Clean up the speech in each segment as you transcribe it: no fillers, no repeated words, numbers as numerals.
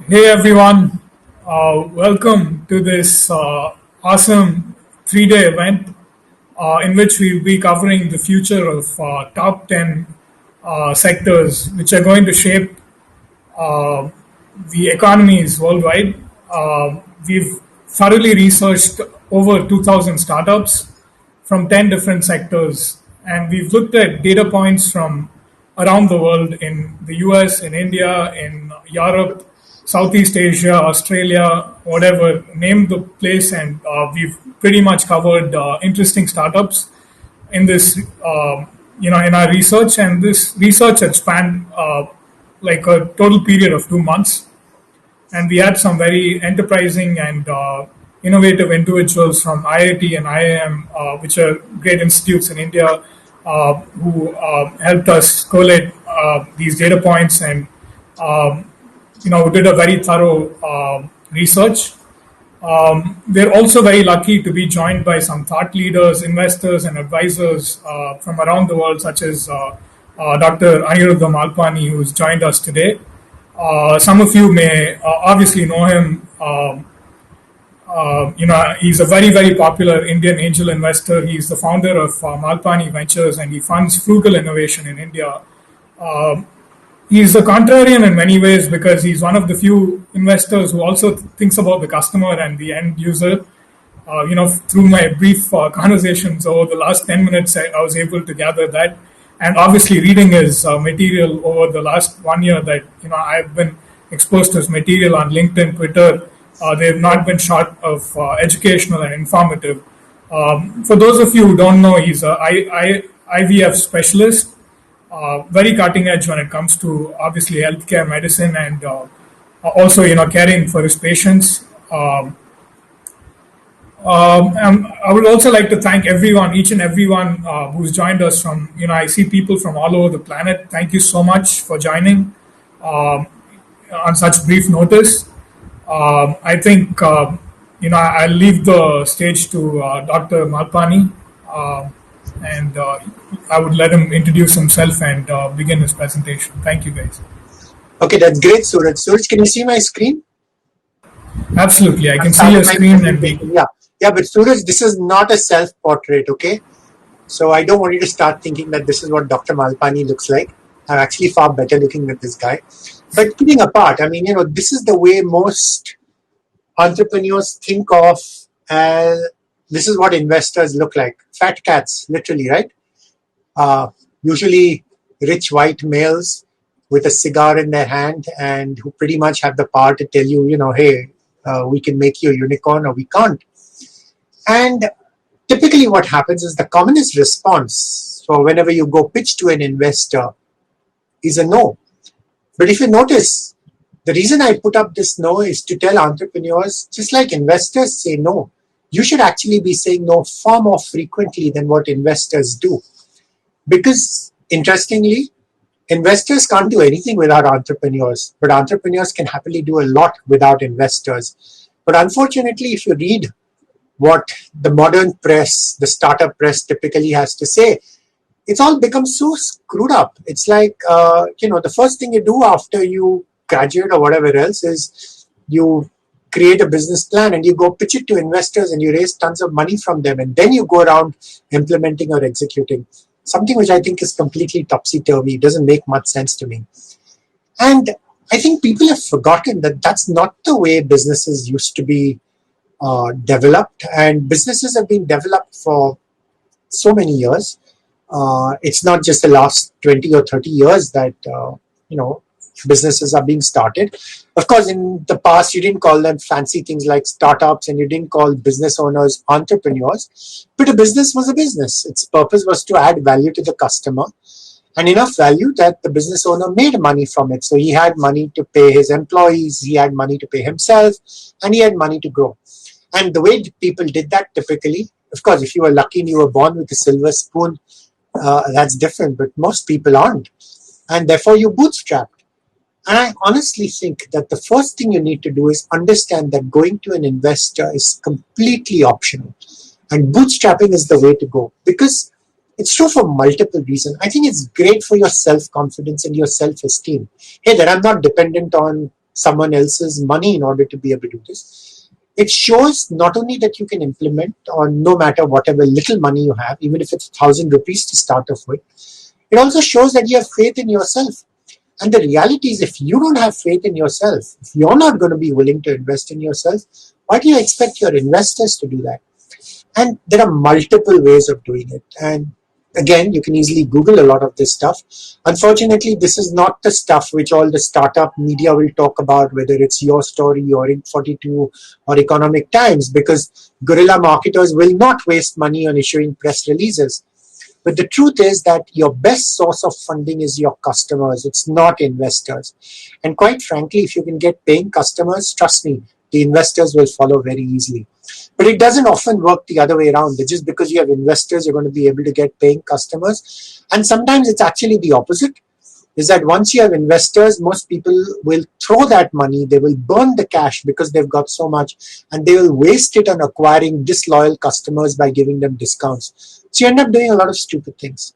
Hey everyone, welcome to this awesome 3 day event in which we'll be covering the future of top 10 sectors which are going to shape uh, the economies worldwide. We've thoroughly researched over 2,000 startups from 10 different sectors, and we've looked at data points from around the world in the US, in India, in Europe, Southeast Asia, Australia, whatever, name the place, and we've pretty much covered interesting startups in this, in our research, and this research had spanned like a total period of 2 months, and we had some very enterprising and innovative individuals from IIT and IIM, which are great institutes in India, who helped us collate these data points and did a very thorough research. We're also very lucky to be joined by some thought leaders, investors, and advisors from around the world, such as Dr. Aniruddha Malpani, who's joined us today. Some of you may obviously know him. He's a very, very popular Indian angel investor. He's the founder of Malpani Ventures, and he funds frugal innovation in India. He's a contrarian in many ways because he's one of the few investors who also thinks about the customer and the end user. Through my brief conversations over the last 10 minutes, I was able to gather that. And obviously, reading his material over the last 1 year, that I've been exposed to his material on LinkedIn, Twitter. They've not been short of educational and informative. For those of you who don't know, he's a IVF specialist, very cutting edge when it comes to obviously healthcare, medicine, and also caring for his patients. And I would also like to thank everyone, each and everyone who's joined us from, I see people from all over the planet. Thank you so much for joining on such brief notice. I think, I'll leave the stage to Dr. Malpani, and I would let him introduce himself and begin his presentation. Thank you, guys. Okay, that's great, Suraj. Suraj, can you see my screen? Absolutely, I can see your screen. Yeah, but Suraj, this is not a self-portrait, okay? So I don't want you to start thinking that this is what Dr. Malpani looks like. I'm actually far better looking than this guy. But kidding apart, I mean, this is the way most entrepreneurs think of, this is what investors look like. Fat cats, literally, right? Usually rich white males with a cigar in their hand and who pretty much have the power to tell you, hey, we can make you a unicorn or we can't. And typically what happens is the commonest response, so whenever you go pitch to an investor, is a no. But if you notice, the reason I put up this no is to tell entrepreneurs, just like investors say no, you should actually be saying no far more frequently than what investors do. Because interestingly, investors can't do anything without entrepreneurs, but entrepreneurs can happily do a lot without investors. But unfortunately, if you read what the modern press, the startup press typically has to say, it's all become so screwed up. It's like, the first thing you do after you graduate or whatever else is you create a business plan and you go pitch it to investors and you raise tons of money from them. And then you go around implementing or executing. Something which I think is completely topsy-turvy. It doesn't make much sense to me. And I think people have forgotten that that's not the way businesses used to be developed. And businesses have been developed for so many years. It's not just the last 20 or 30 years that, businesses are being started. Of course, in the past, you didn't call them fancy things like startups and you didn't call business owners entrepreneurs, but a business was a business. Its purpose was to add value to the customer and enough value that the business owner made money from it. So he had money to pay his employees, he had money to pay himself, and he had money to grow. And the way people did that typically, of course, if you were lucky and you were born with a silver spoon, that's different, but most people aren't. And therefore, you bootstrap. And I honestly think that the first thing you need to do is understand that going to an investor is completely optional. And bootstrapping is the way to go because it's true for multiple reasons. I think it's great for your self-confidence and your self-esteem. Hey, that I'm not dependent on someone else's money in order to be able to do this. It shows not only that you can implement on no matter whatever little money you have, even if it's 1,000 rupees to start off with, it also shows that you have faith in yourself. And the reality is, if you don't have faith in yourself, if you're not going to be willing to invest in yourself, why do you expect your investors to do that? And there are multiple ways of doing it. And again, you can easily Google a lot of this stuff. Unfortunately, this is not the stuff which all the startup media will talk about, whether it's Your Story or Inc42 or Economic Times, because guerrilla marketers will not waste money on issuing press releases. But the truth is that your best source of funding is your customers. It's not investors. And quite frankly, if you can get paying customers, trust me, the investors will follow very easily. But it doesn't often work the other way around. Just because you have investors, you're going to be able to get paying customers. And sometimes it's actually the opposite, is that once you have investors, most people will throw that money, they will burn the cash because they've got so much, and they will waste it on acquiring disloyal customers by giving them discounts. So you end up doing a lot of stupid things.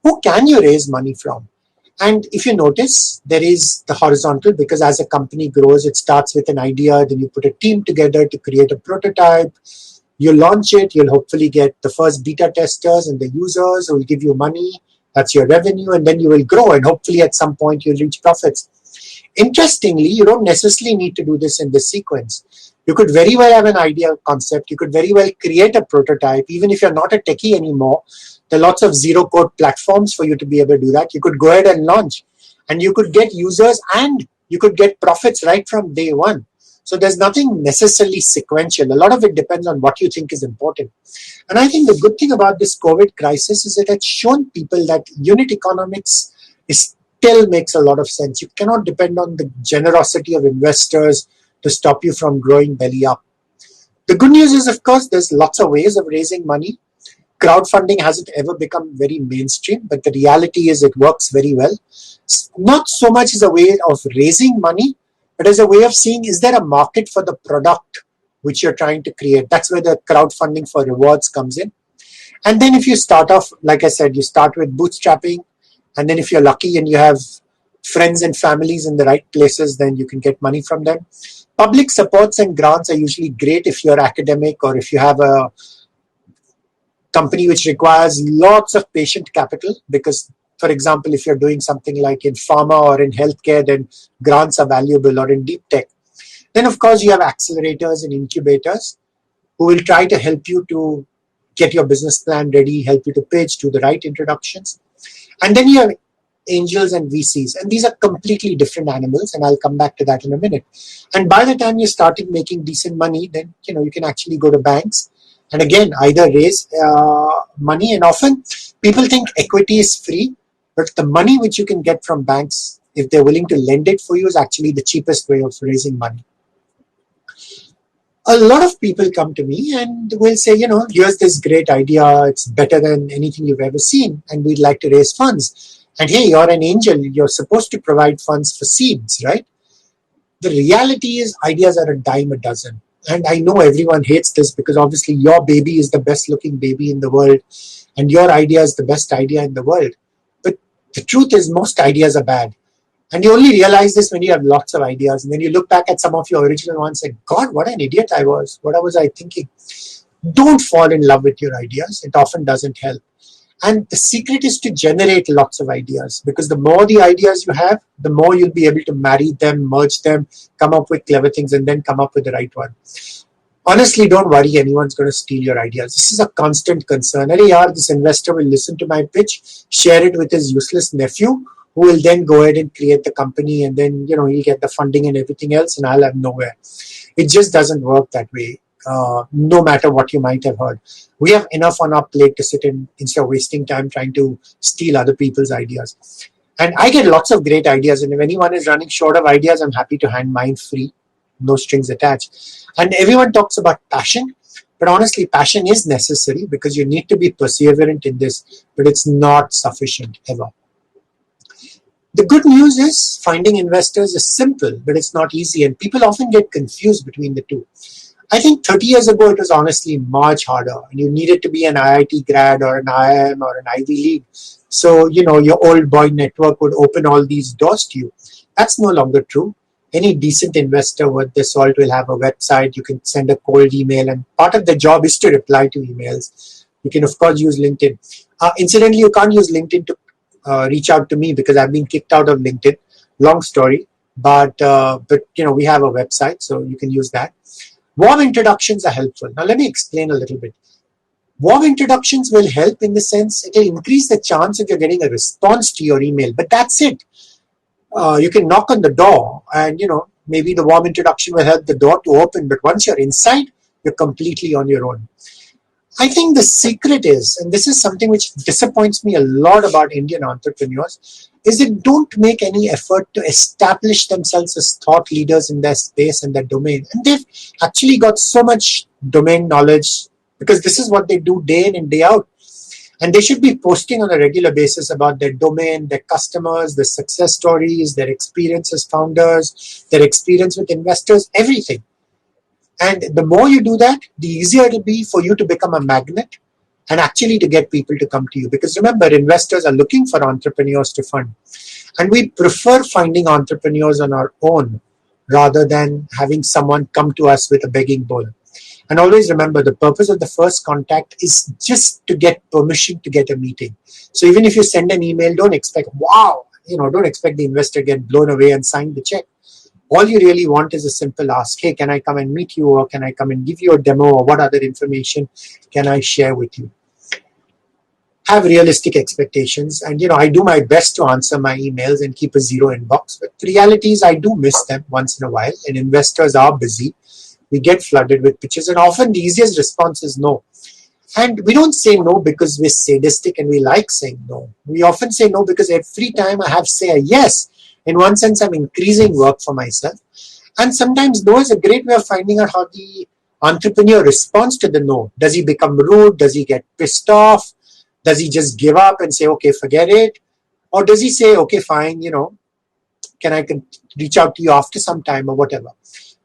Who can you raise money from? And if you notice, there is the horizontal, because as a company grows, it starts with an idea, then you put a team together to create a prototype, you launch it, you'll hopefully get the first beta testers and the users who will give you money, that's your revenue, and then you will grow, and hopefully at some point you'll reach profits. Interestingly, you don't necessarily need to do this in this sequence. You could very well have an idea concept, you could very well create a prototype, even if you're not a techie anymore. There are lots of zero-code platforms for you to be able to do that. You could go ahead and launch, and you could get users and you could get profits right from day one. So there's nothing necessarily sequential. A lot of it depends on what you think is important. And I think the good thing about this COVID crisis is that it's shown people that unit economics still makes a lot of sense. You cannot depend on the generosity of investors to stop you from growing belly up. The good news is, of course, there's lots of ways of raising money. Crowdfunding hasn't ever become very mainstream, but the reality is it works very well. Not so much as a way of raising money, but as a way of seeing, is there a market for the product which you're trying to create? That's where the crowdfunding for rewards comes in. And then if you start off, like I said, you start with bootstrapping, and then if you're lucky and you have friends and families in the right places, then you can get money from them. Public supports and grants are usually great if you're academic or if you have a company which requires lots of patient capital, because, for example, if you're doing something like in pharma or in healthcare, then grants are valuable, or in deep tech. Then, of course, you have accelerators and incubators who will try to help you to get your business plan ready, help you to pitch, do the right introductions. And then you have angels and VCs, and these are completely different animals, and I'll come back to that in a minute. And by the time you started making decent money, then you can actually go to banks and again either raise money. And often people think equity is free, but the money which you can get from banks, if they're willing to lend it for you, is actually the cheapest way of raising money. A lot of people come to me and will say, here's this great idea, it's better than anything you've ever seen, and we'd like to raise funds. And hey, you're an angel, you're supposed to provide funds for seeds, right? The reality is ideas are a dime a dozen. And I know everyone hates this because obviously your baby is the best looking baby in the world and your idea is the best idea in the world. But the truth is most ideas are bad. And you only realize this when you have lots of ideas. And then you look back at some of your original ones and say, God, what an idiot I was. What was I thinking? Don't fall in love with your ideas. It often doesn't help. And the secret is to generate lots of ideas, because the more the ideas you have, the more you'll be able to marry them, merge them, come up with clever things, and then come up with the right one. Honestly, don't worry, anyone's going to steal your ideas. This is a constant concern. This investor will listen to my pitch, share it with his useless nephew, who will then go ahead and create the company, and then he'll get the funding and everything else, and I'll have nowhere. It just doesn't work that way. No matter what you might have heard, we have enough on our plate to sit in instead of wasting time trying to steal other people's ideas. And I get lots of great ideas, and if anyone is running short of ideas, I'm happy to hand mine free, no strings attached. And everyone talks about passion, but honestly, passion is necessary because you need to be perseverant in this, but it's not sufficient ever. The good news is finding investors is simple, but it's not easy, and people often get confused between the two. I think 30 years ago, it was honestly much harder, and you needed to be an IIT grad or an IIM or an Ivy League. So, your old boy network would open all these doors to you. That's no longer true. Any decent investor worth their salt will have a website. You can send a cold email, and part of the job is to reply to emails. You can, of course, use LinkedIn. Incidentally, you can't use LinkedIn to reach out to me because I've been kicked out of LinkedIn. Long story, but we have a website, so you can use that. Warm introductions are helpful. Now, let me explain a little bit. Warm introductions will help in the sense it will increase the chance of you getting a response to your email, but that's it. You can knock on the door and, maybe the warm introduction will help the door to open, but once you're inside, you're completely on your own. I think the secret is, and this is something which disappoints me a lot about Indian entrepreneurs, is they don't make any effort to establish themselves as thought leaders in their space and their domain. And they've actually got so much domain knowledge because this is what they do day in and day out. And they should be posting on a regular basis about their domain, their customers, their success stories, their experience as founders, their experience with investors, everything. And the more you do that, the easier it will be for you to become a magnet and actually to get people to come to you. Because remember, investors are looking for entrepreneurs to fund. And we prefer finding entrepreneurs on our own rather than having someone come to us with a begging bowl. And always remember, the purpose of the first contact is just to get permission to get a meeting. So even if you send an email, don't expect, don't expect the investor to get blown away and sign the check. All you really want is a simple ask, hey, can I come and meet you, or can I come and give you a demo, or what other information can I share with you? Have realistic expectations, and I do my best to answer my emails and keep a zero inbox, but the reality is I do miss them once in a while, and investors are busy. We get flooded with pitches, and often the easiest response is no. And we don't say no because we're sadistic and we like saying no. We often say no because every time I have to say a yes, in one sense, I'm increasing work for myself. And sometimes no is a great way of finding out how the entrepreneur responds to the no. Does he become rude? Does he get pissed off? Does he just give up and say, okay, forget it? Or does he say, okay, fine, can I reach out to you after some time or whatever?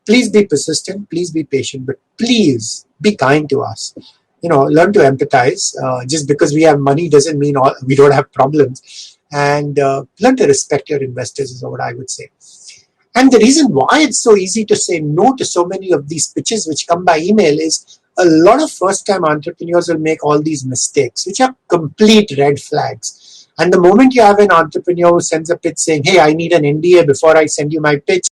Please be persistent. Please be patient. But please be kind to us. Learn to empathize. Just because we have money doesn't mean we don't have problems. And learn to respect your investors is what I would say. And the reason why it's so easy to say no to so many of these pitches which come by email is a lot of first-time entrepreneurs will make all these mistakes, which are complete red flags. And the moment you have an entrepreneur who sends a pitch saying, hey, I need an NDA before I send you my pitch,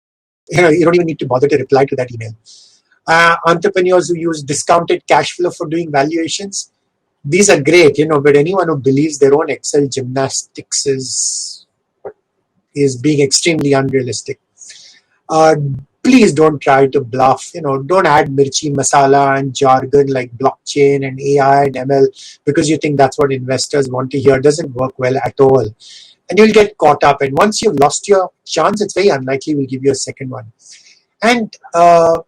you don't even need to bother to reply to that email. Entrepreneurs who use discounted cash flow for doing valuations, these are great, but anyone who believes their own Excel gymnastics is being extremely unrealistic. Please don't try to bluff, don't add mirchi masala and jargon like blockchain and AI and ML because you think that's what investors want to hear. It doesn't work well at all. And you'll get caught up. And once you've lost your chance, it's very unlikely we'll give you a second one. And a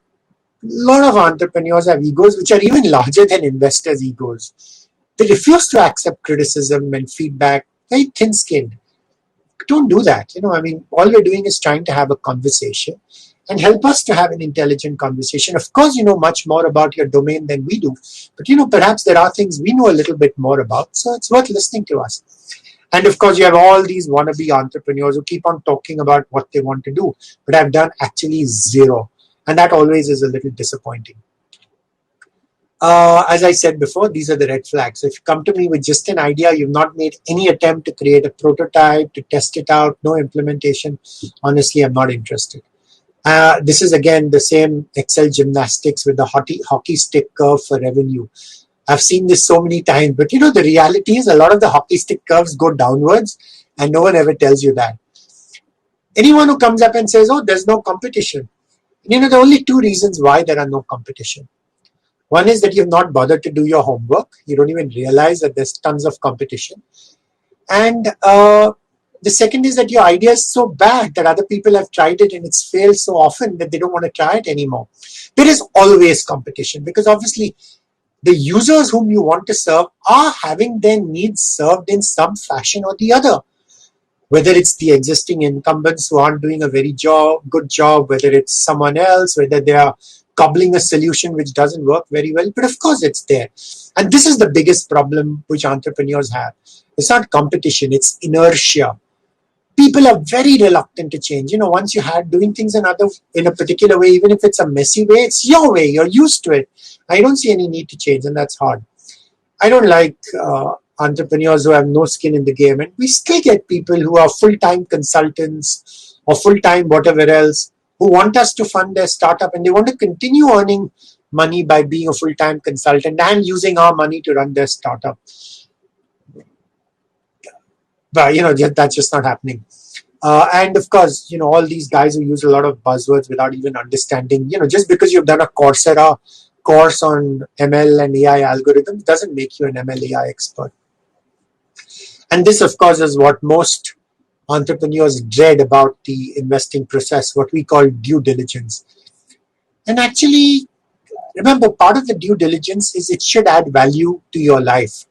lot of entrepreneurs have egos which are even larger than investors' egos. They refuse to accept criticism and feedback, very thin-skinned. Don't do that. All we're doing is trying to have a conversation and help us to have an intelligent conversation. Of course, you know much more about your domain than we do. But, perhaps there are things we know a little bit more about. So it's worth listening to us. And of course, you have all these wannabe entrepreneurs who keep on talking about what they want to do, but have done actually zero. And that always is a little disappointing. As I said before, these are the red flags. So if you come to me with just an idea, you've not made any attempt to create a prototype, to test it out, no implementation, honestly, I'm not interested. This is again the same Excel gymnastics with the hockey stick curve for revenue. I've seen this so many times, but the reality is a lot of the hockey stick curves go downwards and no one ever tells you that. Anyone who comes up and says, oh, there's no competition. There are only two reasons why there are no competition. One is that you've not bothered to do your homework. You don't even realize that there's tons of competition. And the second is that your idea is so bad that other people have tried it and it's failed so often that they don't want to try it anymore. There is always competition because obviously the users whom you want to serve are having their needs served in some fashion or the other. Whether it's the existing incumbents who aren't doing a very good job, whether it's someone else, whether they are cobbling a solution which doesn't work very well, but of course it's there. And this is the biggest problem which entrepreneurs have. It's not competition, it's inertia. people are very reluctant to change. Once you had doing things in a particular way, even if it's a messy way, it's your way. You're used to it. I don't see any need to change, and that's hard. I don't like entrepreneurs who have no skin in the game, and we still get people who are full-time consultants or full-time whatever else who want us to fund their startup, and they want to continue earning money by being a full-time consultant and using our money to run their startup. But that's just not happening. And of course, all these guys who use a lot of buzzwords without even understanding, just because you've done a Coursera course on ML and AI algorithms doesn't make you an ML AI expert. And this, of course, is what most entrepreneurs dread about the investing process, what we call due diligence. And actually, remember, part of the due diligence is it should add value to your life.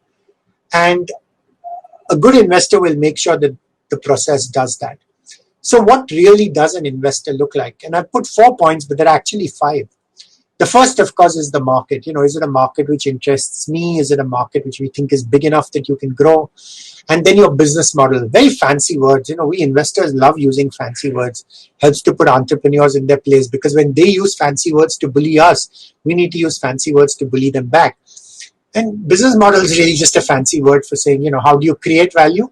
And a good investor will make sure that the process does that. So what really does an investor look like? And I've put 4 points, but there are actually 5. The first, of course, is the market. Is it a market which interests me? Is it a market which we think is big enough that you can grow? And then your business model. Very fancy words. We investors love using fancy words. Helps to put entrepreneurs in their place, because when they use fancy words to bully us, we need to use fancy words to bully them back. And business model is really just a fancy word for saying, how do you create value?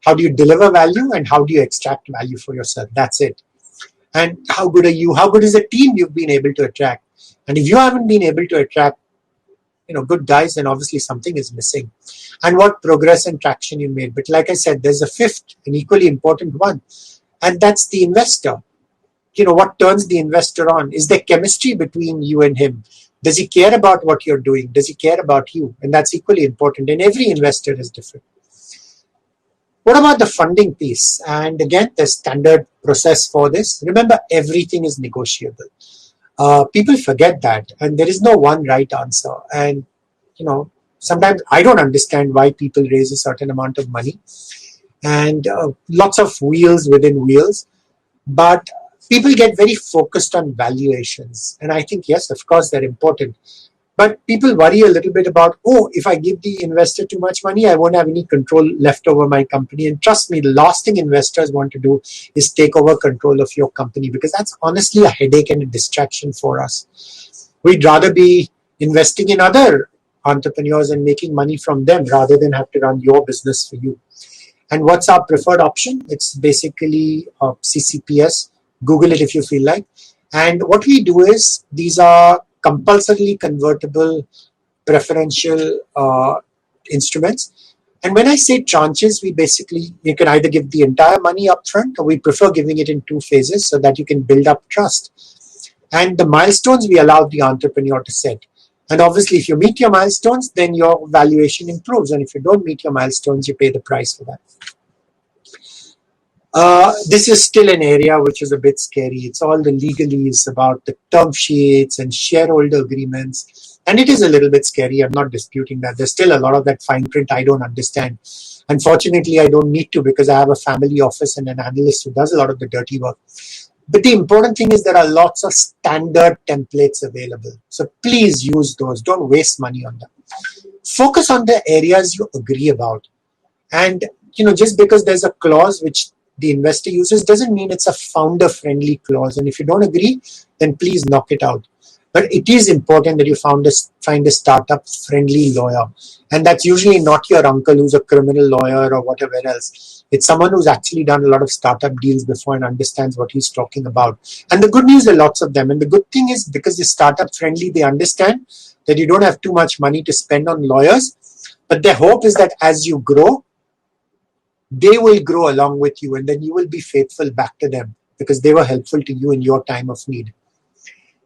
How do you deliver value? And how do you extract value for yourself? That's it. And how good are you? How good is the team you've been able to attract? And if you haven't been able to attract, good guys, then obviously something is missing. And what progress and traction you made. But like I said, there's a 5th, an equally important one. And that's the investor. What turns the investor on? Is there chemistry between you and him? Does he care about what you're doing? Does he care about you? And that's equally important. And every investor is different. What about the funding piece? And again, there's standard process for this. Remember, everything is negotiable. People forget that, and there is no one right answer. And sometimes I don't understand why people raise a certain amount of money, and lots of wheels within wheels. But people get very focused on valuations, and I think yes, of course, they're important. But people worry a little bit about, if I give the investor too much money, I won't have any control left over my company. And trust me, the last thing investors want to do is take over control of your company, because that's honestly a headache and a distraction for us. We'd rather be investing in other entrepreneurs and making money from them rather than have to run your business for you. And what's our preferred option? It's basically CCPS. Google it if you feel like. And what we do is, these are compulsorily convertible preferential instruments. And when I say tranches, you can either give the entire money up front, or we prefer giving it in 2 phases so that you can build up trust. And the milestones we allow the entrepreneur to set. And obviously, if you meet your milestones, then your valuation improves. And if you don't meet your milestones, you pay the price for that. This is still an area which is a bit scary. It's all the legalese about the term sheets and shareholder agreements. And it is a little bit scary. I'm not disputing that. There's still a lot of that fine print I don't understand. Unfortunately, I don't need to, because I have a family office and an analyst who does a lot of the dirty work. But the important thing is there are lots of standard templates available. So please use those. Don't waste money on them. Focus on the areas you agree about. And, just because there's a clause which the investor uses doesn't mean it's a founder-friendly clause. And if you don't agree, then please knock it out. But it is important that you find a startup-friendly lawyer. And that's usually not your uncle who's a criminal lawyer or whatever else. It's someone who's actually done a lot of startup deals before and understands what he's talking about. And the good news, there are lots of them. And the good thing is, because they're startup-friendly, they understand that you don't have too much money to spend on lawyers. But their hope is that as you grow, they will grow along with you, and then you will be faithful back to them because they were helpful to you in your time of need.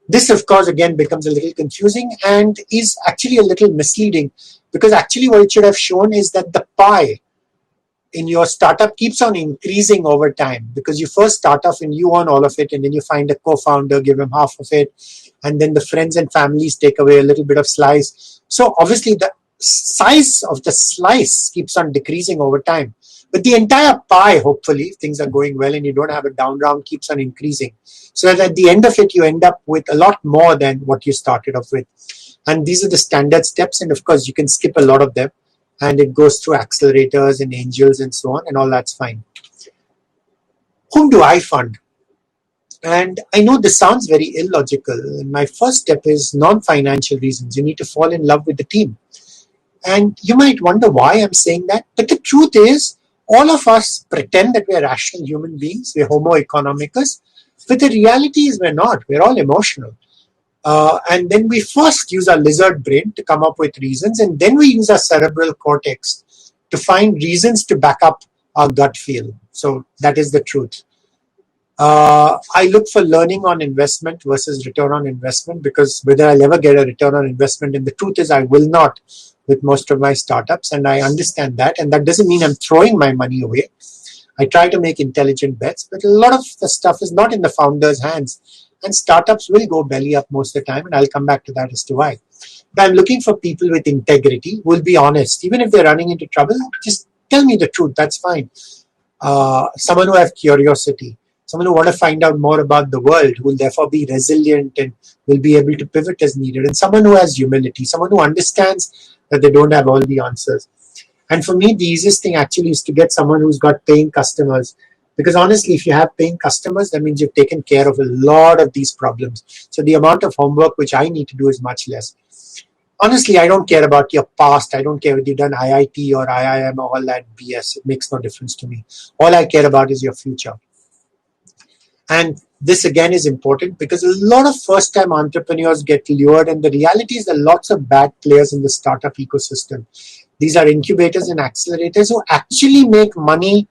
This, of course, again becomes a little confusing and is actually a little misleading, because actually what it should have shown is that the pie in your startup keeps on increasing over time, because you first start off and you own all of it, and then you find a co-founder, give him half of it, and then the friends and families take away a little bit of slice. So obviously the size of the slice keeps on decreasing over time. But the entire pie, hopefully, if things are going well and you don't have a down round, keeps on increasing. So that at the end of it, you end up with a lot more than what you started off with. And these are the standard steps. And of course, you can skip a lot of them. And it goes through accelerators and angels and so on. And all that's fine. whom do I fund? And I know this sounds very illogical. My first step is non-financial reasons. You need to fall in love with the team. And you might wonder why I'm saying that. But the truth is, all of us pretend that we're rational human beings. We're Homo economicus. But the reality is we're not. We're all emotional. And then we first use our lizard brain to come up with reasons. And then we use our cerebral cortex to find reasons to back up our gut feel. So that is the truth. I look for learning on investment versus return on investment, because whether I'll ever get a return on investment, and the truth is I will not with most of my startups, and I understand that. And that doesn't mean I'm throwing my money away. I try to make intelligent bets, but a lot of the stuff is not in the founder's hands, and startups will go belly up most of the time, and I'll come back to that as to why. But I'm looking for people with integrity who will be honest. Even if they're running into trouble, just tell me the truth, that's fine. Someone who have curiosity, someone who want to find out more about the world, who will therefore be resilient and will be able to pivot as needed, and someone who has humility, someone who understands that they don't have all the answers. And for me, the easiest thing actually is to get someone who's got paying customers. Because honestly, if you have paying customers, that means you've taken care of a lot of these problems. So the amount of homework which I need to do is much less. Honestly, I don't care about your past. I don't care whether you've done IIT or IIM or all that BS. It makes no difference to me. All I care about is your future. And this again is important because a lot of first-time entrepreneurs get lured, and the reality is there are lots of bad players in the startup ecosystem. These are incubators and accelerators who actually make money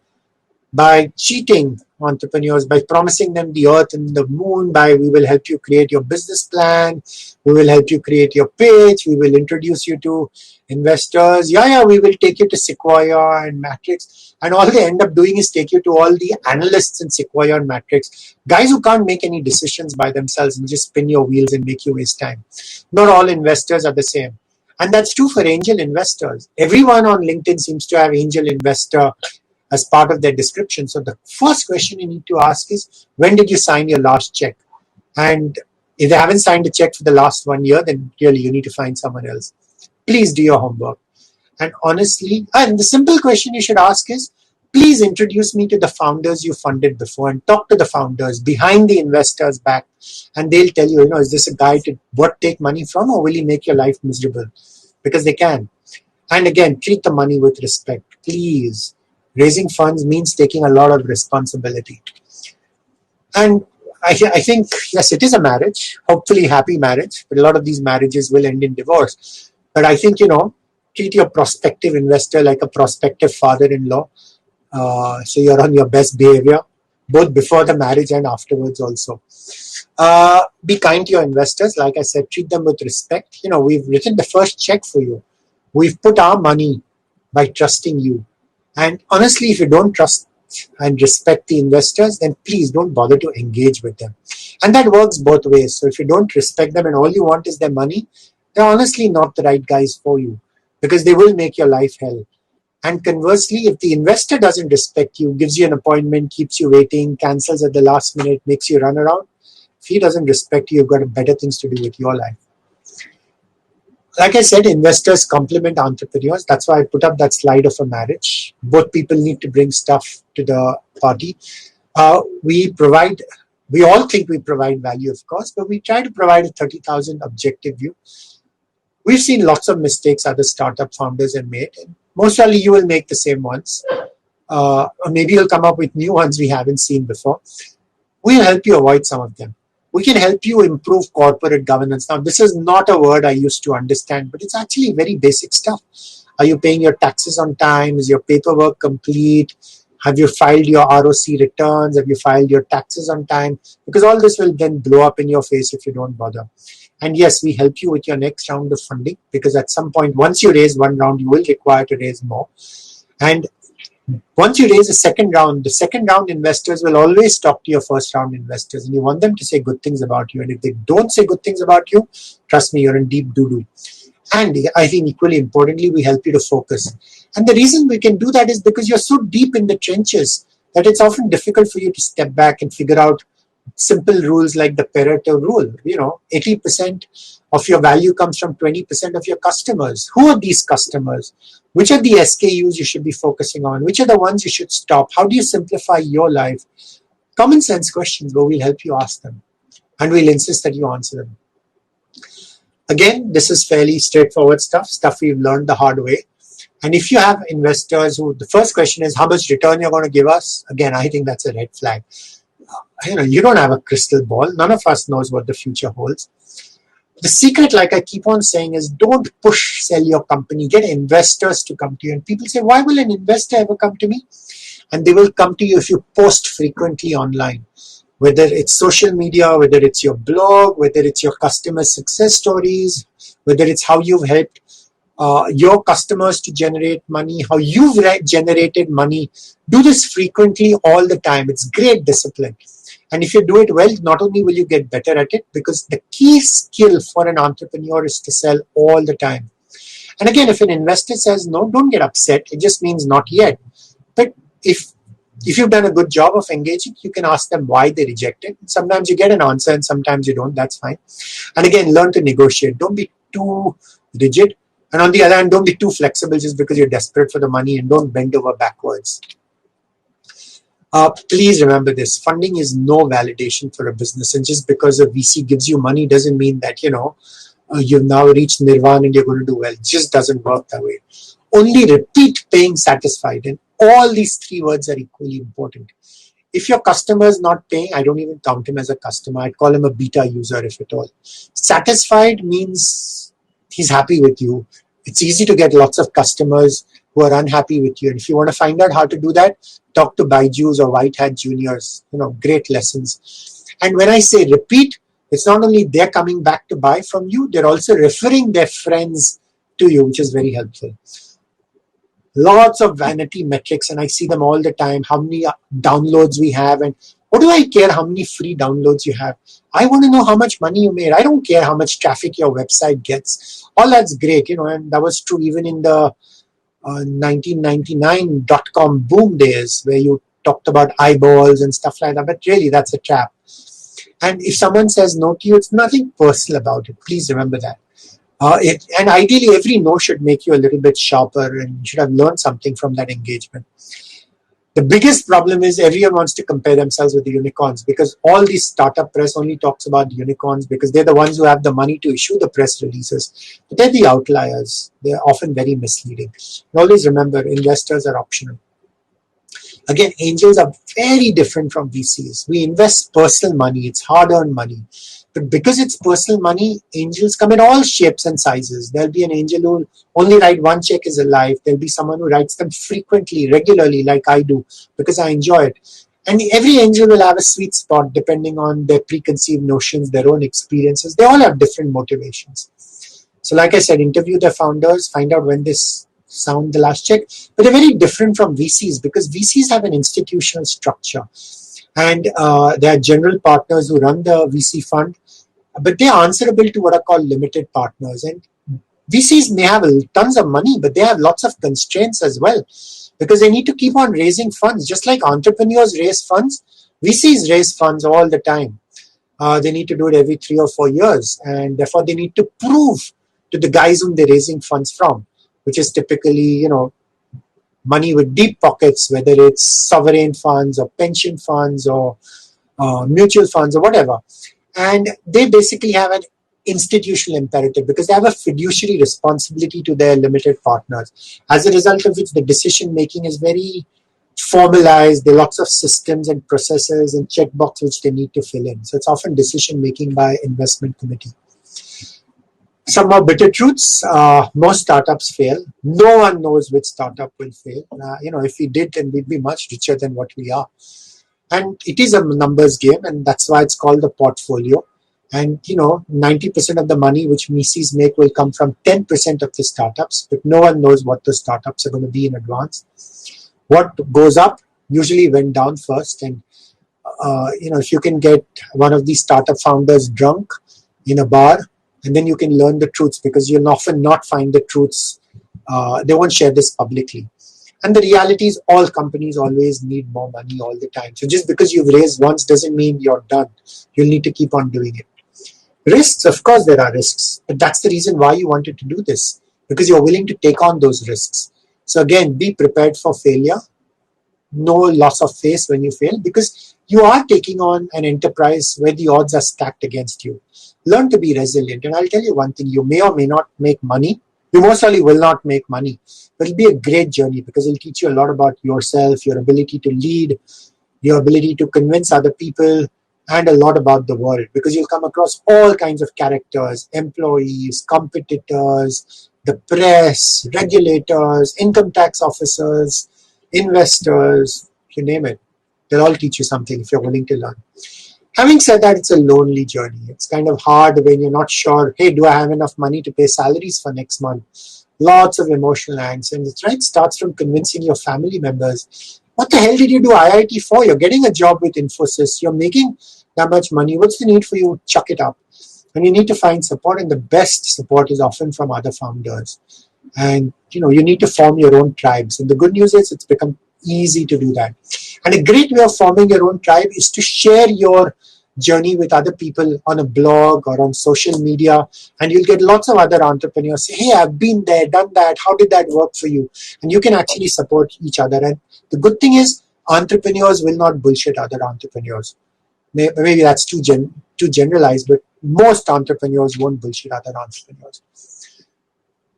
by cheating entrepreneurs, by promising them the earth and the moon, by we will help you create your business plan, we will help you create your pitch, we will introduce you to investors, we will take you to Sequoia and Matrix, and all they end up doing is take you to all the analysts in Sequoia and Matrix, guys who can't make any decisions by themselves and just spin your wheels and make you waste time. Not all investors are the same. And that's true for angel investors. Everyone on LinkedIn seems to have angel investor as part of their description. So the first question you need to ask is, when did you sign your last check? And if they haven't signed a check for the last 1 year, then really you need to find someone else. Please do your homework. And honestly, and the simple question you should ask is, please introduce me to the founders you funded before, and talk to the founders behind the investors' back. And they'll tell you, is this a guy to take money from, or will he make your life miserable? Because they can. And again, treat the money with respect, please. Raising funds means taking a lot of responsibility. And I think, yes, it is a marriage, hopefully happy marriage, but a lot of these marriages will end in divorce. But I think, treat your prospective investor like a prospective father-in-law. So you're on your best behavior, both before the marriage and afterwards also. Be kind to your investors. Like I said, treat them with respect. We've written the first check for you. We've put our money by trusting you. And honestly, if you don't trust and respect the investors, then please don't bother to engage with them. And that works both ways. So if you don't respect them and all you want is their money, they're honestly not the right guys for you, because they will make your life hell. And conversely, if the investor doesn't respect you, gives you an appointment, keeps you waiting, cancels at the last minute, makes you run around, if he doesn't respect you, you've got better things to do with your life. Like I said, investors complement entrepreneurs. That's why I put up that slide of a marriage. Both people need to bring stuff to the party. We all think we provide value, of course, but we try to provide a 30,000 objective view. We've seen lots of mistakes other startup founders have made. And most likely you will make the same ones. Or maybe you'll come up with new ones we haven't seen before. We'll help you avoid some of them. We can help you improve corporate governance. Now, this is not a word I used to understand, but it's actually very basic stuff. Are you paying your taxes on time? Is your paperwork complete? Have you filed your ROC returns? Have you filed your taxes on time? Because all this will then blow up in your face if you don't bother. And yes, we help you with your next round of funding, because at some point, once you raise one round, you will require to raise more. And once you raise a second round, the second round investors will always talk to your first round investors, and you want them to say good things about you. And if they don't say good things about you, trust me, you're in deep doo-doo. And I think equally importantly, we help you to focus. And the reason we can do that is because you're so deep in the trenches that it's often difficult for you to step back and figure out simple rules like the Pareto rule. 80% of your value comes from 20% of your customers. Who are these customers? Which are the SKUs you should be focusing on? Which are the ones you should stop? How do you simplify your life? Common sense questions, but we'll help you ask them. And we'll insist that you answer them. Again, this is fairly straightforward stuff we've learned the hard way. And if you have investors who, the first question is how much return you're going to give us, again, I think that's a red flag. You don't have a crystal ball. None of us knows what the future holds. The secret, like I keep on saying, is don't sell your company. Get investors to come to you. And people say, why will an investor ever come to me? And they will come to you if you post frequently online. Whether it's social media, whether it's your blog, whether it's your customer success stories, whether it's how you've helped your customers to generate money, how you've generated money. Do this frequently all the time. It's great discipline. And if you do it well, not only will you get better at it, because the key skill for an entrepreneur is to sell all the time. And again, if an investor says no, don't get upset. It just means not yet. But if you've done a good job of engaging, you can ask them why they rejected. Sometimes you get an answer and sometimes you don't. That's fine. And again, learn to negotiate. Don't be too rigid. And on the other hand, don't be too flexible just because you're desperate for the money, and don't bend over backwards. Please remember this. Funding is no validation for a business. And just because a VC gives you money doesn't mean that, you've now reached nirvana and you're going to do well. It just doesn't work that way. Only repeat paying satisfied. And all these three words are equally important. If your customer is not paying, I don't even count him as a customer. I'd call him a beta user, if at all. Satisfied means he's happy with you. It's easy to get lots of customers who are unhappy with you. And if you want to find out how to do that, talk to Byju's or White Hat Juniors. Great lessons. And when I say repeat, it's not only they're coming back to buy from you, they're also referring their friends to you, which is very helpful. Lots of vanity metrics, and I see them all the time. How many downloads we have, and what do I care how many free downloads you have? I want to know how much money you made. I don't care how much traffic your website gets. All that's great, and that was true even in the 1999 dot-com boom days, where you talked about eyeballs and stuff like that. But really, that's a trap. And if someone says no to you, it's nothing personal about it. Please remember that. And ideally, every no should make you a little bit sharper, and you should have learned something from that engagement. The biggest problem is everyone wants to compare themselves with the unicorns, because all this startup press only talks about the unicorns because they're the ones who have the money to issue the press releases. But they're the outliers. They're often very misleading. And always remember, investors are optional. Again, angels are very different from VCs. We invest personal money. It's hard-earned money. But because it's personal money, angels come in all shapes and sizes. There'll be an angel who will only write one check as a life. There'll be someone who writes them frequently, regularly, like I do, because I enjoy it. And every angel will have a sweet spot depending on their preconceived notions, their own experiences. They all have different motivations. So like I said, interview the founders, find out when this sound the last check. But they're very different from VCs because VCs have an institutional structure. And there are general partners who run the VC fund, but they're answerable to what are called limited partners. And VCs may have tons of money, but they have lots of constraints as well, because they need to keep on raising funds. Just like entrepreneurs raise funds, VCs raise funds all the time. They need to do it every 3 or 4 years, and therefore they need to prove to the guys whom they're raising funds from, which is typically, money with deep pockets, whether it's sovereign funds or pension funds or mutual funds or whatever. And they basically have an institutional imperative because they have a fiduciary responsibility to their limited partners. As a result of which, the decision making is very formalized. There are lots of systems and processes and checkbox which they need to fill in. So it's often decision making by investment committee. Some more bitter truths. Most startups fail. No one knows which startup will fail. If we did, then we'd be much richer than what we are. And it is a numbers game, and that's why it's called the portfolio. And, 90% of the money which VCs make will come from 10% of the startups, but no one knows what the startups are going to be in advance. What goes up usually went down first. And, if you can get one of these startup founders drunk in a bar, and then you can learn the truths, because you'll often not find the truths. They won't share this publicly. And the reality is all companies always need more money all the time. So just because you've raised once doesn't mean you're done. You'll need to keep on doing it. Risks, of course there are risks, but that's the reason why you wanted to do this, because you're willing to take on those risks. So again, be prepared for failure. no loss of face when you fail, because you are taking on an enterprise where the odds are stacked against you. Learn to be resilient. And I'll tell you one thing, you may or may not make money. You most likely will not make money, but it'll be a great journey because it'll teach you a lot about yourself, your ability to lead, your ability to convince other people, and a lot about the world, because you'll come across all kinds of characters, employees, competitors, the press, regulators, income tax officers, investors, you name it. They'll all teach you something if you're willing to learn. Having said that, it's a lonely journey. It's kind of hard when you're not sure, hey, do I have enough money to pay salaries for next month? Lots of emotional angst. And it's right, it starts from convincing your family members. What the hell did you do IIT for? You're getting a job with Infosys. You're making that much money. What's the need for you? Chuck it up. And you need to find support. And the best support is often from other founders. And, you need to form your own tribes. And the good news is it's become easy to do that. And a great way of forming your own tribe is to share your journey with other people on a blog or on social media, and you'll get lots of other entrepreneurs say, hey, I've been there, done that, how did that work for you? And you can actually support each other. And the good thing is entrepreneurs will not bullshit other entrepreneurs. Maybe that's too generalized, but most entrepreneurs won't bullshit other entrepreneurs.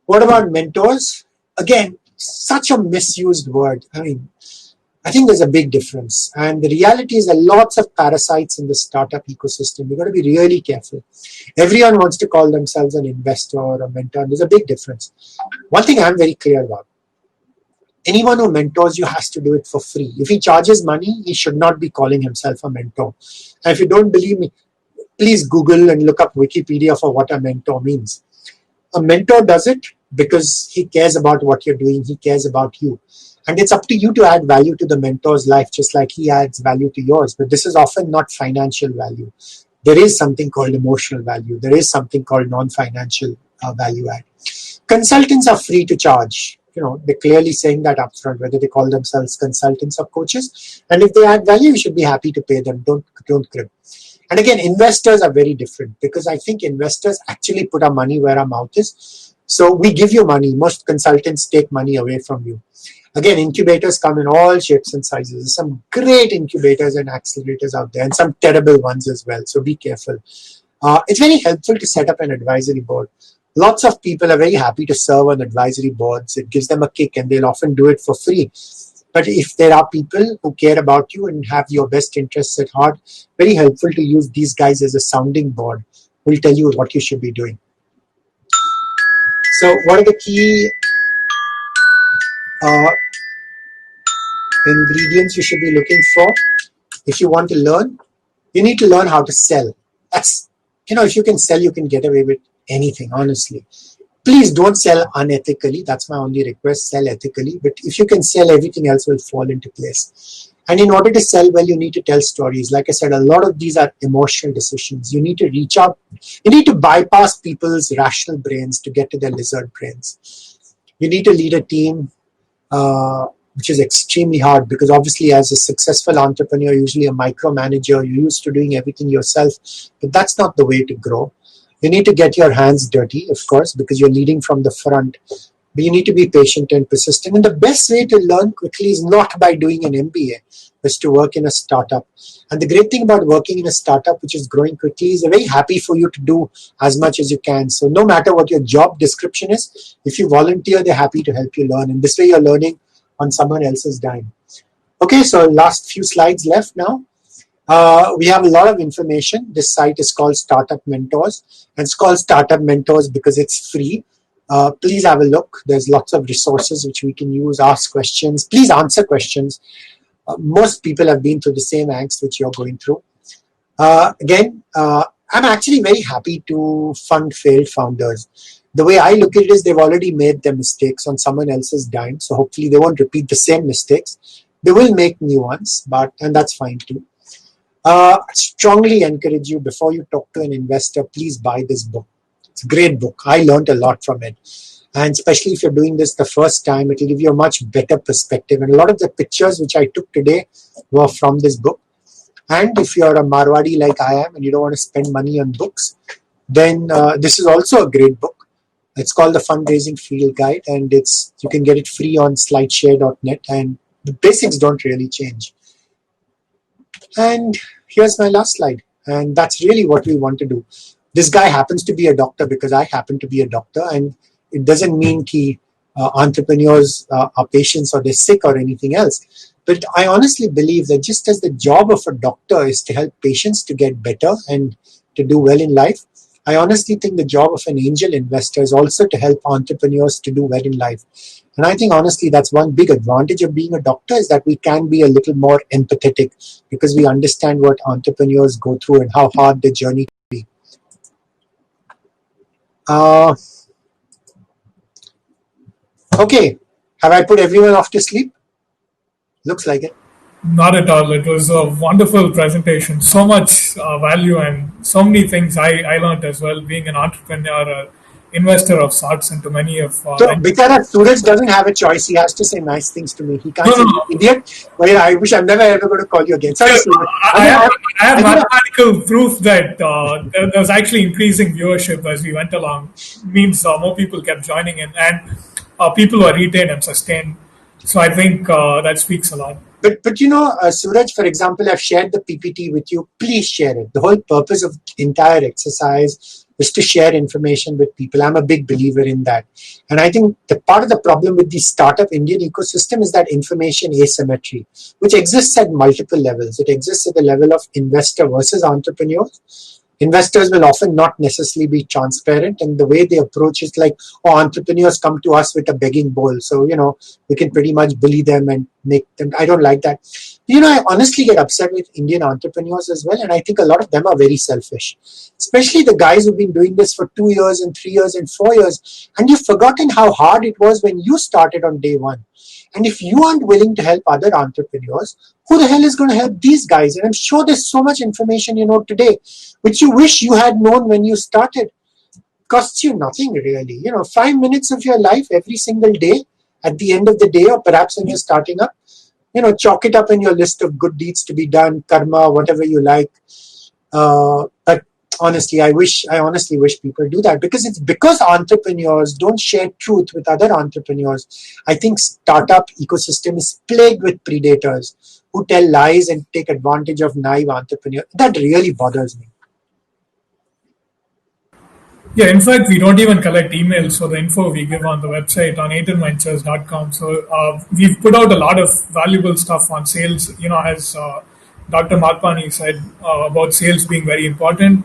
What about mentors? Again, such a misused word. I think there's a big difference. And the reality is there are lots of parasites in the startup ecosystem. You've got to be really careful. Everyone wants to call themselves an investor or a mentor. There's a big difference. One thing I'm very clear about. Anyone who mentors you has to do it for free. If he charges money, he should not be calling himself a mentor. And if you don't believe me, please Google and look up Wikipedia for what a mentor means. A mentor does it because he cares about what you're doing. He cares about you. And it's up to you to add value to the mentor's life, just like he adds value to yours. But this is often not financial value. There is something called emotional value. There is something called non-financial value add. Consultants are free to charge. They're clearly saying that upfront, whether they call themselves consultants or coaches. And if they add value, you should be happy to pay them. Don't crib. And again, investors are very different, because I think investors actually put our money where our mouth is. So we give you money. Most consultants take money away from you. Again, incubators come in all shapes and sizes. There's some great incubators and accelerators out there, and some terrible ones as well. So be careful. It's very helpful to set up an advisory board. Lots of people are very happy to serve on advisory boards. It gives them a kick, and they'll often do it for free. But if there are people who care about you and have your best interests at heart, very helpful to use these guys as a sounding board. Will tell you what you should be doing. So what are the key ingredients you should be looking for if you want to learn? You need to learn how to sell. That's, if you can sell, you can get away with anything, honestly. Please don't sell unethically. That's my only request. Sell ethically. But if you can sell, everything else will fall into place. And in order to sell well, you need to tell stories. Like I said, a lot of these are emotional decisions. You need to reach out. You need to bypass people's rational brains to get to their lizard brains. You need to lead a team, which is extremely hard, because obviously as a successful entrepreneur, usually a micromanager, you're used to doing everything yourself, but that's not the way to grow. You need to get your hands dirty, of course, because you're leading from the front, but you need to be patient and persistent. And the best way to learn quickly is not by doing an MBA, but to work in a startup. And the great thing about working in a startup which is growing quickly is they're very happy for you to do as much as you can. So no matter what your job description is, if you volunteer, they're happy to help you learn. And this way you're learning on someone else's dime. Okay, so last few slides left now. We have a lot of information. This site is called Startup Mentors, and it's called Startup Mentors because it's free. Please have a look. There's lots of resources which we can use. Ask questions. Please answer questions. Most people have been through the same angst which you're going through. Again, I'm actually very happy to fund failed founders. The way I look at it is they've already made their mistakes on someone else's dime, so hopefully they won't repeat the same mistakes. They will make new ones, and that's fine too. I strongly encourage you, before you talk to an investor, please buy this book. It's a great book. I learned a lot from it. And especially if you're doing this the first time, it will give you a much better perspective. And a lot of the pictures which I took today were from this book. And if you're a Marwadi like I am and you don't want to spend money on books, then this is also a great book. It's called the Fundraising Field Guide, and you can get it free on slideshare.net. And The basics don't really change. And here's my last slide. And that's really what we want to do. This guy happens to be a doctor because I happen to be a doctor. And it doesn't mean that entrepreneurs are patients or they're sick or anything else. But I honestly believe that just as the job of a doctor is to help patients to get better and to do well in life, I honestly think the job of an angel investor is also to help entrepreneurs to do well in life. And I think honestly that's one big advantage of being a doctor, is that we can be a little more empathetic because we understand what entrepreneurs go through and how hard the journey can be. Okay, have I put everyone off to sleep? Looks like it. Not at all. It was a wonderful presentation. So much value and so many things I learned as well, being an entrepreneur, investor of sorts into many of. So, because Suraj doesn't have a choice, he has to say nice things to me. He can't say No. idiot. Well, I wish I'm never ever going to call you again. Sorry, Suraj. I have mathematical proof that there was actually increasing viewership as we went along. Means more people kept joining in, and people were retained and sustained. So I think that speaks a lot. But you know, Suraj, for example, I've shared the PPT with you. Please share it. The whole purpose of the entire exercise is to share information with people. I'm a big believer in that. And I think the part of the problem with the startup Indian ecosystem is that information asymmetry, which exists at multiple levels. It exists at the level of investor versus entrepreneurs. Investors will often not necessarily be transparent, and the way they approach is like, oh, entrepreneurs come to us with a begging bowl, so we can pretty much bully them and make them. I don't like that. I honestly get upset with Indian entrepreneurs as well, and I think a lot of them are very selfish, especially the guys who've been doing this for 2 years and 3 years and 4 years, and you've forgotten how hard it was when you started on day one. And if you aren't willing to help other entrepreneurs, who the hell is going to help these guys? And I'm sure there's so much information you know today, which you wish you had known when you started. Costs you nothing really. 5 minutes of your life every single day at the end of the day, or perhaps when you're starting up, chalk it up in your list of good deeds to be done, karma, whatever you like. But honestly, I honestly wish people do that, because it's because entrepreneurs don't share truth with other entrepreneurs. I think startup ecosystem is plagued with predators who tell lies and take advantage of naive entrepreneurs. That really bothers me. Yeah, in fact, we don't even collect emails for the info we give on the website on 18ventures.com. So we've put out a lot of valuable stuff on sales, as Dr. Malpani said about sales being very important.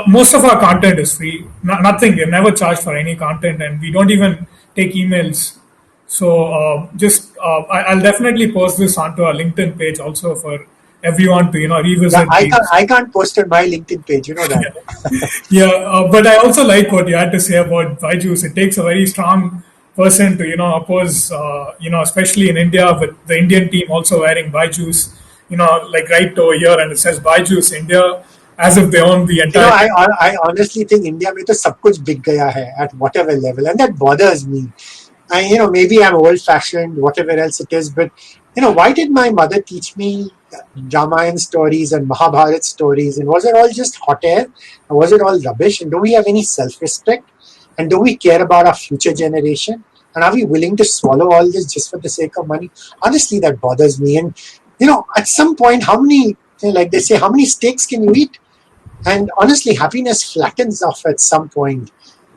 Most of our content is free. Nothing, we never charge for any content, and we don't even take emails. So I'll definitely post this onto our LinkedIn page also for everyone to revisit. I can't post on my LinkedIn page, you know that. Yeah, but I also like what you had to say about Byju's. It takes a very strong person to oppose, especially in India, with the Indian team also wearing Byju's, like right over here, and it says Byju's India, as if they own the entire. I honestly think India mein to sab kuch big gaya hai at whatever level, and that bothers me. Maybe I'm old-fashioned, whatever else it is, but why did my mother teach me Ramayan stories and Mahabharat stories? And was it all just hot air? Or was it all rubbish? And do we have any self-respect? And do we care about our future generation? And are we willing to swallow all this just for the sake of money? Honestly, that bothers me. And, at some point, how many, like they say, how many steaks can you eat? And honestly, happiness flattens off at some point.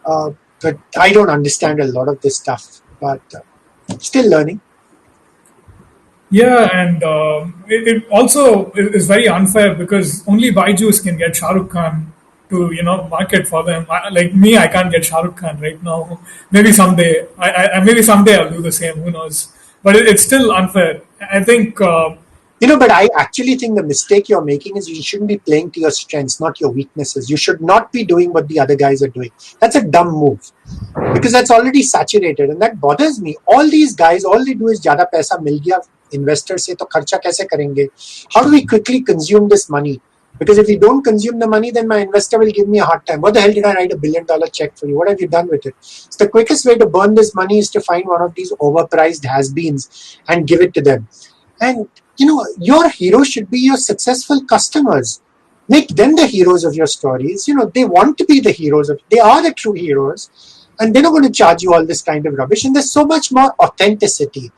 But I don't understand a lot of this stuff. But still learning. Yeah, and it also is very unfair because only Byju's can get Shah Rukh Khan to market for them. Like me, I can't get Shah Rukh Khan right now. Maybe someday, maybe someday I'll do the same. Who knows? But it's still unfair. I think. But I actually think the mistake you're making is you shouldn't be playing to your strengths, not your weaknesses. You should not be doing what the other guys are doing. That's a dumb move because that's already saturated, and that bothers me. All these guys, all they do is ज़्यादा पैसा मिल गया investor से तो खर्चा कैसे करेंगे? How do we quickly consume this money? Because if we don't consume the money, then my investor will give me a hard time. What the hell did I write $1 billion check for you? What have you done with it? So the quickest way to burn this money is to find one of these overpriced has-beens and give it to them. And your heroes should be your successful customers. Make them the heroes of your stories. They want to be the heroes they are the true heroes. and they're not going to charge you all this kind of rubbish. And there's so much more authenticity.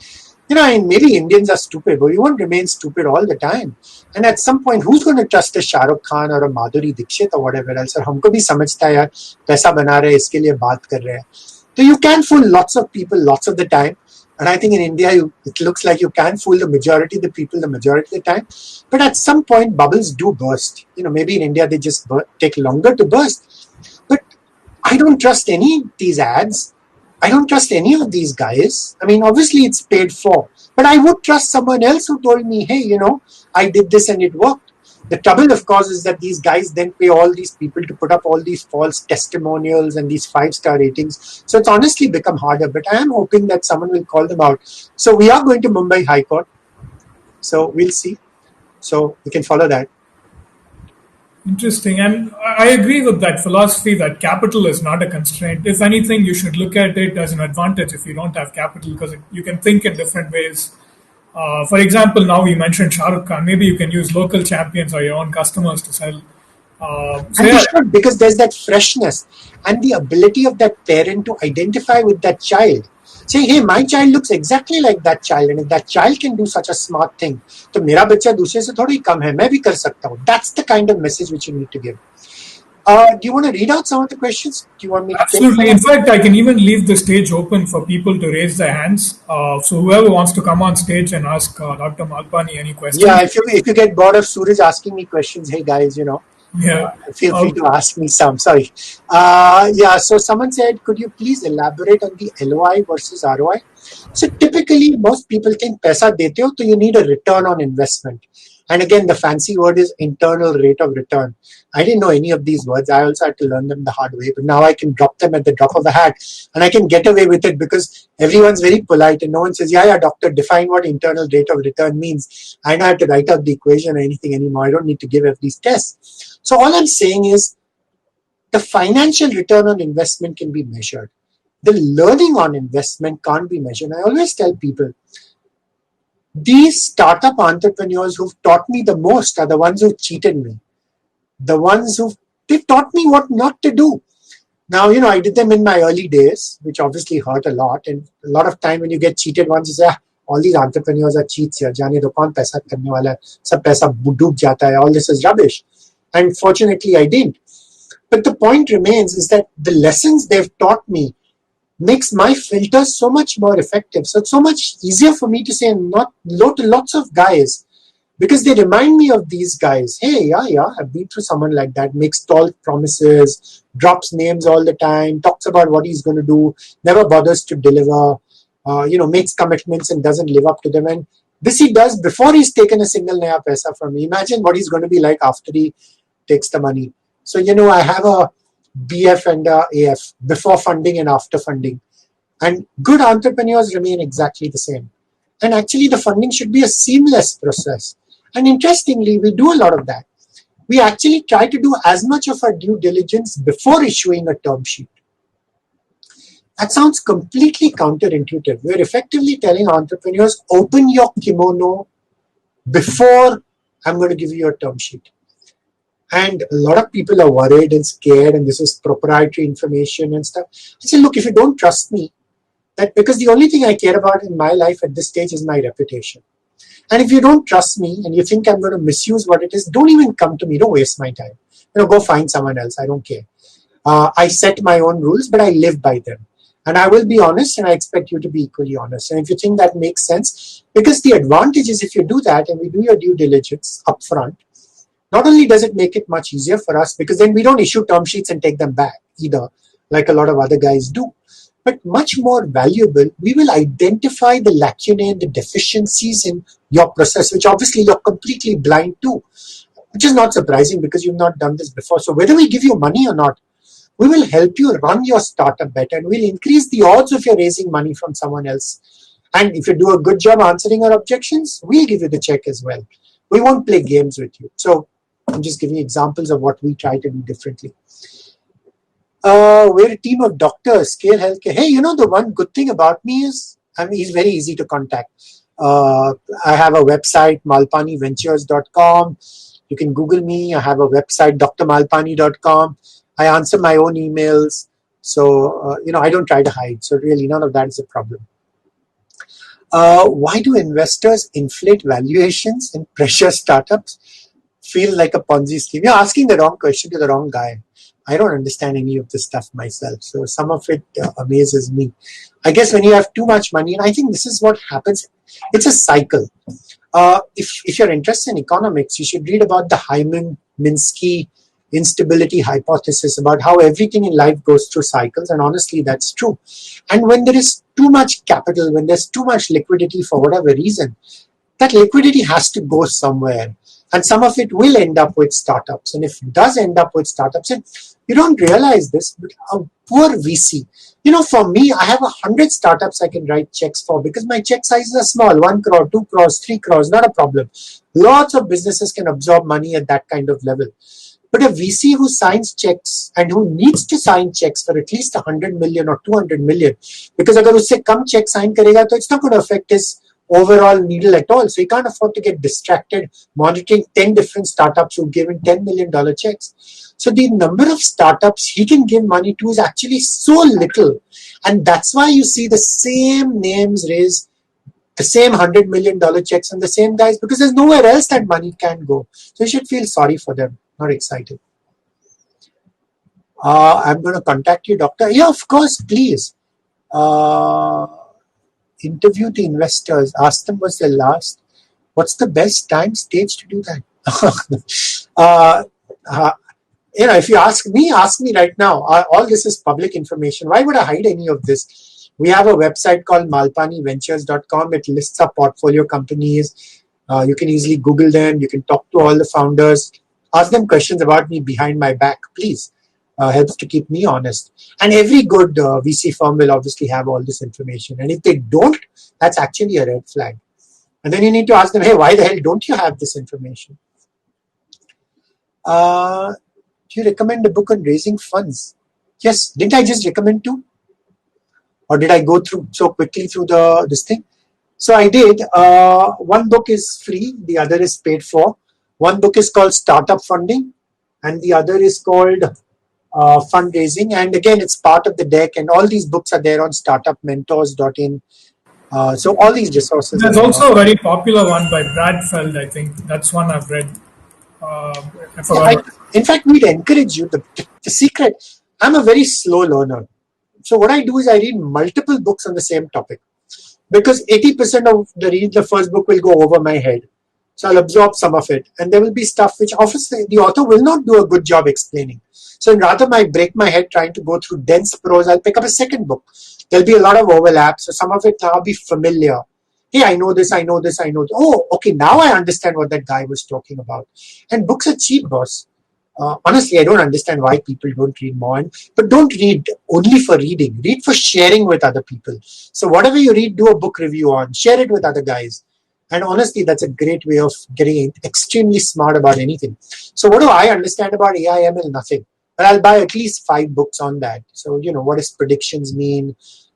And maybe Indians are stupid, but we won't remain stupid all the time. And at some point, who's going to trust a Shah Rukh Khan or a Madhuri Dixit or whatever else? और हमको भी समझता है यार, पैसा बना रहे हैं, इसके लिए बात कर रहे हैं. So you can fool lots of people lots of the time. And I think in India, it looks like you can fool the majority of the people the majority of the time. But at some point, bubbles do burst. Maybe in India, they just take longer to burst. But I don't trust any of these ads. I don't trust any of these guys. I mean, obviously, it's paid for. But I would trust someone else who told me, hey, I did this and it worked. The trouble, of course, is that these guys then pay all these people to put up all these false testimonials and these 5-star ratings. So it's honestly become harder. But I am hoping that someone will call them out. So we are going to Mumbai High Court. So we'll see. So we can follow that. Interesting. And I agree with that philosophy that capital is not a constraint. If anything, you should look at it as an advantage if you don't have capital, because you can think in different ways. For example, now you mentioned Shah Rukh Khan. Maybe you can use local champions or your own customers to sell. And you should, because there's that freshness and the ability of that parent to identify with that child. Say, hey, my child looks exactly like that child, and if that child can do such a smart thing, तो मेरा बच्चा दूसरे से थोड़ी कम है, मैं भी कर सकता हूँ. That's the kind of message which you need to give. Do you want to read out some of the questions? Do you want me to? Absolutely. In fact, I can even leave the stage open for people to raise their hands. So whoever wants to come on stage and ask Dr. Malpani any questions. Yeah, if you get bored of Suraj asking me questions, hey guys, feel free to ask me some. Sorry. So someone said, could you please elaborate on the LOI versus ROI? So typically, most people think paisa dete ho, so you need a return on investment. And again, the fancy word is internal rate of return. I didn't know any of these words. I also had to learn them the hard way. But now I can drop them at the drop of a hat. And I can get away with it because everyone's very polite. And no one says, yeah, doctor, define what internal rate of return means. I don't have to write out the equation or anything anymore. I don't need to give these tests. So all I'm saying is the financial return on investment can be measured. The learning on investment can't be measured. I always tell people, these startup entrepreneurs who've taught me the most are the ones who've cheated me. The ones they've taught me what not to do. Now, I did them in my early days, which obviously hurt a lot. And a lot of time when you get cheated once, you say, all these entrepreneurs are cheats here. Jaane to kaun paisa karne wala hai, sab paisa doob jata hai. All this is rubbish. And fortunately, I didn't. But the point remains is that the lessons they've taught me makes my filter so much more effective. So it's so much easier for me to say not no to lots of guys because they remind me of these guys. Hey, yeah, I've been through someone like that, makes tall promises, drops names all the time, talks about what he's going to do, never bothers to deliver, makes commitments and doesn't live up to them. And this he does before he's taken a single naya paisa from me. Imagine what he's going to be like after he takes the money. So, I have a BF and AF, before funding and after funding. And good entrepreneurs remain exactly the same. And actually, the funding should be a seamless process. And interestingly, we do a lot of that. We actually try to do as much of our due diligence before issuing a term sheet. That sounds completely counterintuitive. We're effectively telling entrepreneurs, open your kimono before I'm going to give you a term sheet. And a lot of people are worried and scared, and this is proprietary information and stuff. I say, look, if you don't trust me, because the only thing I care about in my life at this stage is my reputation. And if you don't trust me and you think I'm going to misuse what it is, don't even come to me. Don't waste my time. Go find someone else. I don't care. I set my own rules, but I live by them. And I will be honest, and I expect you to be equally honest. And if you think that makes sense, because the advantage is if you do that and we do your due diligence upfront, not only does it make it much easier for us, because then we don't issue term sheets and take them back either, like a lot of other guys do. But much more valuable, we will identify the lacunae and the deficiencies in your process, which obviously you're completely blind to, which is not surprising because you've not done this before. So whether we give you money or not, we will help you run your startup better, and we'll increase the odds of you raising money from someone else. And if you do a good job answering our objections, we'll give you the check as well. We won't play games with you. So I'm just giving examples of what we try to do differently. We're a team of doctors, Scale Healthcare. Hey, the one good thing about me is, he's very easy to contact. I have a website, malpaniventures.com. You can Google me. I have a website, drmalpani.com. I answer my own emails. So, I don't try to hide. So really, none of that is a problem. Why do investors inflate valuations and pressure startups? Feel like a Ponzi scheme. You're asking the wrong question to the wrong guy. I don't understand any of this stuff myself. So some of it amazes me. I guess when you have too much money, and I think this is what happens, it's a cycle. If you're interested in economics, you should read about the Hyman-Minsky instability hypothesis, about how everything in life goes through cycles, and honestly, that's true. And when there is too much capital, when there's too much liquidity for whatever reason, that liquidity has to go somewhere. And some of it will end up with startups. And if it does end up with startups, and you don't realize this, but a poor VC. For me, I have 100 startups I can write checks for because my check sizes are small, 1 crore, 2 crores, 3 crores, not a problem. Lots of businesses can absorb money at that kind of level. But a VC who signs checks and who needs to sign checks for at least 100 million or 200 million, because agar usse kam check sign karega, to it's not going to affect his overall needle at all. So he can't afford to get distracted monitoring 10 different startups who've given $10 million checks. So the number of startups he can give money to is actually so little. And that's why you see the same names raise the same $100 million checks on the same guys, because there's nowhere else that money can go. So you should feel sorry for them, not excited. I'm going to contact you, doctor. Yeah, of course, please. Interview the investors. Ask them what's the best time stage to do that. If you ask me right now. All this is public information. Why would I hide any of this? We have a website called malpaniventures.com. It lists our portfolio companies. You can easily Google them. You can talk to all the founders. Ask them questions about me behind my back, please. Helps to keep me honest. And every good VC firm will obviously have all this information. And if they don't, that's actually a red flag. And then you need to ask them, hey, why the hell don't you have this information? Do you recommend a book on raising funds? Yes. Didn't I just recommend two? Or did I go through so quickly through this thing? So I did. One book is free. The other is paid for. One book is called Startup Funding. And the other is called Fundraising. And again, it's part of the deck. And all these books are there on startupmentors.in. So all these resources. There's also a very popular one by Brad Feld, I think. That's one I've read. In fact, we'd encourage you. The secret, I'm a very slow learner. So what I do is I read multiple books on the same topic. Because 80% of the first book will go over my head. So I'll absorb some of it. And there will be stuff which obviously the author will not do a good job explaining. So rather than break my head trying to go through dense prose, I'll pick up a second book. There'll be a lot of overlap. So some of it now will be familiar. Hey, I know this. Oh, okay, now I understand what that guy was talking about. And books are cheap, boss. Honestly, I don't understand why people don't read more. But don't read only for reading. Read for sharing with other people. So whatever you read, do a book review on. Share it with other guys. And honestly, that's a great way of getting extremely smart about anything. So what do I understand about AI, ML? Nothing. But I'll buy at least 5 books on that. So, what does predictions mean?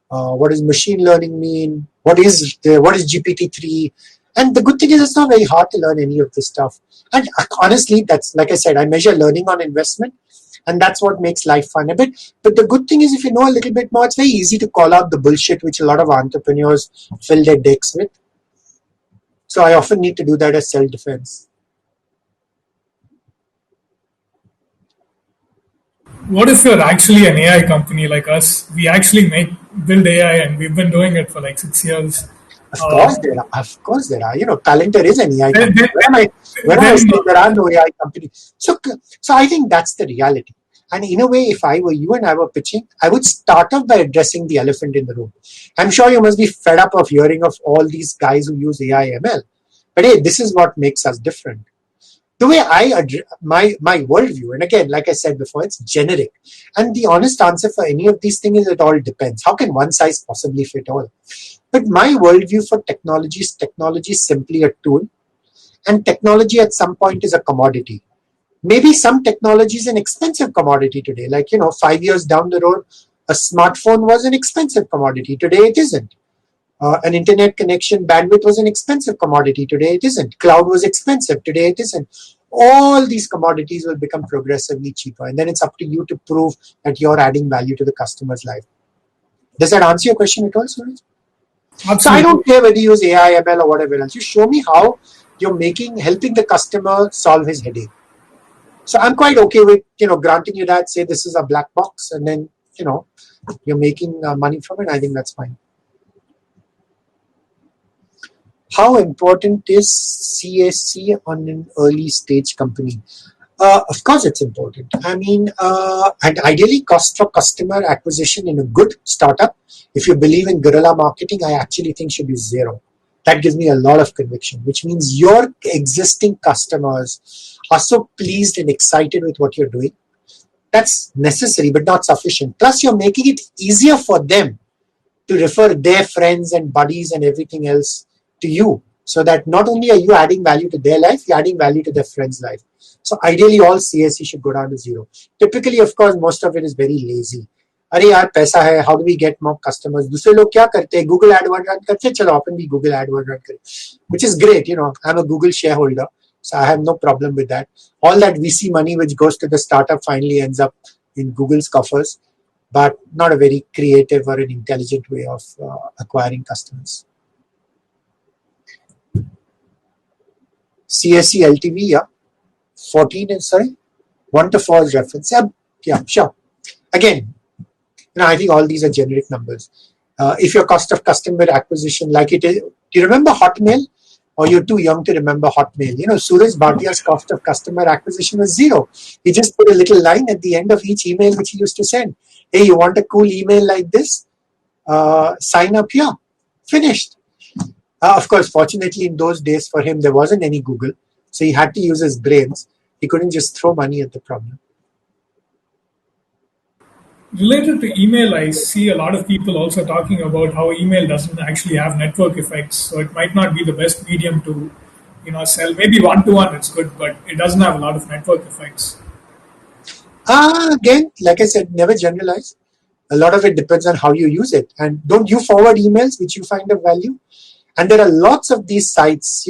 What does machine learning mean? What is GPT-3? And the good thing is it's not very hard to learn any of this stuff. And honestly, that's, like I said, I measure learning on investment. And that's what makes life fun a bit. But the good thing is if you know a little bit more, it's very easy to call out the bullshit which a lot of entrepreneurs fill their decks with. So I often need to do that as self-defense. What if you're actually an AI company like us? We actually build AI, and we've been doing it for like 6 years. Of course there are. Palantir is an AI company. Where am I saying there are no AI companies? So I think that's the reality. And in a way, if I were you and I were pitching, I would start off by addressing the elephant in the room. I'm sure you must be fed up of hearing of all these guys who use AI ML. But hey, this is what makes us different. The way my worldview, and again, like I said before, it's generic. And the honest answer for any of these things is it all depends. How can one size possibly fit all? But my worldview for technology is simply a tool. And technology at some point is a commodity. Maybe some technology is an expensive commodity today. Like, 5 years down the road, a smartphone was an expensive commodity. Today it isn't. An internet connection bandwidth was an expensive commodity. Today it isn't. Cloud was expensive. Today it isn't. all these commodities will become progressively cheaper. And then it's up to you to prove that you're adding value to the customer's life. Does that answer your question at all, Suraj? Absolutely. So I don't care whether you use AI, ML, or whatever else. You show me how you're helping the customer solve his headache. So I'm quite okay with, granting you that, say this is a black box, and then, you're making money from it. I think that's fine. How important is CAC on an early stage company? Of course, it's important. I mean, and ideally, cost for customer acquisition in a good startup, if you believe in guerrilla marketing, I actually think should be zero. That gives me a lot of conviction, which means your existing customers are so pleased and excited with what you're doing. That's necessary, but not sufficient. Plus, you're making it easier for them to refer their friends and buddies and everything else to you, so that not only are you adding value to their life, you're adding value to their friend's life. So ideally, all CAC should go down to zero. Typically, of course, most of it is very lazy. अरे यार पैसा है, how do we get more customers? दूसरे लोग क्या करते हैं? Google AdWords run करते हैं, चलो अपन भी Google AdWords run करें, which is great. I'm a Google shareholder, so I have no problem with that. All that VC money which goes to the startup finally ends up in Google's coffers, but not a very creative or an intelligent way of acquiring customers. CSC LTV, yeah, 14 and sorry, 1 to 4 is reference. Yeah, sure. Again, I think all these are generic numbers. If your cost of customer acquisition, like it is, do you remember Hotmail? Or you're too young to remember Hotmail? Suraj Bhatia's cost of customer acquisition was zero. He just put a little line at the end of each email which he used to send. Hey, you want a cool email like this? Sign up here. Finished. Of course, fortunately, in those days for him, there wasn't any Google. So he had to use his brains. He couldn't just throw money at the problem. Related to email, I see a lot of people also talking about how email doesn't actually have network effects. So it might not be the best medium to, sell. Maybe one-to-one it's good, but it doesn't have a lot of network effects. Again, like I said, never generalize. A lot of it depends on how you use it. And don't you forward emails which you find of value? And there are lots of these sites,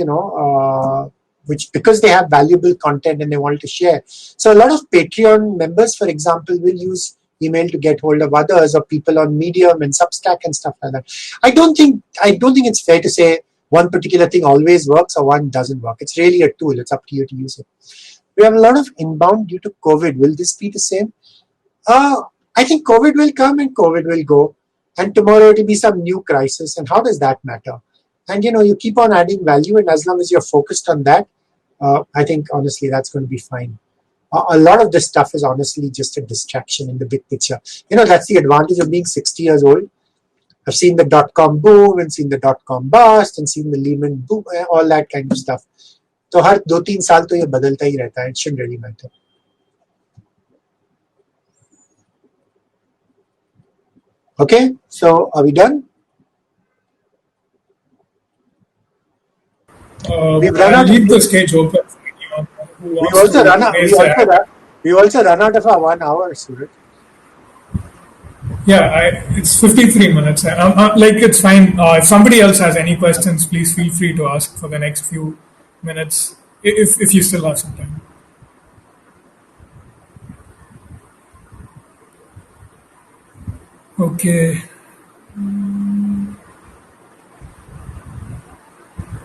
which because they have valuable content and they want to share. So a lot of Patreon members, for example, will use email to get hold of others or people on Medium and Substack and stuff like that. I don't think it's fair to say one particular thing always works or one doesn't work. It's really a tool. It's up to you to use it. We have a lot of inbound due to COVID. Will this be the same? I think COVID will come and COVID will go. And tomorrow it will be some new crisis. And how does that matter? And, you keep on adding value. And as long as you're focused on that, I think, honestly, that's going to be fine. A lot of this stuff is honestly just a distraction in the big picture. That's the advantage of being 60 years old. I've seen the dot-com boom and seen the dot-com bust and seen the Lehman boom, all that kind of stuff. So हर 2-3 साल तो ये बदलता ही रहता है. It shouldn't really matter. Okay, so are we done? We've run out. Leave the stage open. We also run out of our 1 hour, Suraj. Yeah, it's 53 minutes. It's fine. If somebody else has any questions, please feel free to ask for the next few minutes, if you still have some time. Okay.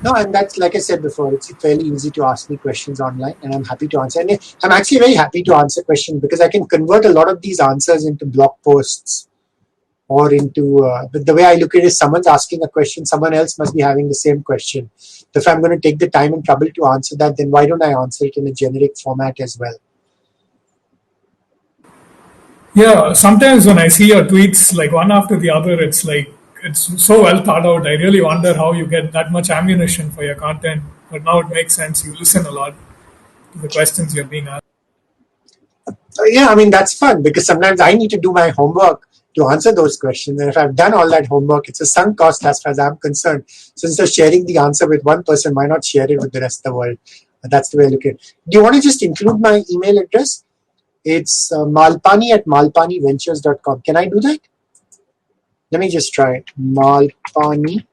No, and that's, like I said before, it's fairly easy to ask me questions online, and I'm happy to answer. And I'm actually very happy to answer questions because I can convert a lot of these answers into blog posts or into, the way I look at it is someone's asking a question, someone else must be having the same question. So if I'm going to take the time and trouble to answer that, then why don't I answer it in a generic format as well? Yeah, sometimes when I see your tweets, like one after the other, it's like, it's so well thought out. I really wonder how you get that much ammunition for your content. But now it makes sense. You listen a lot to the questions you're being asked. Yeah, I mean, that's fun because sometimes I need to do my homework to answer those questions. And if I've done all that homework, it's a sunk cost as far as I'm concerned. So instead of sharing the answer with one person, why not share it with the rest of the world? That's the way I look at it. Do you want to just include my email address? It's malpani@malpaniventures.com. Can I do that? Let me just try it. Malpani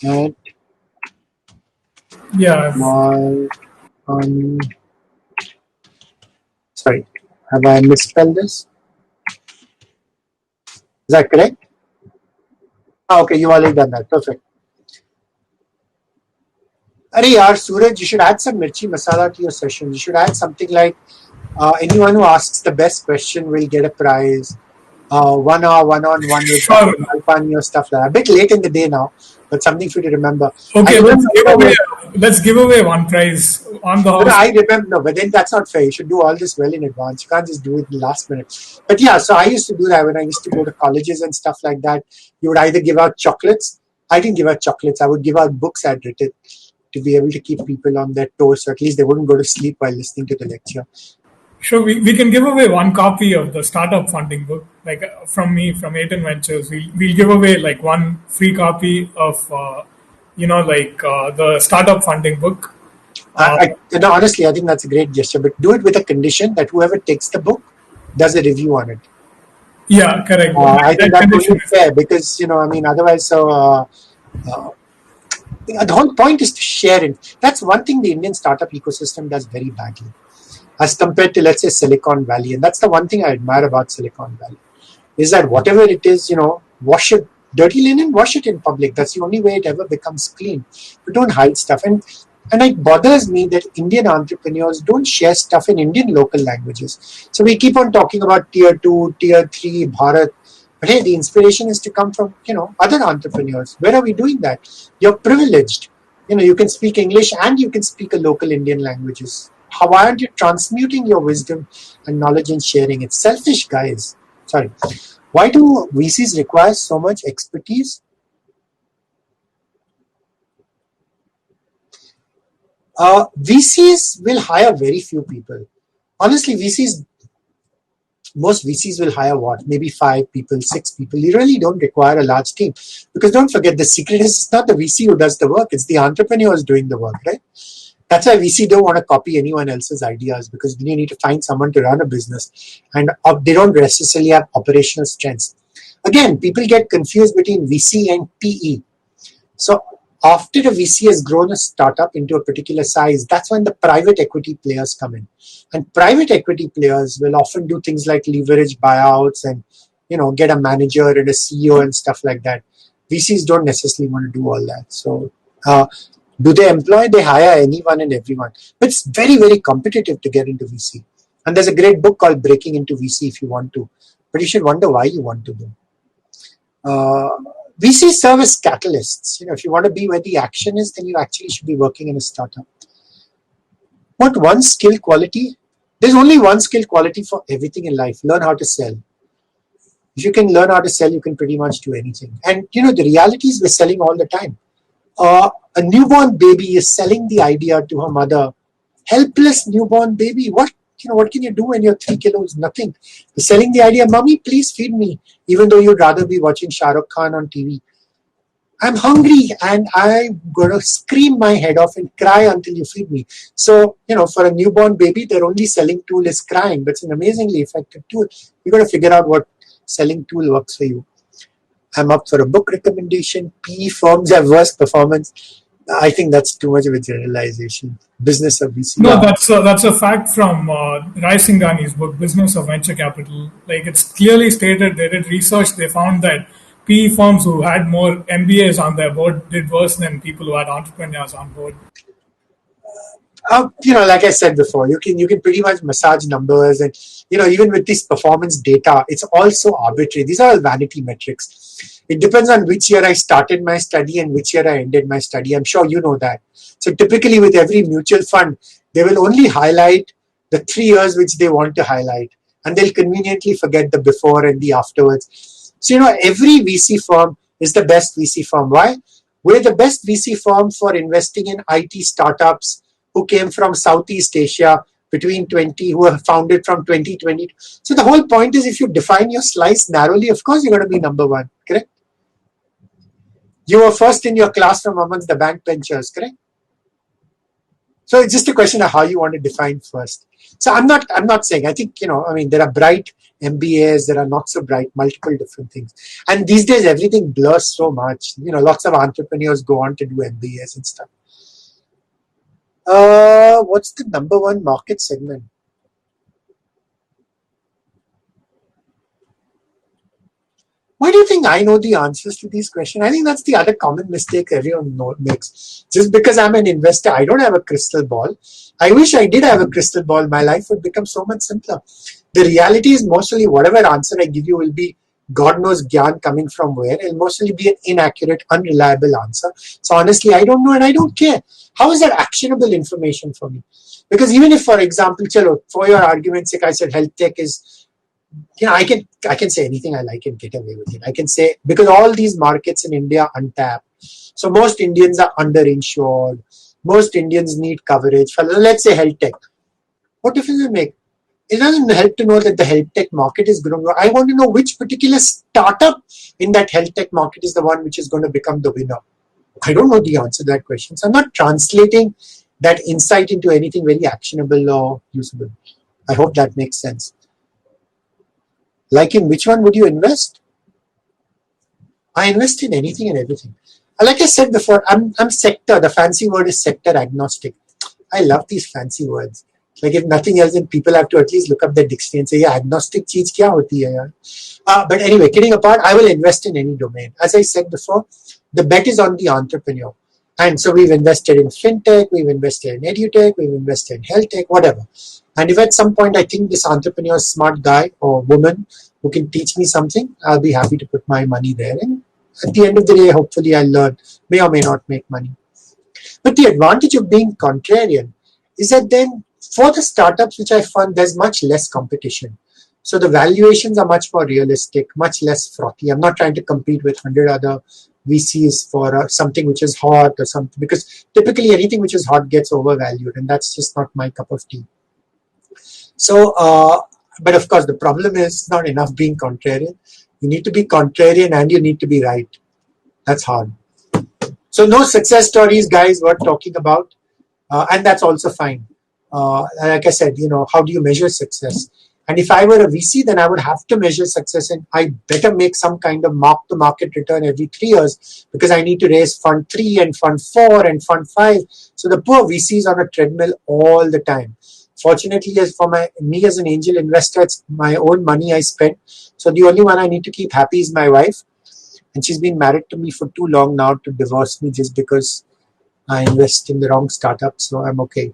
at Um, Sorry, have I misspelled this? Is that correct? Okay, you've already done that. Perfect. Arey yaar, Suraj, you should add some mirchi masala to your session. You should add something like anyone who asks the best question will get a prize. 1 hour, one-on-one with Sure. Dr. Malpani or stuff like that. A bit late in the day now, but something for you to remember. I Okay, don't remember. let's give away one prize on the No, house. I remember, no, but then that's not fair. You should do all this well in advance. You can't just do it in the last minute. But yeah, so I used to do that when I used to go to colleges and stuff like that. You would either give out chocolates. I didn't give out chocolates. I would give out books I'd written to be able to keep people on their toes, so at least they wouldn't go to sleep while listening to the lecture. Sure, we can give away one copy of the startup funding book, like from me, from Aiton Ventures. We'll give away like one free copy of, the startup funding book. No, honestly, I think that's a great gesture, but do it with a condition that whoever takes the book does a review on it. Yeah, correct. I think That that's condition only fair because, otherwise, the whole point is to share it. That's one thing the Indian startup ecosystem does very badly as compared to, let's say, Silicon Valley. And that's the one thing I admire about Silicon Valley is that whatever it is, wash it, dirty linen, wash it in public. That's the only way it ever becomes clean. You don't hide stuff. And it bothers me that Indian entrepreneurs don't share stuff in Indian local languages. So we keep on talking about tier 2, tier 3, Bharat. But hey, the inspiration is to come from, other entrepreneurs. Where are we doing that? You're privileged. You can speak English and you can speak a local Indian languages. Why aren't you transmuting your wisdom and knowledge and sharing it? Selfish guys. Sorry. Why do VCs require so much expertise? VCs will hire very few people. Honestly, most VCs will hire what? Maybe 5 people, 6 people. You really don't require a large team. Because don't forget, the secret is it's not the VC who does the work, it's the entrepreneur who's doing the work, right? That's why VC don't want to copy anyone else's ideas because you need to find someone to run a business. And they don't necessarily have operational strengths. Again, people get confused between VC and PE. So after a VC has grown a startup into a particular size, that's when the private equity players come in. And private equity players will often do things like leverage buyouts and, get a manager and a CEO and stuff like that. VCs don't necessarily want to do all that. So do they employ? They hire anyone and everyone. But it's very, very competitive to get into VC. And there's a great book called Breaking into VC if you want to. But you should wonder why you want to do. VC serve as catalysts. If you want to be where the action is, then you actually should be working in a startup. What one skill quality? There's only one skill quality for everything in life. Learn how to sell. If you can learn how to sell, you can pretty much do anything. And the reality is we're selling all the time. A newborn baby is selling the idea to her mother. Helpless newborn baby. What can you do when you're 3 kilos? Nothing. You're selling the idea, mommy, please feed me, even though you'd rather be watching Shah Rukh Khan on TV. I'm hungry and I'm going to scream my head off and cry until you feed me. So, for a newborn baby, their only selling tool is crying, but it's an amazingly effective tool. You've got to figure out what selling tool works for you. I'm up for a book recommendation. PE firms have worse performance. I think that's too much of a generalization. Business of VC. No, that's a fact from Rai Singhani's book, Business of Venture Capital. Like it's clearly stated, they did research, they found that PE firms who had more MBAs on their board did worse than people who had entrepreneurs on board. Like I said before, you can pretty much massage numbers and, even with this performance data, it's also arbitrary. These are all vanity metrics. It depends on which year I started my study and which year I ended my study. I'm sure you know that. So typically with every mutual fund, they will only highlight the 3 years which they want to highlight. And they'll conveniently forget the before and the afterwards. So, every VC firm is the best VC firm. Why? We're the best VC firm for investing in IT startups who came from Southeast Asia who were founded from 2020. So the whole point is if you define your slice narrowly, of course you're going to be number one, correct? You were first in your class from amongst the bank benchers, correct? So it's just a question of how you want to define first. So I'm not saying, I think, there are bright MBAs, there are not so bright, multiple different things. And these days everything blurs so much. Lots of entrepreneurs go on to do MBAs and stuff. What's the number one market segment? Why do you think I know the answers to these questions? I think that's the other common mistake everyone makes. Just because I'm an investor, I don't have a crystal ball. I wish I did have a crystal ball. My life would become so much simpler. The reality is mostly whatever answer I give you will be God knows gyan coming from where. It'll mostly be an inaccurate, unreliable answer. So honestly, I don't know and I don't care. How is that actionable information for me? Because even if, for example, for your argument's sake, I said health tech is, I can say anything I like and get away with it. I can say, because all these markets in India are untapped. So most Indians are underinsured. Most Indians need coverage. For, let's say health tech. What difference does it make? It doesn't help to know that the health tech market is growing. I want to know which particular startup in that health tech market is the one which is going to become the winner. I don't know the answer to that question. So I'm not translating that insight into anything very actionable or usable. I hope that makes sense. Like in which one would you invest? I invest in anything and everything. Like I said before, I'm sector. The fancy word is sector agnostic. I love these fancy words. Like if nothing else, then people have to at least look up the dictionary and say, yeah, agnostic cheez kya hoti hai yaar? But anyway, kidding apart, I will invest in any domain. As I said before, the bet is on the entrepreneur. And so we've invested in fintech, we've invested in edutech, we've invested in health tech, whatever. And if at some point I think this entrepreneur is a smart guy or woman who can teach me something, I'll be happy to put my money there. And at the end of the day, hopefully I'll learn, may or may not make money. But the advantage of being contrarian is that then for the startups which I fund, there's much less competition. So the valuations are much more realistic, much less frothy. I'm not trying to compete with 100 other VCs for something which is hot or something, because typically anything which is hot gets overvalued, and that's just not my cup of tea. So, but of course, the problem is not enough being contrarian. You need to be contrarian and you need to be right. That's hard. So no success stories, guys, worth talking about. And that's also fine. Like I said, how do you measure success? And if I were a VC, then I would have to measure success, and I better make some kind of mark-to-market return every 3 years, because I need to raise fund 3 and fund 4 and fund 5. So the poor VC is on a treadmill all the time. Fortunately, as for me as an angel investor, it's my own money I spend. So the only one I need to keep happy is my wife. And she's been married to me for too long now to divorce me just because I invest in the wrong startup. So I'm okay.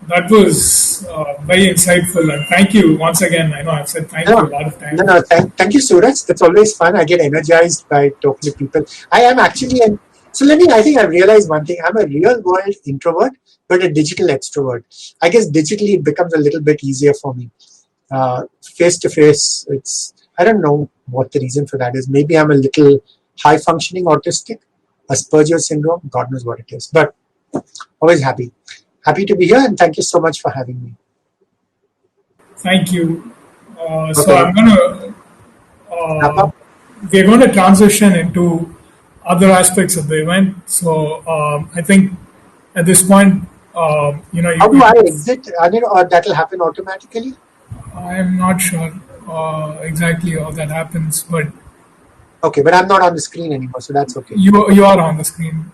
That was very insightful, and thank you once again. I know I've said thank you a lot of times. No, thank you, Suraj. That's always fun. I get energized by talking to people. I am actually, I think I've realized one thing. I'm a real world introvert, but a digital extrovert. I guess digitally it becomes a little bit easier for me. Face to face, I don't know what the reason for that is. Maybe I'm a little high functioning autistic, Asperger's syndrome, God knows what it is, but always happy. Happy to be here, and thank you so much for having me. Thank you. Okay. So I'm we're going to transition into other aspects of the event. So I think at this point, how do I exit? Anil, or that will happen automatically? I'm not sure exactly how that happens, but okay. But I'm not on the screen anymore, so that's okay. You are on the screen.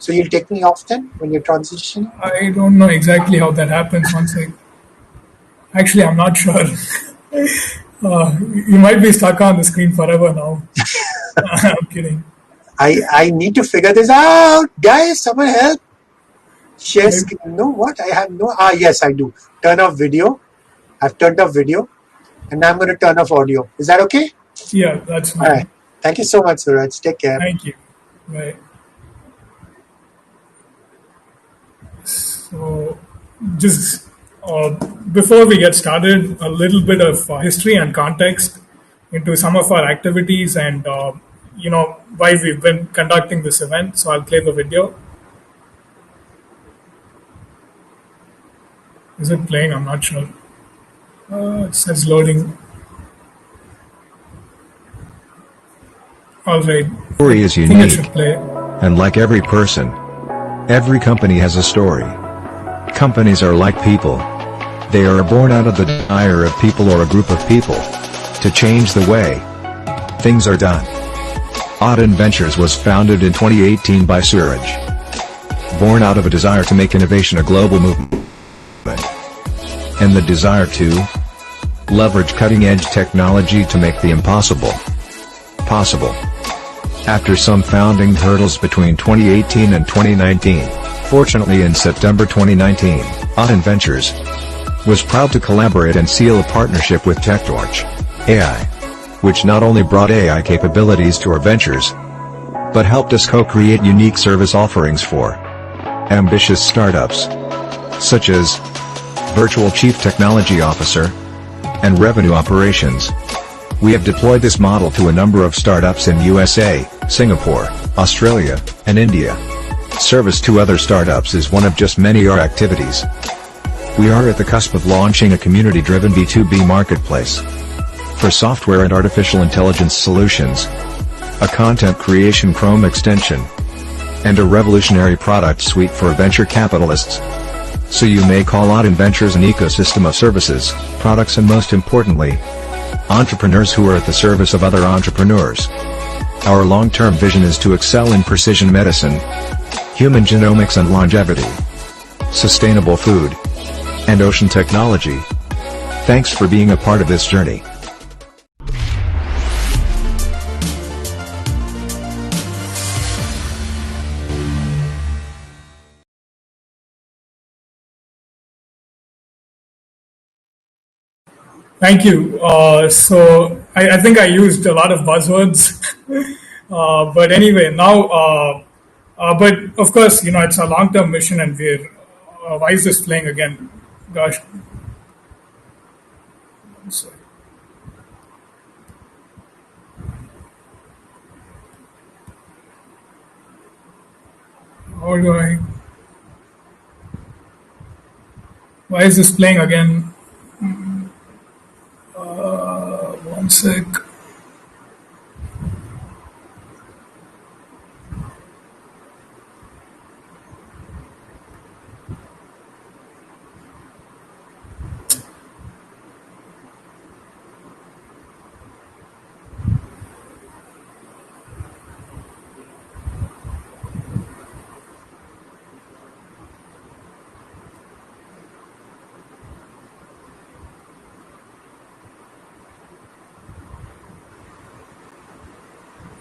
So you'll take me off then when you're transitioning? I don't know exactly how that happens. Actually, I'm not sure. You might be stuck on the screen forever now. I'm kidding. I need to figure this out. Guys, someone help. Share screen. No, what? I have no... yes, I do. Turn off video. I've turned off video. And now I'm going to turn off audio. Is that okay? Yeah, that's fine. All right. Thank you so much, Suraj. Take care. Thank you. Bye. So, just before we get started, a little bit of history and context into some of our activities and why we've been conducting this event. So I'll play the video. Is it playing? I'm not sure. It says loading. All right. Story is unique, and like every person, every company has a story. Companies are like people. They are born out of the desire of people or a group of people to change the way things are done. Auden Ventures was founded in 2018 by Suraj. Born out of a desire to make innovation a global movement. And the desire to leverage cutting-edge technology to make the impossible possible. After some founding hurdles between 2018 and 2019, fortunately in September 2019, Auden Ventures was proud to collaborate and seal a partnership with TechTorch AI, which not only brought AI capabilities to our ventures, but helped us co-create unique service offerings for ambitious startups, such as Virtual Chief Technology Officer and Revenue Operations. We have deployed this model to a number of startups in USA, Singapore, Australia, and India. Service to other startups is one of just many our activities. We are at the cusp of launching a community-driven B2B marketplace for software and artificial intelligence solutions, a content creation Chrome extension, and a revolutionary product suite for venture capitalists. So you may call Auden Ventures an ecosystem of services, products and most importantly, entrepreneurs who are at the service of other entrepreneurs. Our long-term vision is to excel in precision medicine, human genomics and longevity, sustainable food, and ocean technology. Thanks for being a part of this journey. Thank you. So I think I used a lot of buzzwords, but anyway, now, but of course, it's a long-term mission, and we're. Why is this playing again? Gosh. One sec. How do I? Why is this playing again? One sec.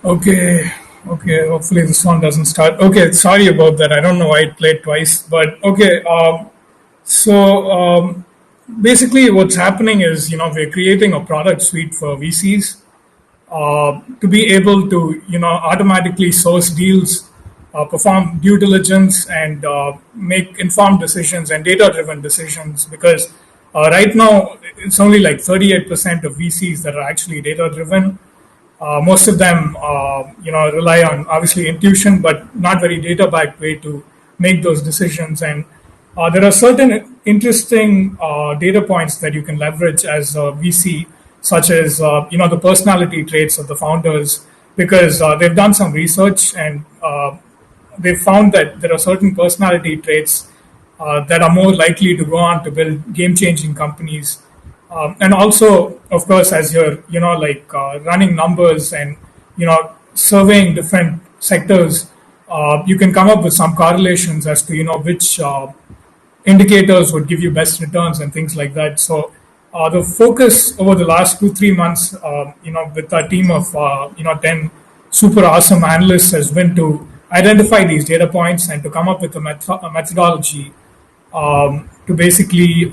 Okay, hopefully this one doesn't start. Okay, sorry about that. I don't know why it played twice, but okay. So basically, what's happening is, we're creating a product suite for VCs to be able to, automatically source deals, perform due diligence, and make informed decisions and data-driven decisions. Because right now, it's only like 38% of VCs that are actually data-driven. Most of them, rely on obviously intuition, but not very data-backed way to make those decisions. And there are certain interesting data points that you can leverage as a VC, such as the personality traits of the founders, because they've done some research and they've found that there are certain personality traits that are more likely to go on to build game-changing companies. And also, of course, as you're, running numbers and, surveying different sectors, you can come up with some correlations as to, which indicators would give you best returns and things like that. So the focus over the last 2-3 months, with our team of, 10 super awesome analysts has been to identify these data points and to come up with a methodology to basically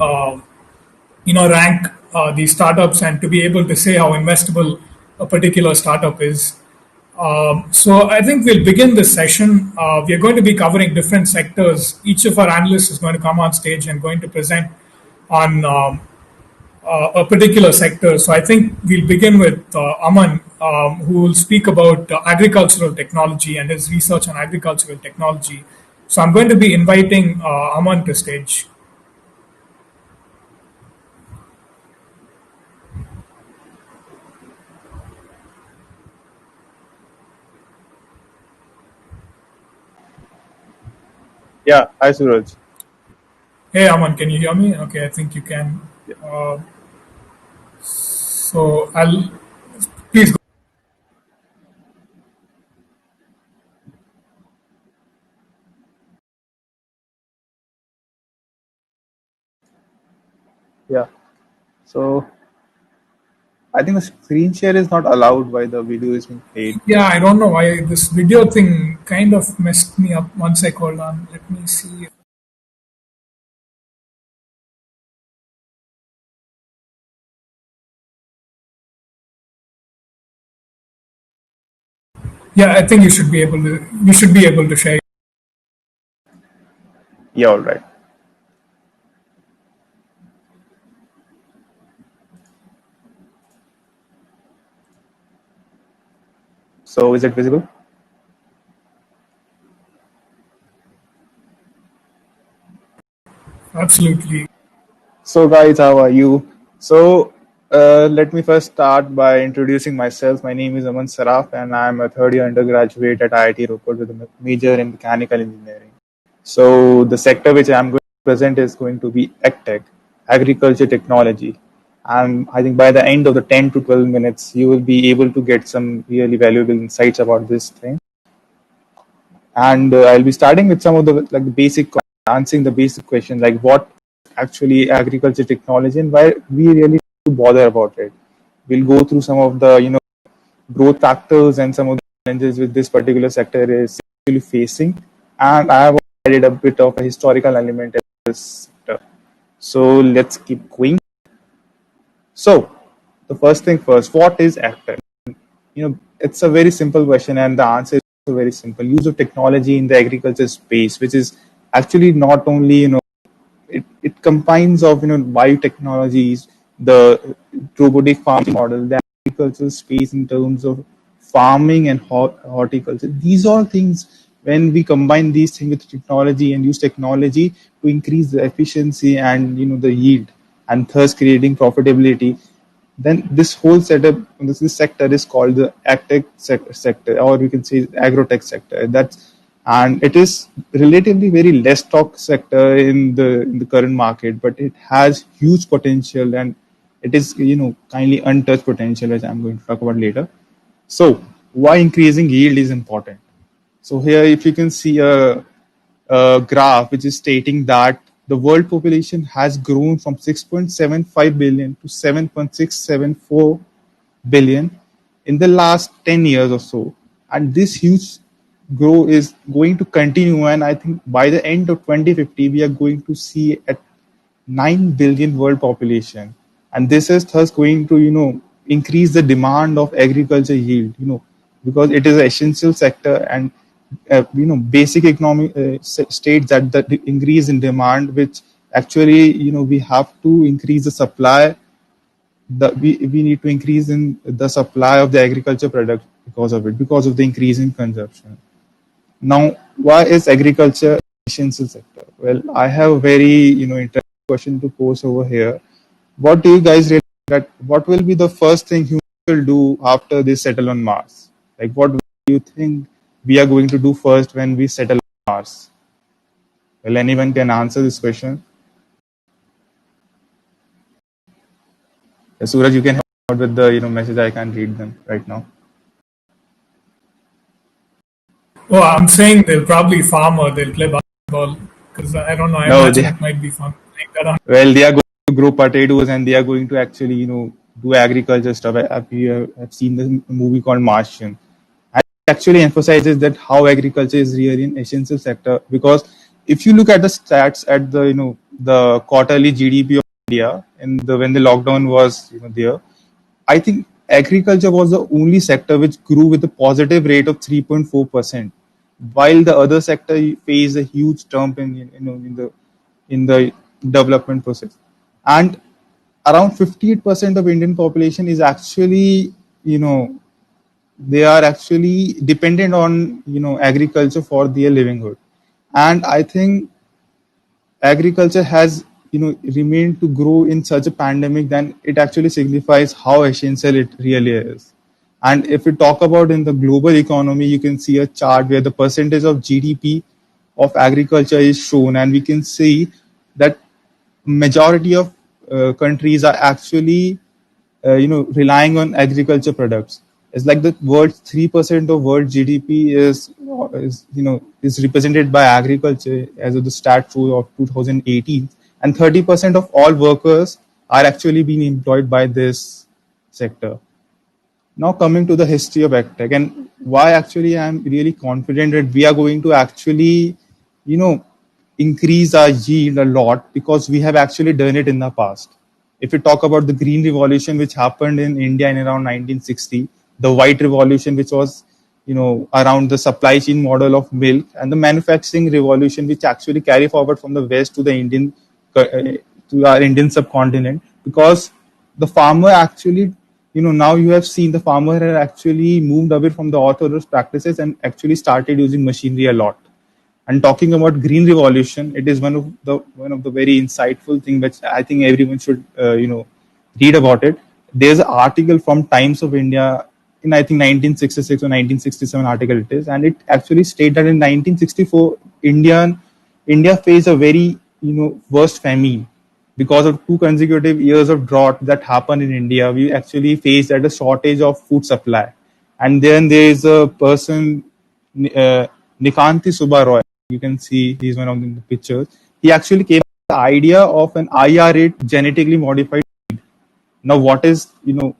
rank these startups and to be able to say how investable a particular startup is. So I think we'll begin this session. We are going to be covering different sectors. Each of our analysts is going to come on stage and going to present on a particular sector. So I think we'll begin with Aman, who will speak about agricultural technology and his research on agricultural technology. So I'm going to be inviting Aman to stage. Yeah, hi Suraj. Hey, Aman, can you hear me? Okay, I think you can. So I'll please go. Yeah. So I think the screen share is not allowed while the video is being played. Yeah, I don't know why this video thing kind of messed me up. One sec, hold on. Let me see. Yeah, I think you should be able to. You should be able to share. Yeah, all right. So is it visible? Absolutely. So guys, how are you? So let me first start by introducing myself. My name is Aman Saraf, and I'm a third year undergraduate at IIT Roper with a major in mechanical engineering. So the sector which I'm going to present is going to be AgTech, agriculture technology. And I think by the end of the 10 to 12 minutes, you will be able to get some really valuable insights about this thing. And I'll be starting with some of the like the basic, answering the basic questions like what actually agriculture technology and why we really need to bother about it. We'll go through some of the growth factors and some of the challenges which this particular sector is actually facing. And I have added a bit of a historical element in this sector. So let's keep going. So the first thing first, what is AgTech? It's a very simple question, and the answer is also very simple. Use of technology in the agriculture space, which is actually not only it combines of biotechnologies, the robotic farming model, the agricultural space in terms of farming and horticulture. These all things, when we combine these things with technology and use technology to increase the efficiency and the yield, and thus creating profitability, then this whole setup, this sector is called the agtech sector, or we can say agrotech sector. And it is relatively very less stock sector in the current market, but it has huge potential, and it is kindly untouched potential, as I'm going to talk about later. So why increasing yield is important? So here, if you can see a graph which is stating that the world population has grown from 6.75 billion to 7.674 billion in the last 10 years or so. And this huge growth is going to continue. And I think by the end of 2050, we are going to see at 9 billion world population. And this is thus going to, increase the demand of agriculture yield, because it is an essential sector. And, basic economic states that the increase in demand, which actually, we have to increase the supply. We need to increase in the supply of the agriculture product because of it, because of the increase in consumption. Now, why is agriculture essential sector? Well, I have a very interesting question to pose over here. What do you guys really that? What will be the first thing humans will do after they settle on Mars? Like, what do you think we are going to do first when we settle on Mars? Well, anyone can answer this question. Suraj, you can help out with the message. I can't read them right now. Oh, I'm saying they'll probably farm or they'll play basketball because I don't know. I No, imagine it might be fun like that. well, they are going to grow potatoes and they are going to actually, do agriculture stuff. I've seen the movie called Martian. And it actually emphasizes that how agriculture is really an essential sector, because if you look at the stats at the, the quarterly GDP of India and when the lockdown was, there, I think agriculture was the only sector which grew with a positive rate of 3.4%, while the other sector faced a huge jump in the development process. And around 58% of Indian population is actually, you know, they are actually dependent on agriculture for their livelihood. And I think agriculture has remained to grow in such a pandemic, then it actually signifies how essential it really is. And if we talk about in the global economy, you can see a chart where the percentage of GDP of agriculture is shown, and we can see that majority of countries are actually relying on agriculture products. It's like the world's 3% of world GDP is represented by agriculture as of the stat show of 2018, and 30% of all workers are actually being employed by this sector. Now coming to the history of AgTech and why actually I'm really confident that we are going to actually, you know, increase our yield a lot because we have actually done it in the past. If we talk about the green revolution which happened in India in around 1960, the white revolution which was, around the supply chain model of milk, and the manufacturing revolution which actually carry forward from the west to the to our Indian subcontinent, because the farmer actually, now you have seen the farmer had actually moved away from the orthodox practices and actually started using machinery a lot. And talking about green revolution, it is one of the very insightful thing which I think everyone should read about it. There's an article from Times of India in, I think, 1966 or 1967 article it is, and it actually stated that in 1964 India faced a very worst famine because of 2 consecutive years of drought that happened in India. We actually faced at a shortage of food supply, and then there is a person, Nikanti Subbaroy. You can see he's one of the pictures. He actually came up with the idea of an IRA genetically modified. Now, what is,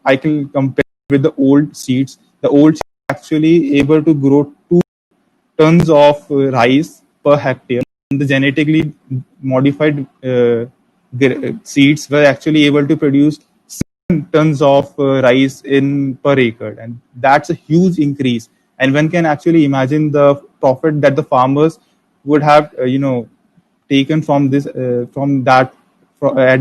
I can compare with the old seeds. The old seeds are actually able to grow 2 tons of rice per hectare. And the genetically modified seeds were actually able to produce 7 tons of rice in per acre, and that's a huge increase. And one can actually imagine the profit that the farmers would have, taken from this, at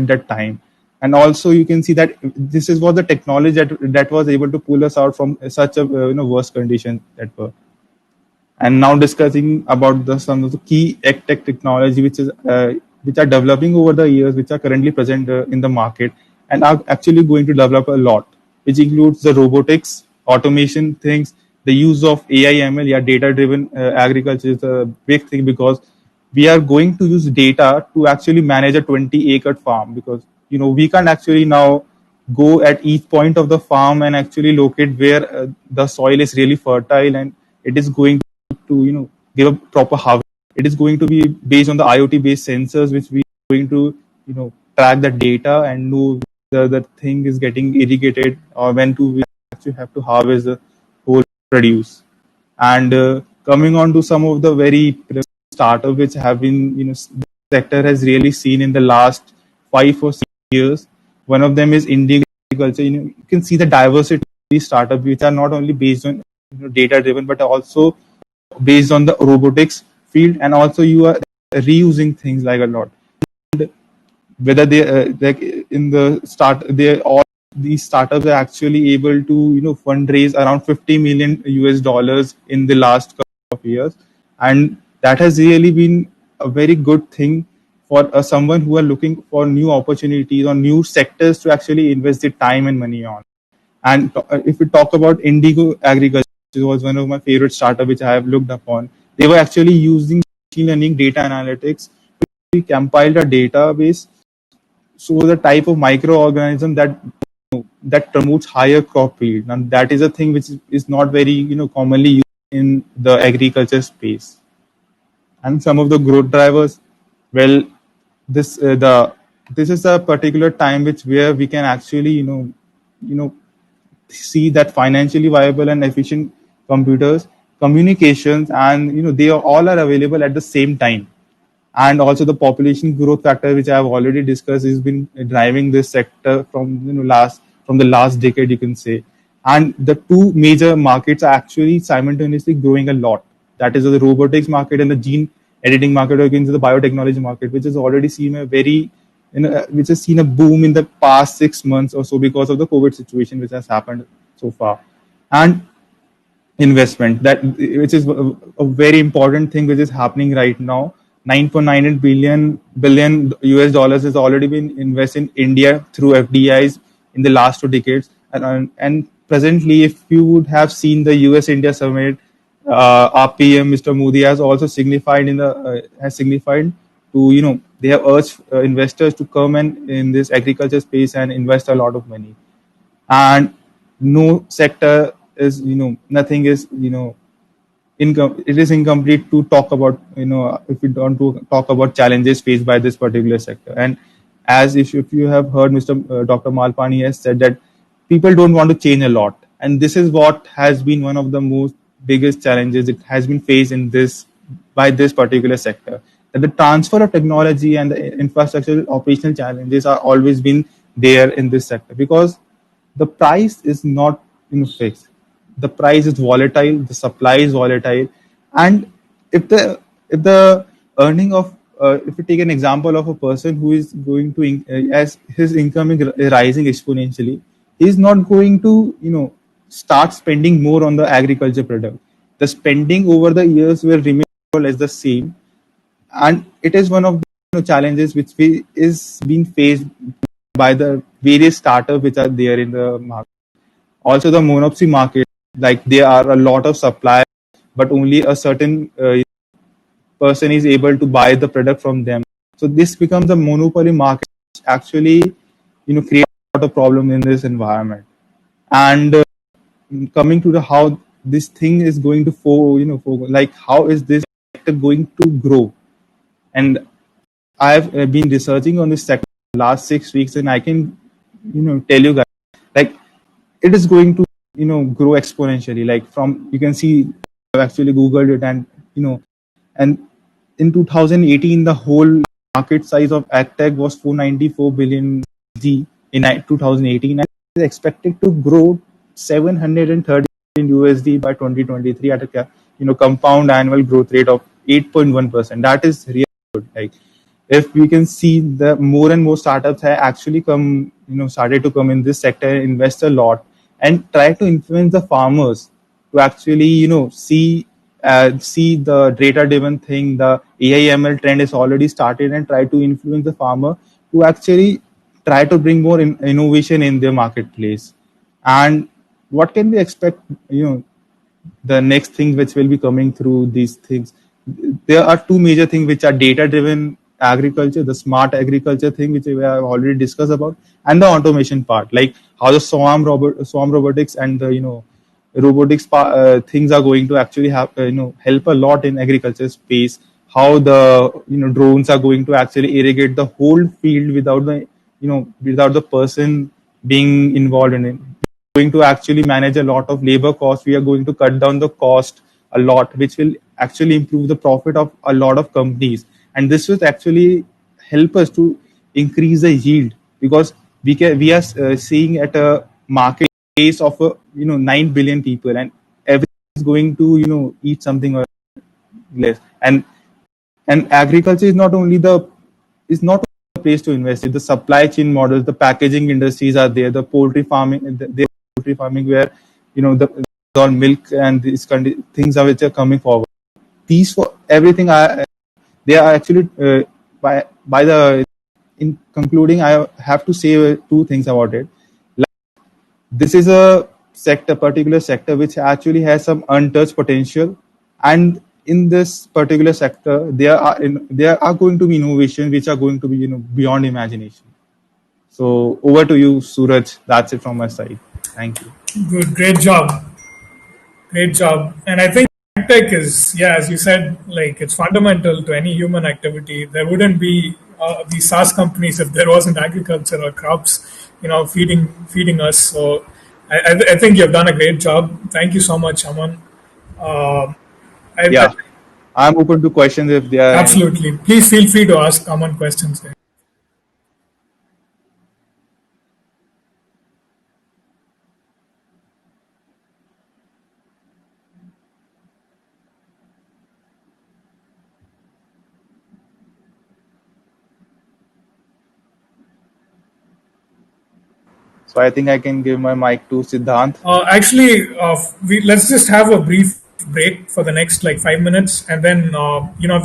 that time. And also, you can see that this is what the technology that was able to pull us out from such a worse condition that were. And now discussing about some of the key tech technology which are developing over the years, which are currently present in the market and are actually going to develop a lot, which includes the robotics, automation things, the use of AI, ML, data-driven agriculture is a big thing, because we are going to use data to actually manage a 20-acre farm, because we can't actually now go at each point of the farm and actually locate where the soil is really fertile and it is going to give a proper harvest. It is going to be based on the IoT based sensors, which we are going to track the data and know whether the thing is getting irrigated or when to we actually have to harvest the whole produce. And coming on to some of the very startup which have been sector has really seen in the last 5 or 6 years. One of them is Indian agriculture. You can see the diversity of these startups, which are not only based on data driven, but also based on the robotics field, and also you are reusing things like a lot. And whether they like in the start, they all these startups are actually able to fundraise around $50 million US in the last couple of years, and that has really been a very good thing for someone who are looking for new opportunities or new sectors to actually invest their time and money on. And if we talk about Indigo Agriculture, which was one of my favorite startups which I have looked upon, they were actually using machine learning data analytics to compile a database, so the type of microorganism that promotes higher crop yield, and that is a thing which is not very commonly used in the agriculture space. And some of the growth drivers, well, this is a particular time where we can actually see that financially viable and efficient computers, communications, and they all are available at the same time. And also the population growth factor, which I have already discussed, has been driving this sector from the last decade, you can say. And the two major markets are actually simultaneously growing a lot. That is the robotics market and the gene editing market, or against the biotechnology market, which has already seen which has seen a boom in the past 6 months or so because of the COVID situation, which has happened so far. And investment, which is a very important thing which is happening right now. 9.98 billion US dollars has already been invested in India through FDIs in the last 2 decades. And presently, if you would have seen the US India summit, our PM Mr. Modi has also signified to they have urged investors to come in this agriculture space and invest a lot of money. And no sector is nothing is it is incomplete to talk about if we don't talk about challenges faced by this particular sector. And As if you have heard Mr. Dr. Malpani has said that people don't want to change a lot, and this is what has been one of the most biggest challenges it has been faced in this by this particular sector. That the transfer of technology and the infrastructure operational challenges are always been there in this sector because the price is not fixed. The price is volatile, the supply is volatile, and if the earning of if you take an example of a person who is going to as his income is rising exponentially, he is not going to start spending more on the agriculture product. The spending over the years will remain more or less the same, and it is one of the challenges which is being faced by the various startups which are there in the market. Also, the monopoly market, like there are a lot of supply, but only a certain person is able to buy the product from them. So this becomes a monopoly market, which actually create a lot of problem in this environment. And coming to the how this thing is going to like how is this sector going to grow? And I've been researching on this sector last 6 weeks, and I can tell you guys like it is going to grow exponentially. Like from you can see I've actually googled it, and and in 2018 the whole market size of agtech was 494 billion USD in 2018, and is expected to grow 730 billion USD by 2023 at a compound annual growth rate of 8.1%. That is really good. Like if we can see the more and more startups have actually come started to come in this sector and invest a lot and try to influence the farmers to actually see the data driven thing, the AI/ML trend is already started, and try to influence the farmer to actually try to bring more innovation in their marketplace. And what can we expect the next thing which will be coming through these things? There are two major things which are data driven agriculture, the smart agriculture thing which we have already discussed about, and the automation part, like how the swarm robotics and the robotics things are going to actually have help a lot in agriculture space. How the drones are going to actually irrigate the whole field without the person being involved in it. Going to actually manage a lot of labor costs. We are going to cut down the cost a lot, which will actually improve the profit of a lot of companies, and this will actually help us to increase the yield because we are seeing at a market base of 9 billion people, and everyone is going to eat something or less. And agriculture is not only the place to invest in. The supply chain models, the packaging industries are there, the poultry farming, where the all milk and these things are which are coming forward. These for everything they are actually by the in concluding, I have to say two things about it. This is a particular sector which actually has some untouched potential, and in this particular sector there are going to be innovations which are going to be beyond imagination. So over to you, Suraj. That's it from my side. Thank you. Good, great job. And I think tech is, yeah, as you said, like it's fundamental to any human activity. There wouldn't be these SaaS companies if there wasn't agriculture or crops, feeding us. So I think you've done a great job. Thank you so much, Aman. Yeah, I'm open to questions if there are absolutely. Any. Please feel free to ask Aman questions there. So I think I can give my mic to Siddhant. Let's just have a brief break for the next 5 minutes, and then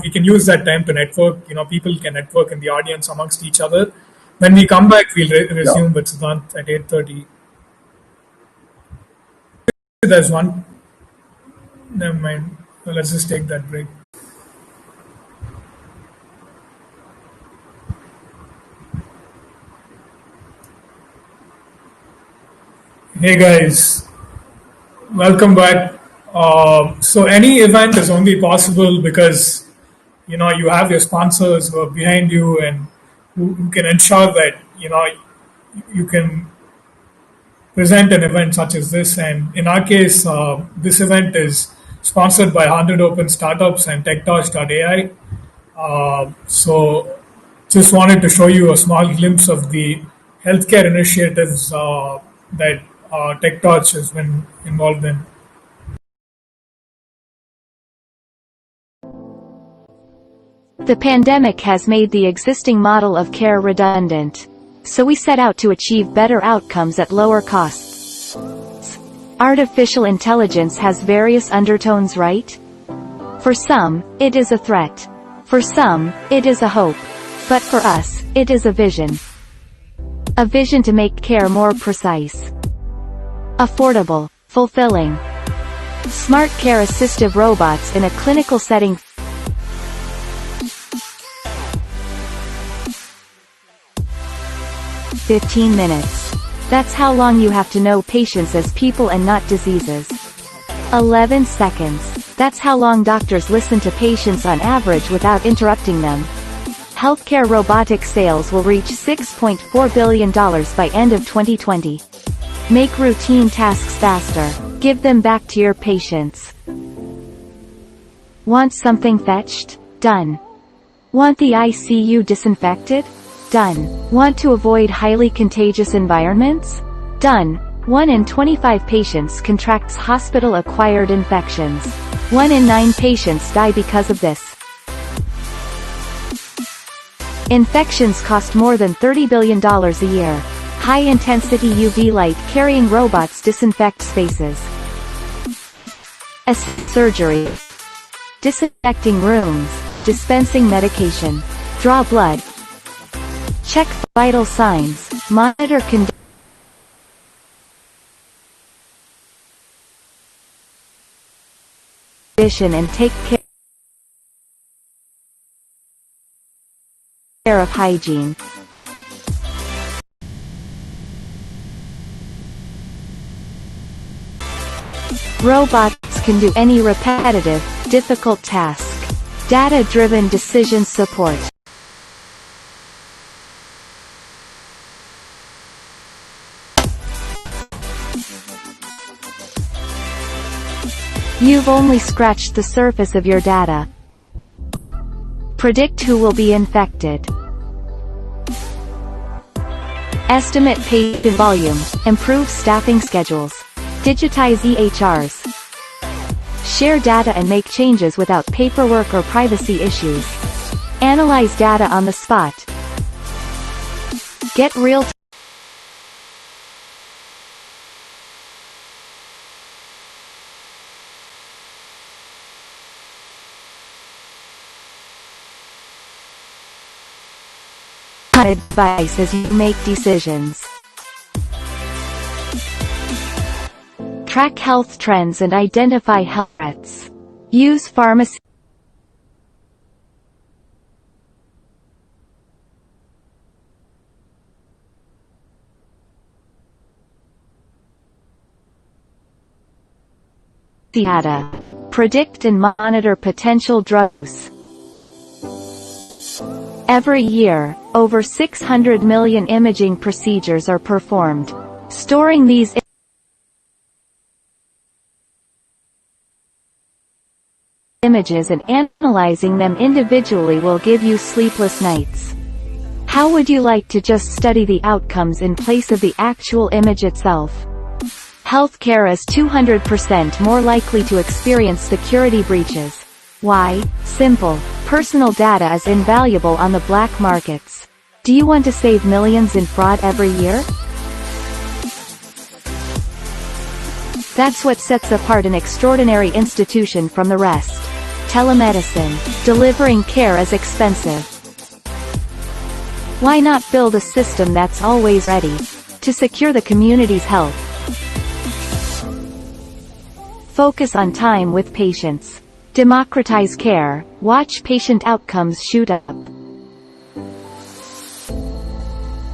we can use that time to network. People can network in the audience amongst each other. When we come back, we'll resume with Siddhant at 8:30. There's one. Never mind. So let's just take that break. Hey guys, welcome back. So any event is only possible because you have your sponsors who are behind you, and who can ensure that you can present an event such as this. And in our case, this event is sponsored by 100 Open Startups and TechTouch.ai. So just wanted to show you a small glimpse of the healthcare initiatives that TechTouch has been involved in. The pandemic has made the existing model of care redundant. So we set out to achieve better outcomes at lower costs. Artificial intelligence has various undertones, right? For some, it is a threat. For some, it is a hope. But for us, it is a vision. A vision to make care more precise, affordable, fulfilling. Smart care assistive robots in a clinical setting. 15 minutes. That's how long you have to know patients as people and not diseases. 11 seconds. That's how long doctors listen to patients on average without interrupting them. Healthcare robotic sales will reach $6.4 billion by end of 2020. Make routine tasks faster. Give them back to your patients. Want something fetched? Done. Want the ICU disinfected? Done. Want to avoid highly contagious environments? Done. 1 in 25 patients contracts hospital-acquired infections. 1 in 9 patients die because of this. Infections cost more than $30 billion a year. High-intensity UV light-carrying robots disinfect spaces. Surgery. Disinfecting rooms. Dispensing medication. Draw blood. Check vital signs. Monitor condition and take care of hygiene. Robots can do any repetitive, difficult task. Data-driven decision support. You've only scratched the surface of your data. Predict who will be infected. Estimate patient volume. Improve staffing schedules. Digitize EHRs. Share data and make changes without paperwork or privacy issues. Analyze data on the spot. Get real advice as you make decisions. Track health trends and identify health threats. Use pharmacy data. Predict and monitor potential drugs. Every year, over 600 million imaging procedures are performed. Storing these images and analyzing them individually will give you sleepless nights. How would you like to just study the outcomes in place of the actual image itself? Healthcare is 200% more likely to experience security breaches. Why? Simple. Personal data is invaluable on the black markets. Do you want to save millions in fraud every year? That's what sets apart an extraordinary institution from the rest. Telemedicine. Delivering care is expensive. Why not build a system that's always ready to secure the community's health? Focus on time with patients. Democratize care. Watch patient outcomes shoot up.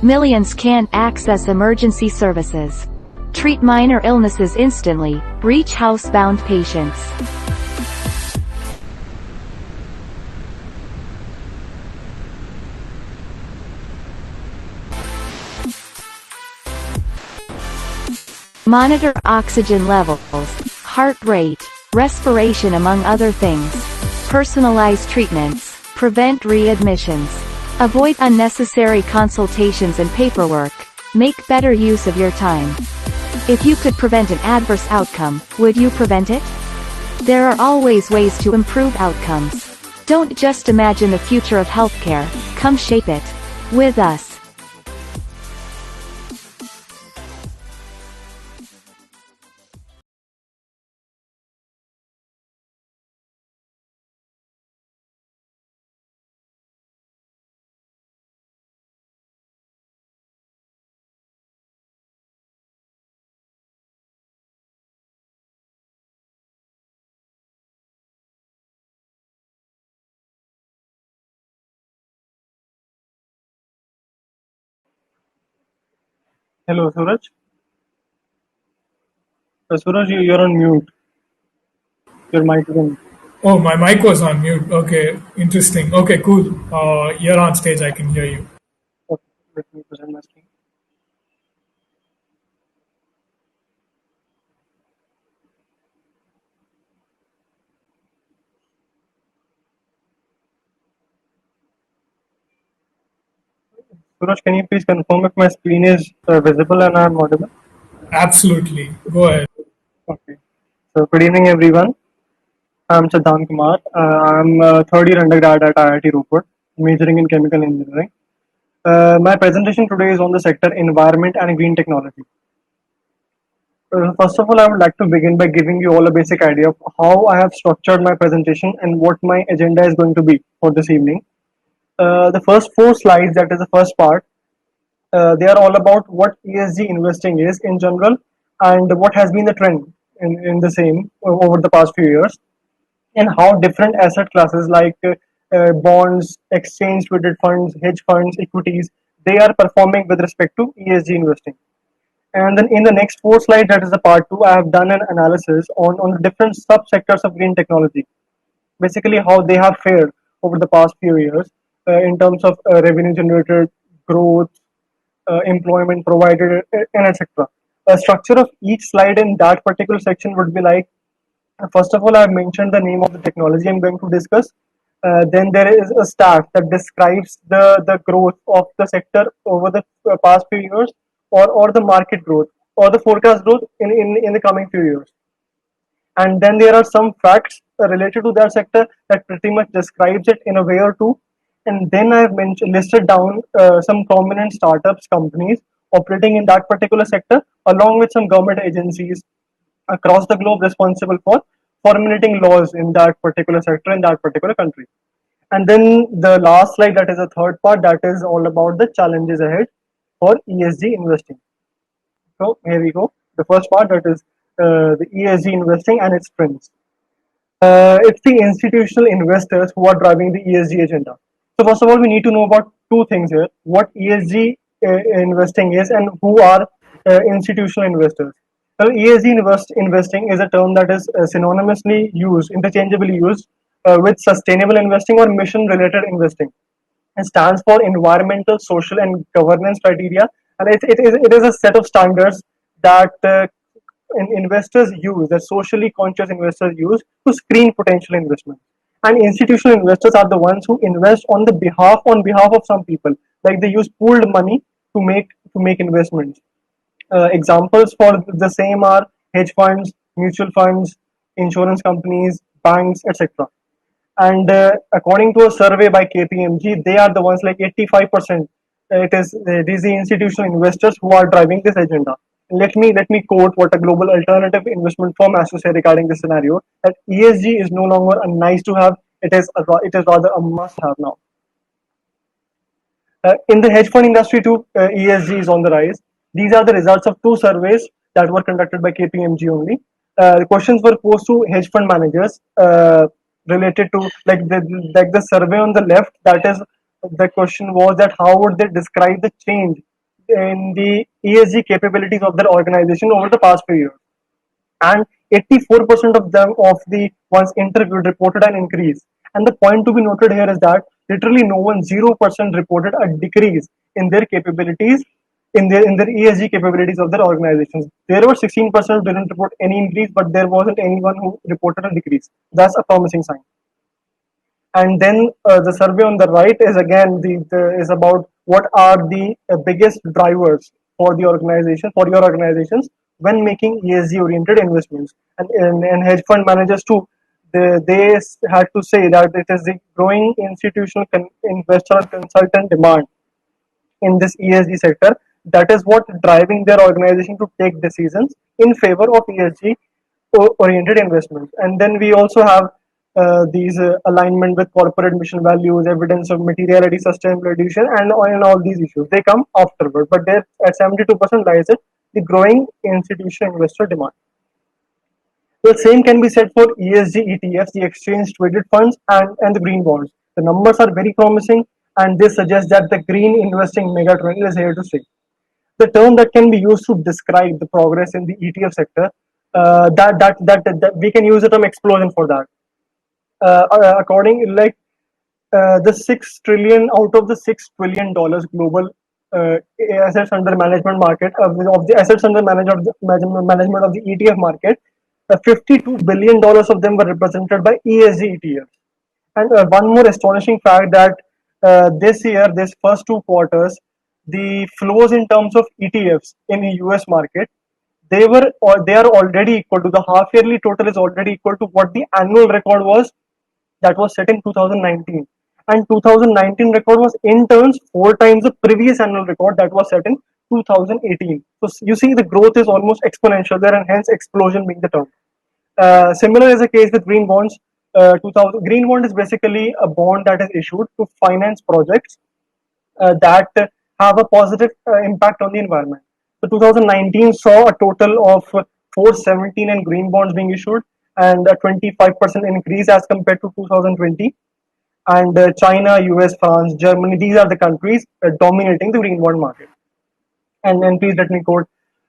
Millions can't access emergency services. Treat minor illnesses instantly. Reach housebound patients. Monitor oxygen levels, heart rate, respiration among other things. Personalize treatments. Prevent readmissions. Avoid unnecessary consultations and paperwork. Make better use of your time. If you could prevent an adverse outcome, would you prevent it? There are always ways to improve outcomes. Don't just imagine the future of healthcare, come shape it. With us. Hello, Suraj. Suraj, you're on mute. Your mic is on. Oh, my mic was on mute. Okay, interesting. Okay, cool. You're on stage. I can hear you. Okay, let me present my screen. Suraj, can you please confirm if my screen is visible and I'm audible? Absolutely. Go ahead. Okay. So, good evening, everyone. I'm Siddhant Kumar. I'm a third year undergrad at IIT Roper, majoring in chemical engineering. My presentation today is on the sector environment and green technology. First of all, I would like to begin by giving you all a basic idea of how I have structured my presentation and what my agenda is going to be for this evening. The first four slides, that is the first part, they are all about what ESG investing is in general and what has been the trend in the same over the past few years, and how different asset classes like bonds, exchange traded funds, hedge funds, equities, they are performing with respect to ESG investing. And then in the next four slides, that is the part two, I have done an analysis on the different subsectors of green technology, basically how they have fared over the past few years in terms of revenue generated, growth, employment provided, and etc. The structure of each slide in that particular section would be like, first of all, I've mentioned the name of the technology I'm going to discuss. Then there is a stat that describes the growth of the sector over the past few years, or the market growth, or the forecast growth in the coming few years. And then there are some facts related to that sector that pretty much describes it in a way or two. And then I've listed down some prominent startups, companies operating in that particular sector, along with some government agencies across the globe responsible for formulating laws in that particular sector in that particular country. And then the last slide, that is the third part, that is all about the challenges ahead for ESG investing. So here we go. The first part, that is the ESG investing and its trends. It's the institutional investors who are driving the ESG agenda. So first of all, we need to know about two things here: what ESG investing is and who are institutional investors. Well, ESG investing is a term that is synonymously used, interchangeably used with sustainable investing or mission-related investing. It stands for environmental, social, and governance criteria, and it is a set of standards that investors use, that socially conscious investors use to screen potential investment. And institutional investors are the ones who invest on behalf of some people, like they use pooled money to make investments. Examples for the same are hedge funds, mutual funds, insurance companies, banks, etc. And according to a survey by KPMG, they are the ones, like 85%. These the institutional investors who are driving this agenda. Let me quote what a global alternative investment firm has to say regarding this scenario: that ESG is no longer a nice to have; it is rather a must have now. In the hedge fund industry too, ESG is on the rise. These are the results of two surveys that were conducted by KPMG only. The questions were posed to hedge fund managers related to, like the survey on the left. That is, the question was that how would they describe the change in the ESG capabilities of their organization over the past few years, and 84% of them, of the ones interviewed, reported an increase. And the point to be noted here is that literally no one, 0%, reported a decrease in their capabilities in their ESG capabilities of their organizations. There were 16% who didn't report any increase, but there wasn't anyone who reported a decrease. That's a promising sign. And then the survey on the right is again is about what are the biggest drivers for the organization, for your organizations, when making ESG oriented investments. And hedge fund managers too, they had to say that it is the growing institutional investor and consultant demand in this ESG sector that is what driving their organization to take decisions in favor of ESG oriented investments. And then we also have these alignment with corporate mission values, evidence of materiality, sustainability, and all these issues. They come afterward, but there at 72% lies it the growing institutional investor demand. The same can be said for ESG ETFs, the exchange traded funds, and the green bonds. The numbers are very promising, and this suggests that the green investing megatrend is here to stay. The term that can be used to describe the progress in the ETF sector, that we can use the term explosion for that. According like the 6 trillion out of the $6 trillion global assets under management market of the assets under management of the ETF market, $52 billion of them were represented by ESG ETFs. And one more astonishing fact that this year, this first 2 quarters, the flows in terms of ETFs in the US market, they are already equal to the half yearly total is already equal to what the annual record was that was set in 2019. And 2019 record was in turns 4 times the previous annual record that was set in 2018. So you see the growth is almost exponential there, and hence explosion being the term. Similar is the case with green bonds. Green bond is basically a bond that is issued to finance projects that have a positive impact on the environment. So 2019 saw a total of 417 green bonds being issued, and a 25% increase as compared to 2020. And China, US, France, Germany, these are the countries dominating the green bond market. And then please let me quote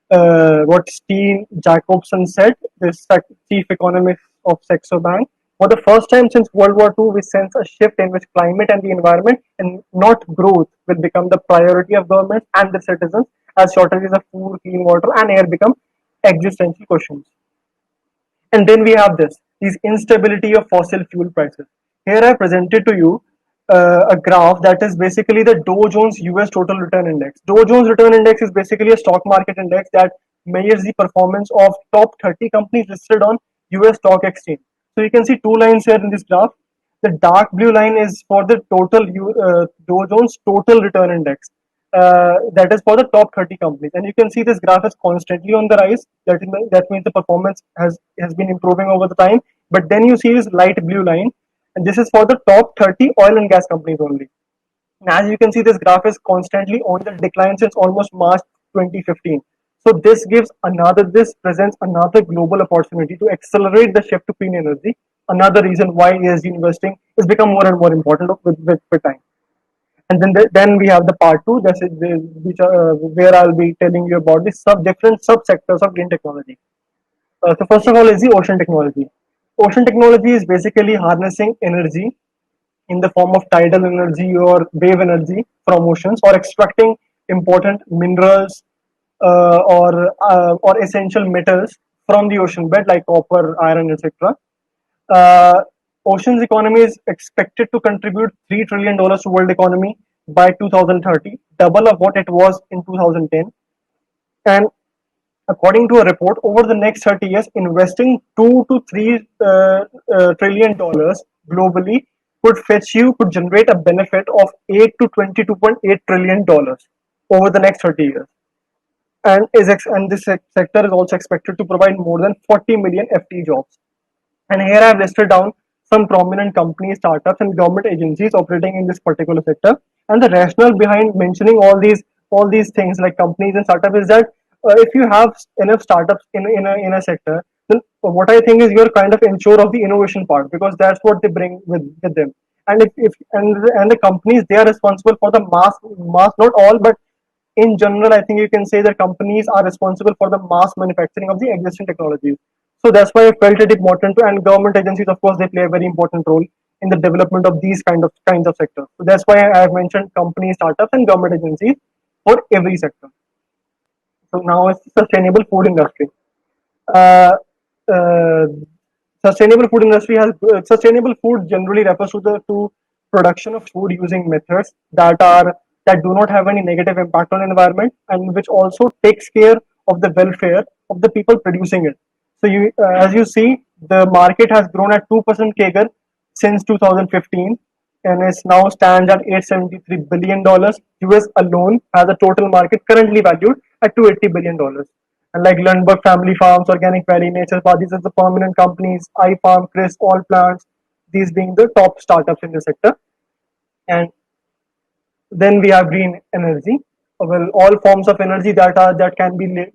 what Steve Jacobson said, this chief economist of Saxo Bank. For the first time since World War II, we sense a shift in which climate and the environment and not growth will become the priority of governments and the citizens, as shortages of food, clean water, and air become existential questions. And then we have these instability of fossil fuel prices. Here I presented to you a graph that is basically the Dow Jones US Total Return Index. Dow Jones Return Index is basically a stock market index that measures the performance of top 30 companies listed on US stock exchange. So you can see 2 lines here in this graph. The dark blue line is for the total Dow Jones Total Return Index. That is for the top 30 companies, and you can see this graph is constantly on the rise. That means the performance has been improving over the time. But then you see this light blue line, and this is for the top 30 oil and gas companies only. And as you can see, this graph is constantly on the decline since almost March 2015. So this presents another global opportunity to accelerate the shift to clean energy. Another reason why ESG investing has become more and more important with time. And then we have the part 2, where I'll be telling you about the different subsectors of green technology. So first of all is the ocean technology. Ocean technology is basically harnessing energy in the form of tidal energy or wave energy from oceans, or extracting important minerals or essential metals from the ocean bed like copper, iron, etc. Ocean's economy is expected to contribute $3 trillion to world economy by 2030, double of what it was in 2010. And according to a report, over the next 30 years, investing $2 to $3 trillion globally could generate a benefit of $8 to $22.8 trillion over the next 30 years. And this sector is also expected to provide more than 40 million FTE jobs. And here I have listed down some prominent companies, startups, and government agencies operating in this particular sector. And the rationale behind mentioning all these things like companies and startups is that if you have enough startups in a sector, then what I think is you're kind of ensure of the innovation part, because that's what they bring with them. And and the companies, they are responsible for the mass, not all, but in general, I think you can say that companies are responsible for the mass manufacturing of the existing technologies. So that's why I felt it important to, and government agencies, of course, they play a very important role in the development of these kinds of sectors. So that's why I have mentioned companies, startups, and government agencies for every sector. So now it's sustainable food industry. Uh, uh, Sustainable food industry has sustainable food generally refers to the to production of food using methods that do not have any negative impact on the environment and which also takes care of the welfare of the people producing it. So you, as you see, the market has grown at 2% CAGR since 2015 and is now stands at $873 billion. US alone has a total market currently valued at $280 billion. And like Lundberg Family Farms, Organic Valley, Nature Path, these are the prominent companies, iFarm, Chris, All Plants, these being the top startups in the sector. And then we have green energy. Well, all forms of energy that can be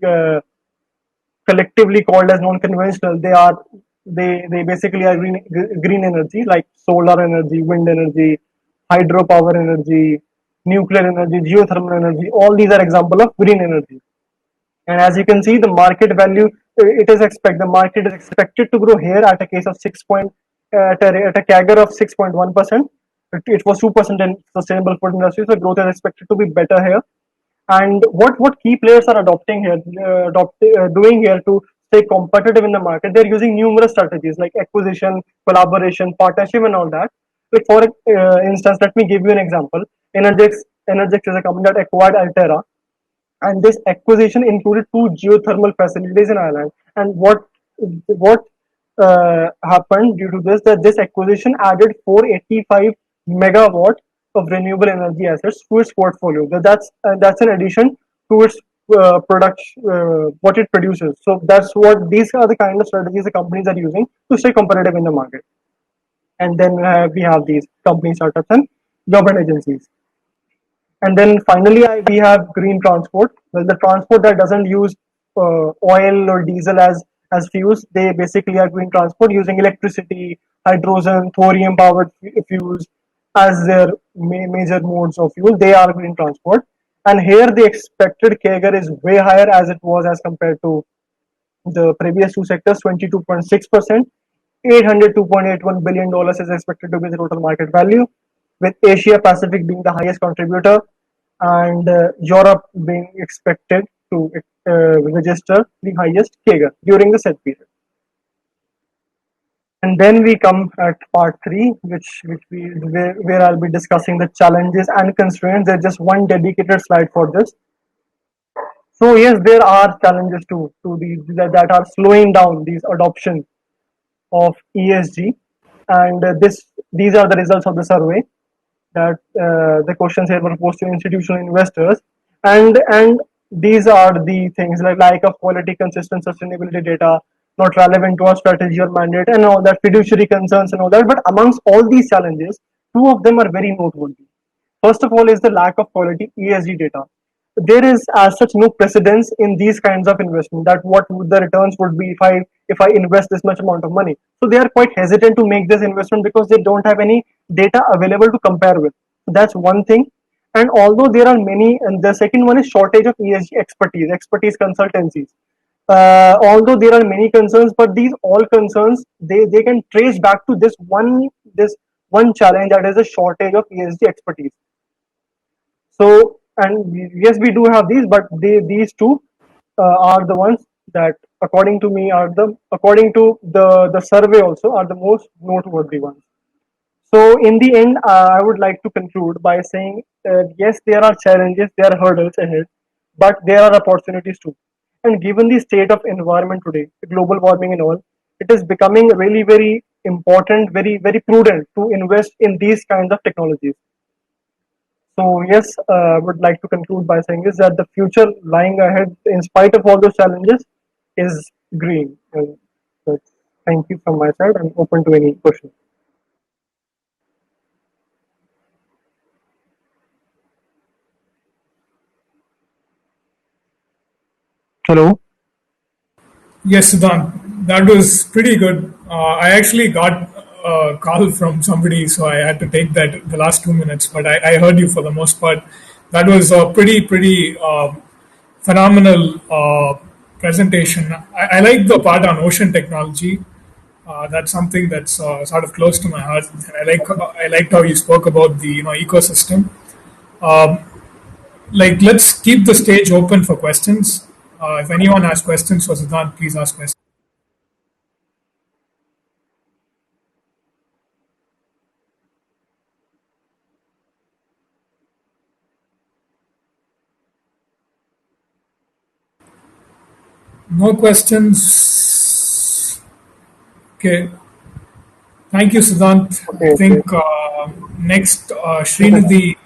collectively called as non-conventional. They basically are green energy like solar energy, wind energy, hydropower energy, nuclear energy, geothermal energy. All these are example of green energy. And as you can see, the market value the market is expected to grow here at a case of at a CAGR of 6.1%. It was 2% in sustainable food industry, so growth is expected to be better here. And what key players are adopting here, doing here to stay competitive in the market? They're using numerous strategies like acquisition, collaboration, partnership, and all that. Like for instance, let me give you an example. Energix is a company that acquired Altera, and this acquisition included two geothermal facilities in Ireland. And what happened due to this, that this acquisition added 485 megawatt of renewable energy assets to its portfolio. That's an addition to its production, what it produces. So these are the kind of strategies the companies are using to stay competitive in the market. And then we have these company startups and government agencies. And then finally, we have green transport. Well, the transport that doesn't use oil or diesel as fuels, they basically are green transport using electricity, hydrogen, thorium powered fuels as their major modes of fuel. They are green transport. And here the expected CAGR is way higher as it was as compared to the previous two sectors, 22.6%. $802.81 billion is expected to be the total market value, with Asia Pacific being the highest contributor and Europe being expected to register the highest CAGR during the said period. And then we come at part 3, where I'll be discussing the challenges and constraints. There's just one dedicated slide for this. So yes, there are challenges that are slowing down these adoption of ESG, and these are the results of the survey that the questions here were posed to institutional investors, and these are the things like lack of quality, consistent sustainability data, not relevant to our strategy or mandate, and all that, fiduciary concerns and all that. But amongst all these challenges, two of them are very noteworthy. First of all is the lack of quality ESG data. There is as such no precedence in these kinds of investment that what the returns would be if I invest this much amount of money. So they are quite hesitant to make this investment because they don't have any data available to compare with. So that's one thing. And although there are many, and the second one is shortage of ESG expertise consultancies. Although there are many concerns, but these all concerns they can trace back to this one challenge, that is a shortage of ESG expertise. So, and yes, we do have these, but these two are the ones that, according to me, according to the survey also, are the most noteworthy ones. So, in the end, I would like to conclude by saying, yes, there are challenges, there are hurdles ahead, but there are opportunities too. And given the state of environment today, global warming and all, it is becoming really very important, very very prudent to invest in these kinds of technologies. So yes, I would like to conclude by saying is that the future lying ahead, in spite of all those challenges, is green. And thank you from my side. I'm open to any questions. Hello. Yes, Siddhant, that was pretty good. I actually got a call from somebody, so I had to take that the last 2 minutes, but I heard you for the most part. That was a pretty phenomenal presentation. I like the part on ocean technology. That's something that's sort of close to my heart. And I liked how you spoke about the ecosystem. Like, let's keep the stage open for questions. If anyone has questions for Siddhant, please ask questions. No questions. Okay. Thank you, Siddhant. I Okay, okay. think next, Srinidhi.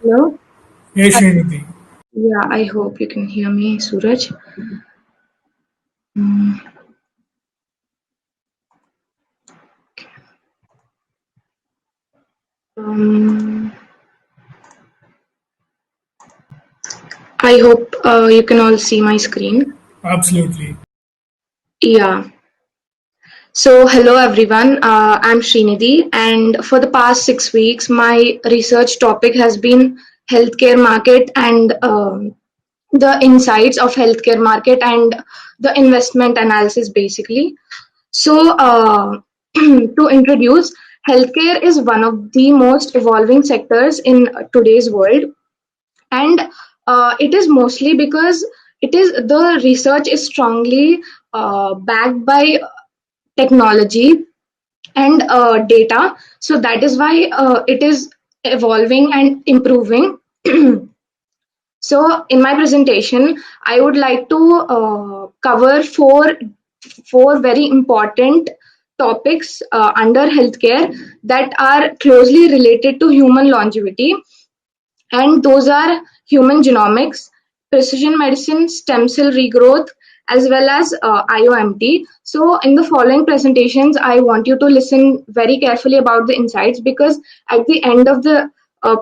Hello? Hey, Srinidhi. Yeah, I hope you can hear me, Suraj. Mm, Um, I hope you can all see my screen. Absolutely. Yeah. So, hello everyone. I'm Srinidhi, and for the past 6 weeks, my research topic has been healthcare market and the insights of healthcare market and the investment analysis, basically. So, to introduce, healthcare is one of the most evolving sectors in today's world, and it is mostly because the research is strongly backed by technology and data. So that is why it is evolving and improving. So in my presentation, I would like to cover four very important topics under healthcare that are closely related to human longevity, and those are human genomics, precision medicine, stem cell regrowth, as well as IOMT. So, in the following presentations, I want you to listen very carefully about the insights, because at the end of the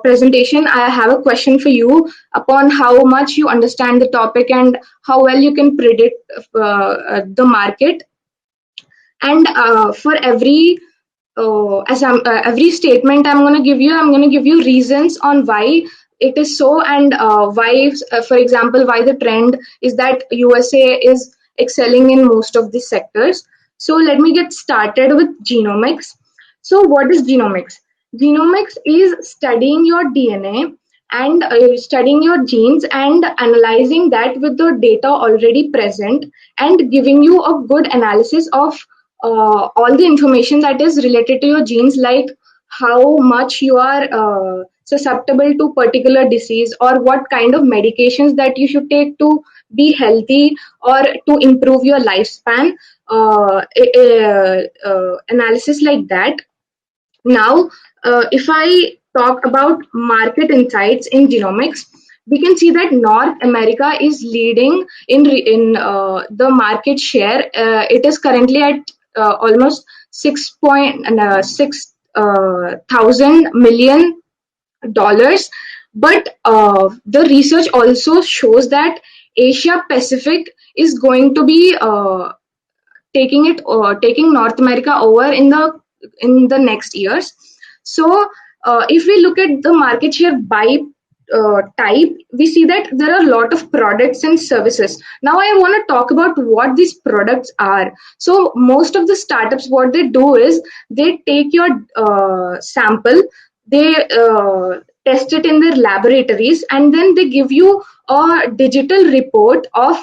presentation, I have a question for you upon how much you understand the topic and how well you can predict the market. And for every statement I'm going to give you reasons on why it is so, and why, for example, why the trend is that USA is excelling in most of these sectors. So let me get started with genomics. So what is genomics? Genomics is studying your DNA and studying your genes and analyzing that with the data already present, and giving you a good analysis of all the information that is related to your genes, like how much you are susceptible to particular disease, or what kind of medications that you should take to be healthy or to improve your lifespan, analysis like that. Now, if I talk about market insights in genomics, we can see that North America is leading in the market share. It is currently at almost 6.6 thousand million dollars. But the research also shows that Asia Pacific is going to be taking North America over in the next years. So if we look at the market share by type, we see that there are a lot of products and services. Now I want to talk about what these products are. So most of the startups, what they do is they take your sample, they test it in their laboratories, and then they give you a digital report of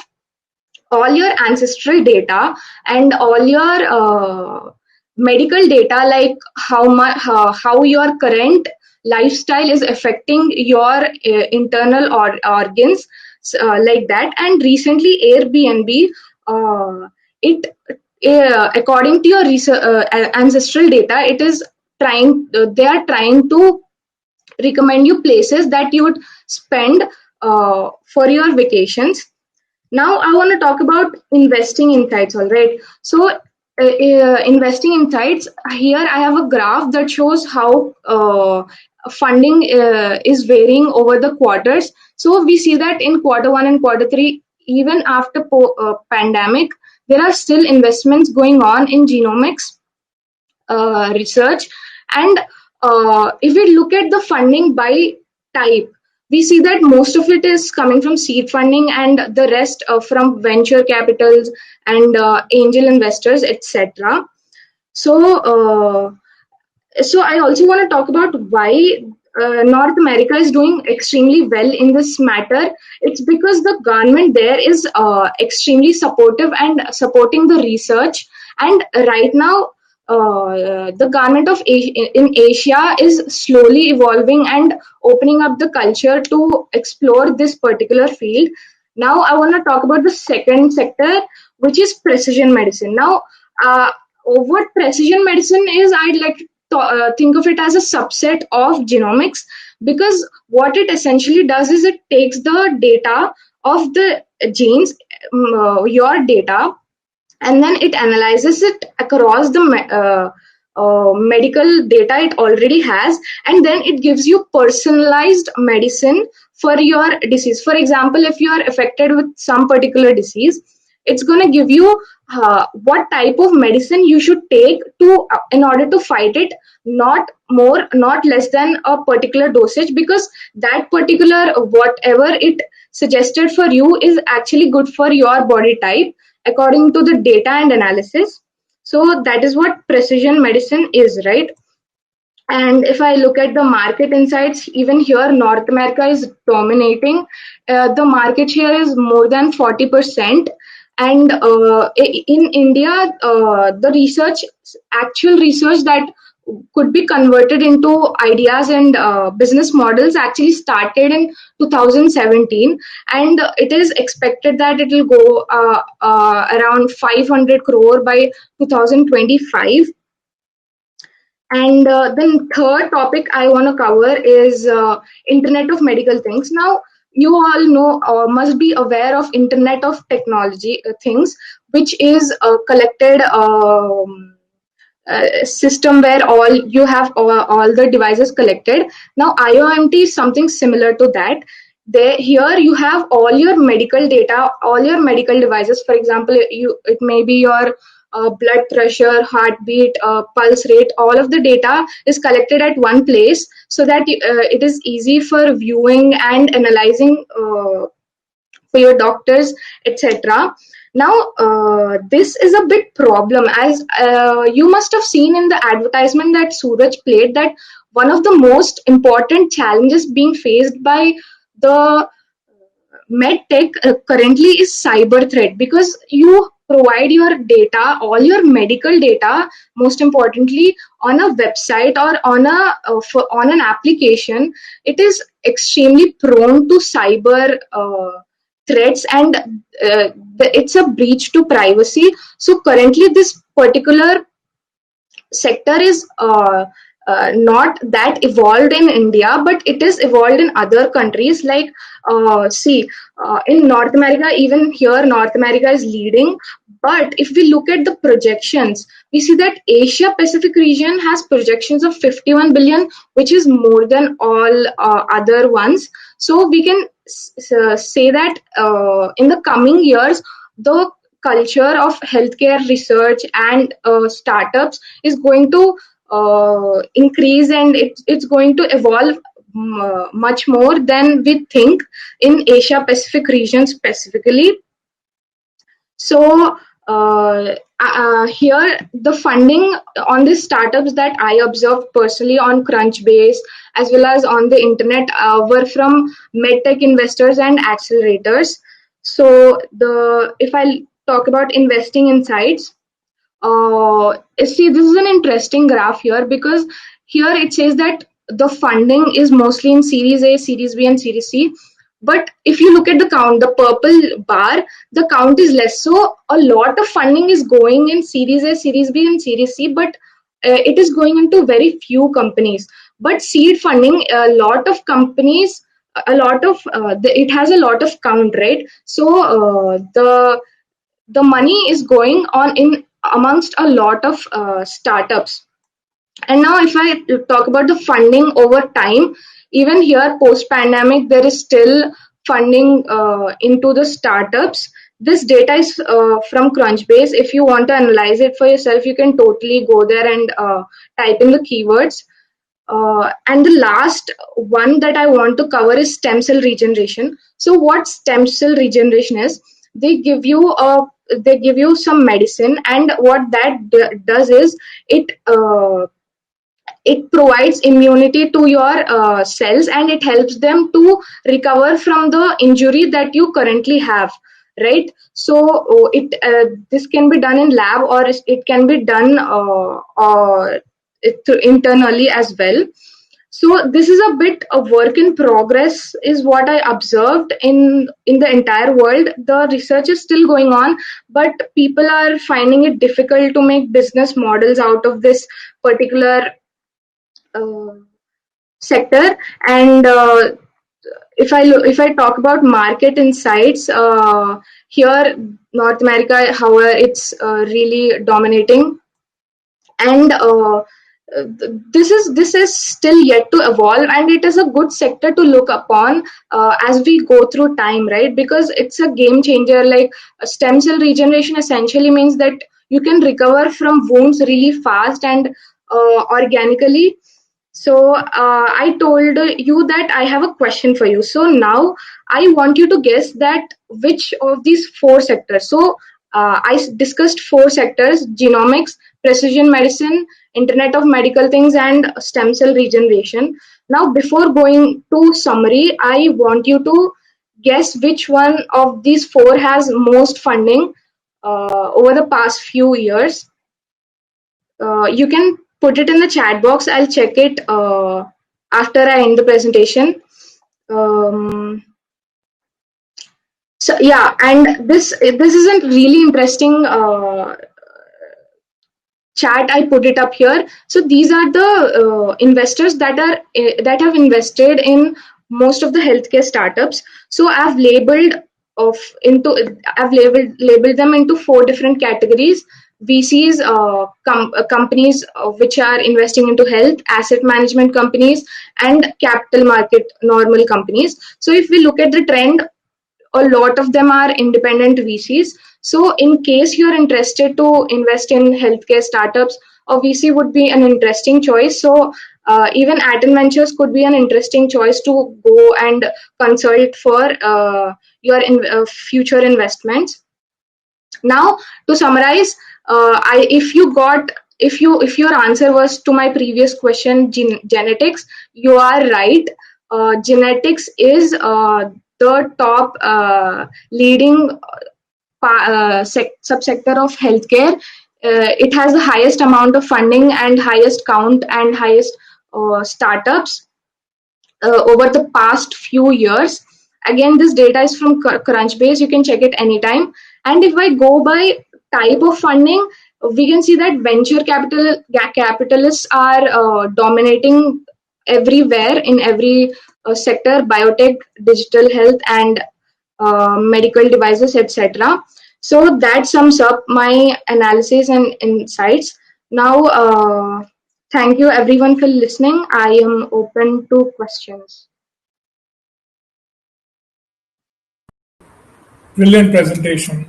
all your ancestral data and all your medical data, like how your current lifestyle is affecting your internal organs, like that. And recently Airbnb, it according to your ancestral data, it is they are trying to recommend you places that you would spend for your vacations. Now I want to talk about investing insights. All right. So investing insights, here I have a graph that shows how funding is varying over the quarters. So we see that in Q1 and Q3, even after pandemic, there are still investments going on in genomics research. And if we look at the funding by type, we see that most of it is coming from seed funding, and the rest from venture capitals and angel investors, etc. So I also want to talk about why North America is doing extremely well in this matter. It's because the government there is extremely supportive and supporting the research. And right now, the government of in Asia is slowly evolving and opening up the culture to explore this particular field. Now, I want to talk about the second sector, which is precision medicine. Now, uh, what precision medicine is, I'd like to think of it as a subset of genomics, because what it essentially does is it takes the data of the genes, your data, and then it analyzes it across the medical data it already has, and then it gives you personalized medicine for your disease. For example, if you are affected with some particular disease, it's going to give you what type of medicine you should take to in order to fight it, not more, not less than a particular dosage, because that particular whatever it suggested for you is actually good for your body type according to the data and analysis. So that is what precision medicine is, right? And if I look at the market insights, even here, North America is dominating. The market share is more than 40%. And in India, the research, actual research that could be converted into ideas and business models actually started in 2017, and it is expected that it will go around 500 crore by 2025. And then third topic I want to cover is Internet of Medical Things. Now, you all know or must be aware of Internet of Technology things, which is a collected system where all you have all the devices collected. Now, IOMT is something similar to that. Here you have all your medical data, all your medical devices. For example, it may be your blood pressure, heartbeat, pulse rate. All of the data is collected at one place, so that it is easy for viewing and analyzing for your doctors, etc. Now, this is a big problem, as you must have seen in the advertisement that Suraj played, that one of the most important challenges being faced by the medtech currently is cyber threat, because you provide your data, all your medical data, most importantly, on a website or on on an application. It is extremely prone to cyber threats, and it's a breach to privacy. So currently, this particular sector is not that evolved in India, but it is evolved in other countries. Like, in North America, even here, North America is leading. But if we look at the projections, we see that Asia Pacific region has projections of 51 billion, which is more than all other ones. So we can say that in the coming years, the culture of healthcare research and startups is going to increase, and it's going to evolve much more than we think in Asia Pacific region specifically. So here the funding on these startups that I observed personally on Crunchbase as well as on the internet were from medtech investors and accelerators. So if I talk about investing insights, see, this is an interesting graph here, because here it says that the funding is mostly in Series A, Series B, and Series C. But if you look at the count, the purple bar, the count is less. So a lot of funding is going in Series A, Series B, and Series C, but it is going into very few companies. But seed funding, a lot of companies, it has a lot of count, right? So the money is going on in amongst a lot of startups. And now, if I talk about the funding over time, even here post pandemic, there is still funding into the startups. This data is from Crunchbase. If you want to analyze it for yourself, you can totally go there and type in the keywords. And the last one that I want to cover is stem cell regeneration. So what stem cell regeneration is, they give you a they give you some medicine, and what that does is it provides immunity to your cells, and it helps them to recover from the injury that you currently have, right? So it this can be done in lab, or it can be done internally as well. So this is a bit of work in progress, is what I observed in the entire world. The research is still going on, but people are finding it difficult to make business models out of this particular uh, sector. And if I talk about market insights, here North America, however, it's really dominating, and this is still yet to evolve, and it is a good sector to look upon as we go through time, right? Because it's a game changer. Like stem cell regeneration essentially means that you can recover from wounds really fast and organically. So I told you that I have a question for you. So now I want you to guess that which of these four sectors. So discussed four sectors: genomics, precision medicine, Internet of Medical Things, and stem cell regeneration. Now, before going to summary, I want you to guess which one of these four has most funding over the past few years. You can put it in the chat box. I'll check it after I end the presentation. So yeah, and this is a really interesting chat. I put it up here. So these are the investors that have invested in most of the healthcare startups. So I've labeled them into four different categories: VCs, companies which are investing into health, asset management companies, and capital market normal companies. So if we look at the trend, a lot of them are independent VCs. So in case you're interested to invest in healthcare startups, a VC would be an interesting choice. So even Atom Ventures could be an interesting choice to go and consult for your future investments. Now, to summarize, if your answer was to my previous question, genetics, you are right. Genetics is the top leading subsector of healthcare. It has the highest amount of funding and highest count and highest startups over the past few years. Again, this data is from Crunchbase. You can check it anytime. And if I go by type of funding, we can see that venture capitalists are dominating everywhere in every sector: biotech, digital health, and medical devices, etc. So that sums up my analysis and insights. Now, thank you everyone for listening. I am open to questions. Brilliant presentation.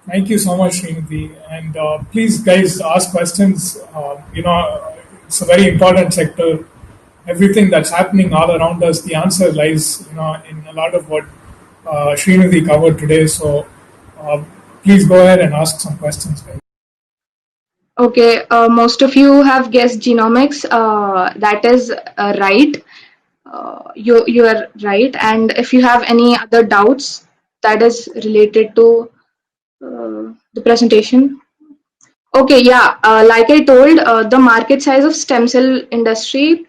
Thank you so much, Srinidhi. And please, guys, ask questions. It's a very important sector. Everything that's happening all around us, the answer lies, in a lot of what Srinidhi covered today. So please go ahead and ask some questions, guys. Okay, most of you have guessed genomics. That is right. You are right. And if you have any other doubts that is related to the presentation. Okay, yeah. Like I told, the market size of stem cell industry,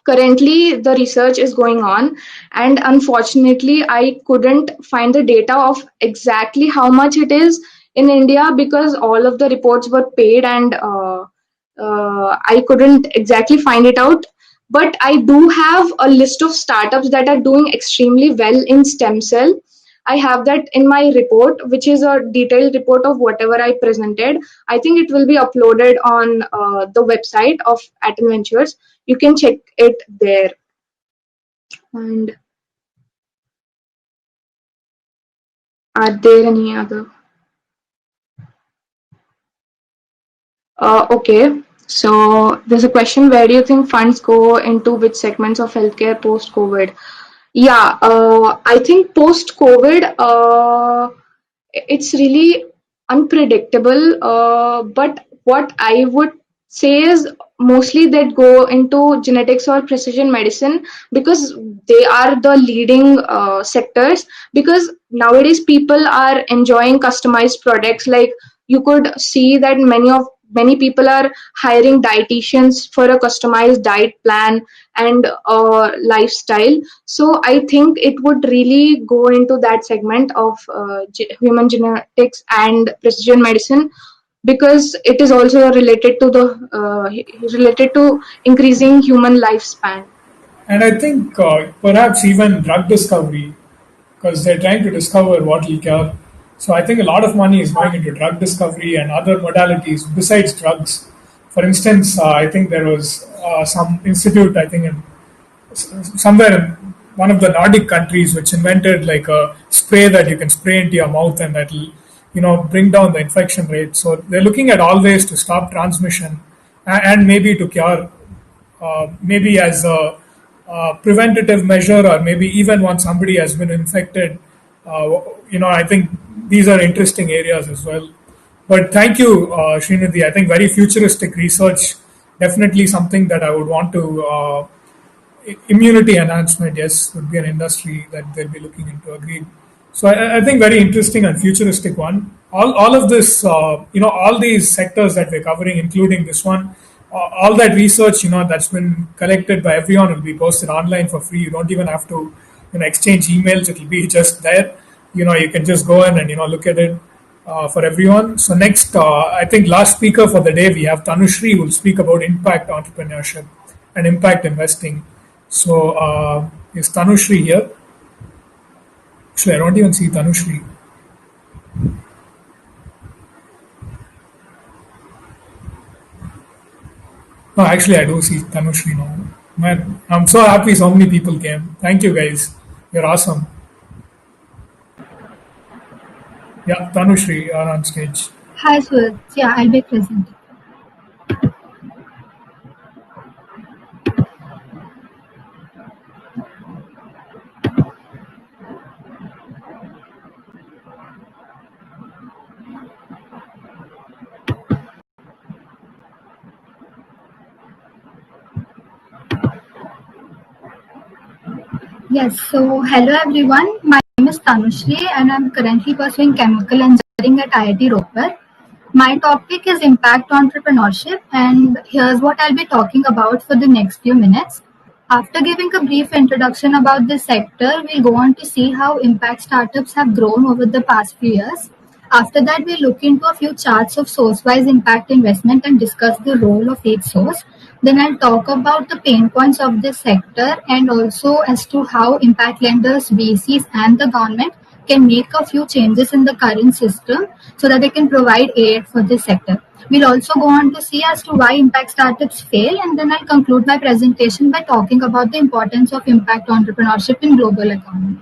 currently the research is going on, and unfortunately I couldn't find the data of exactly how much it is in India, because all of the reports were paid, and I couldn't exactly find it out. But I do have a list of startups that are doing extremely well in stem cell. I have that in my report, which is a detailed report of whatever I presented. I think it will be uploaded on the website of Atom Ventures. You can check it there. And are there any other? Okay, so there's a question: where do you think funds go into which segments of healthcare post-COVID? Yeah, I think post-COVID, it's really unpredictable. But what I would say is mostly that go into genetics or precision medicine, because they are the leading sectors. Because nowadays people are enjoying customized products. Like, you could see that many people are hiring dietitians for a customized diet plan and lifestyle. So I think it would really go into that segment of human genetics and precision medicine, because it is also related to increasing human lifespan. And I think perhaps even drug discovery, because they're trying to discover what will cure. So I think a lot of money is going into drug discovery and other modalities besides drugs. For instance, I think there was some institute, I think in somewhere in one of the Nordic countries, which invented like a spray that you can spray into your mouth and that'll, bring down the infection rate. So they're looking at all ways to stop transmission and maybe to cure, maybe as a preventative measure, or maybe even once somebody has been infected. I think these are interesting areas as well. But thank you, Srinidhi. I think very futuristic research, definitely something that I would want to. Immunity enhancement, yes, would be an industry that they'll be looking into. Agreed. So I think very interesting and futuristic one. All of this, all these sectors that we're covering, including this one, all that research, that's been collected by everyone will be posted online for free. You don't even have to, exchange emails. It'll be just there. You can just go in and look at it for everyone. So next, I think last speaker for the day we have Tanushri, who will speak about impact entrepreneurship and impact investing. So is Tanushri here? Actually, I don't even see Tanushri. No, actually, I do see Tanushri now. Man, I'm so happy so many people came. Thank you, guys. You're awesome. Yeah, Tanushri, you're on stage. Hi, Suraj. Yeah, I'll be present. Yes, so hello everyone. My name is Tanushri and I'm currently pursuing chemical engineering at IIT Roper. My topic is impact entrepreneurship, and here's what I'll be talking about for the next few minutes. After giving a brief introduction about this sector, we'll go on to see how impact startups have grown over the past few years. After that, we'll look into a few charts of source-wise impact investment and discuss the role of each source. Then I'll talk about the pain points of this sector and also as to how impact lenders, VCs, and the government can make a few changes in the current system so that they can provide aid for this sector. We'll also go on to see as to why impact startups fail, and then I'll conclude my presentation by talking about the importance of impact entrepreneurship in global economy.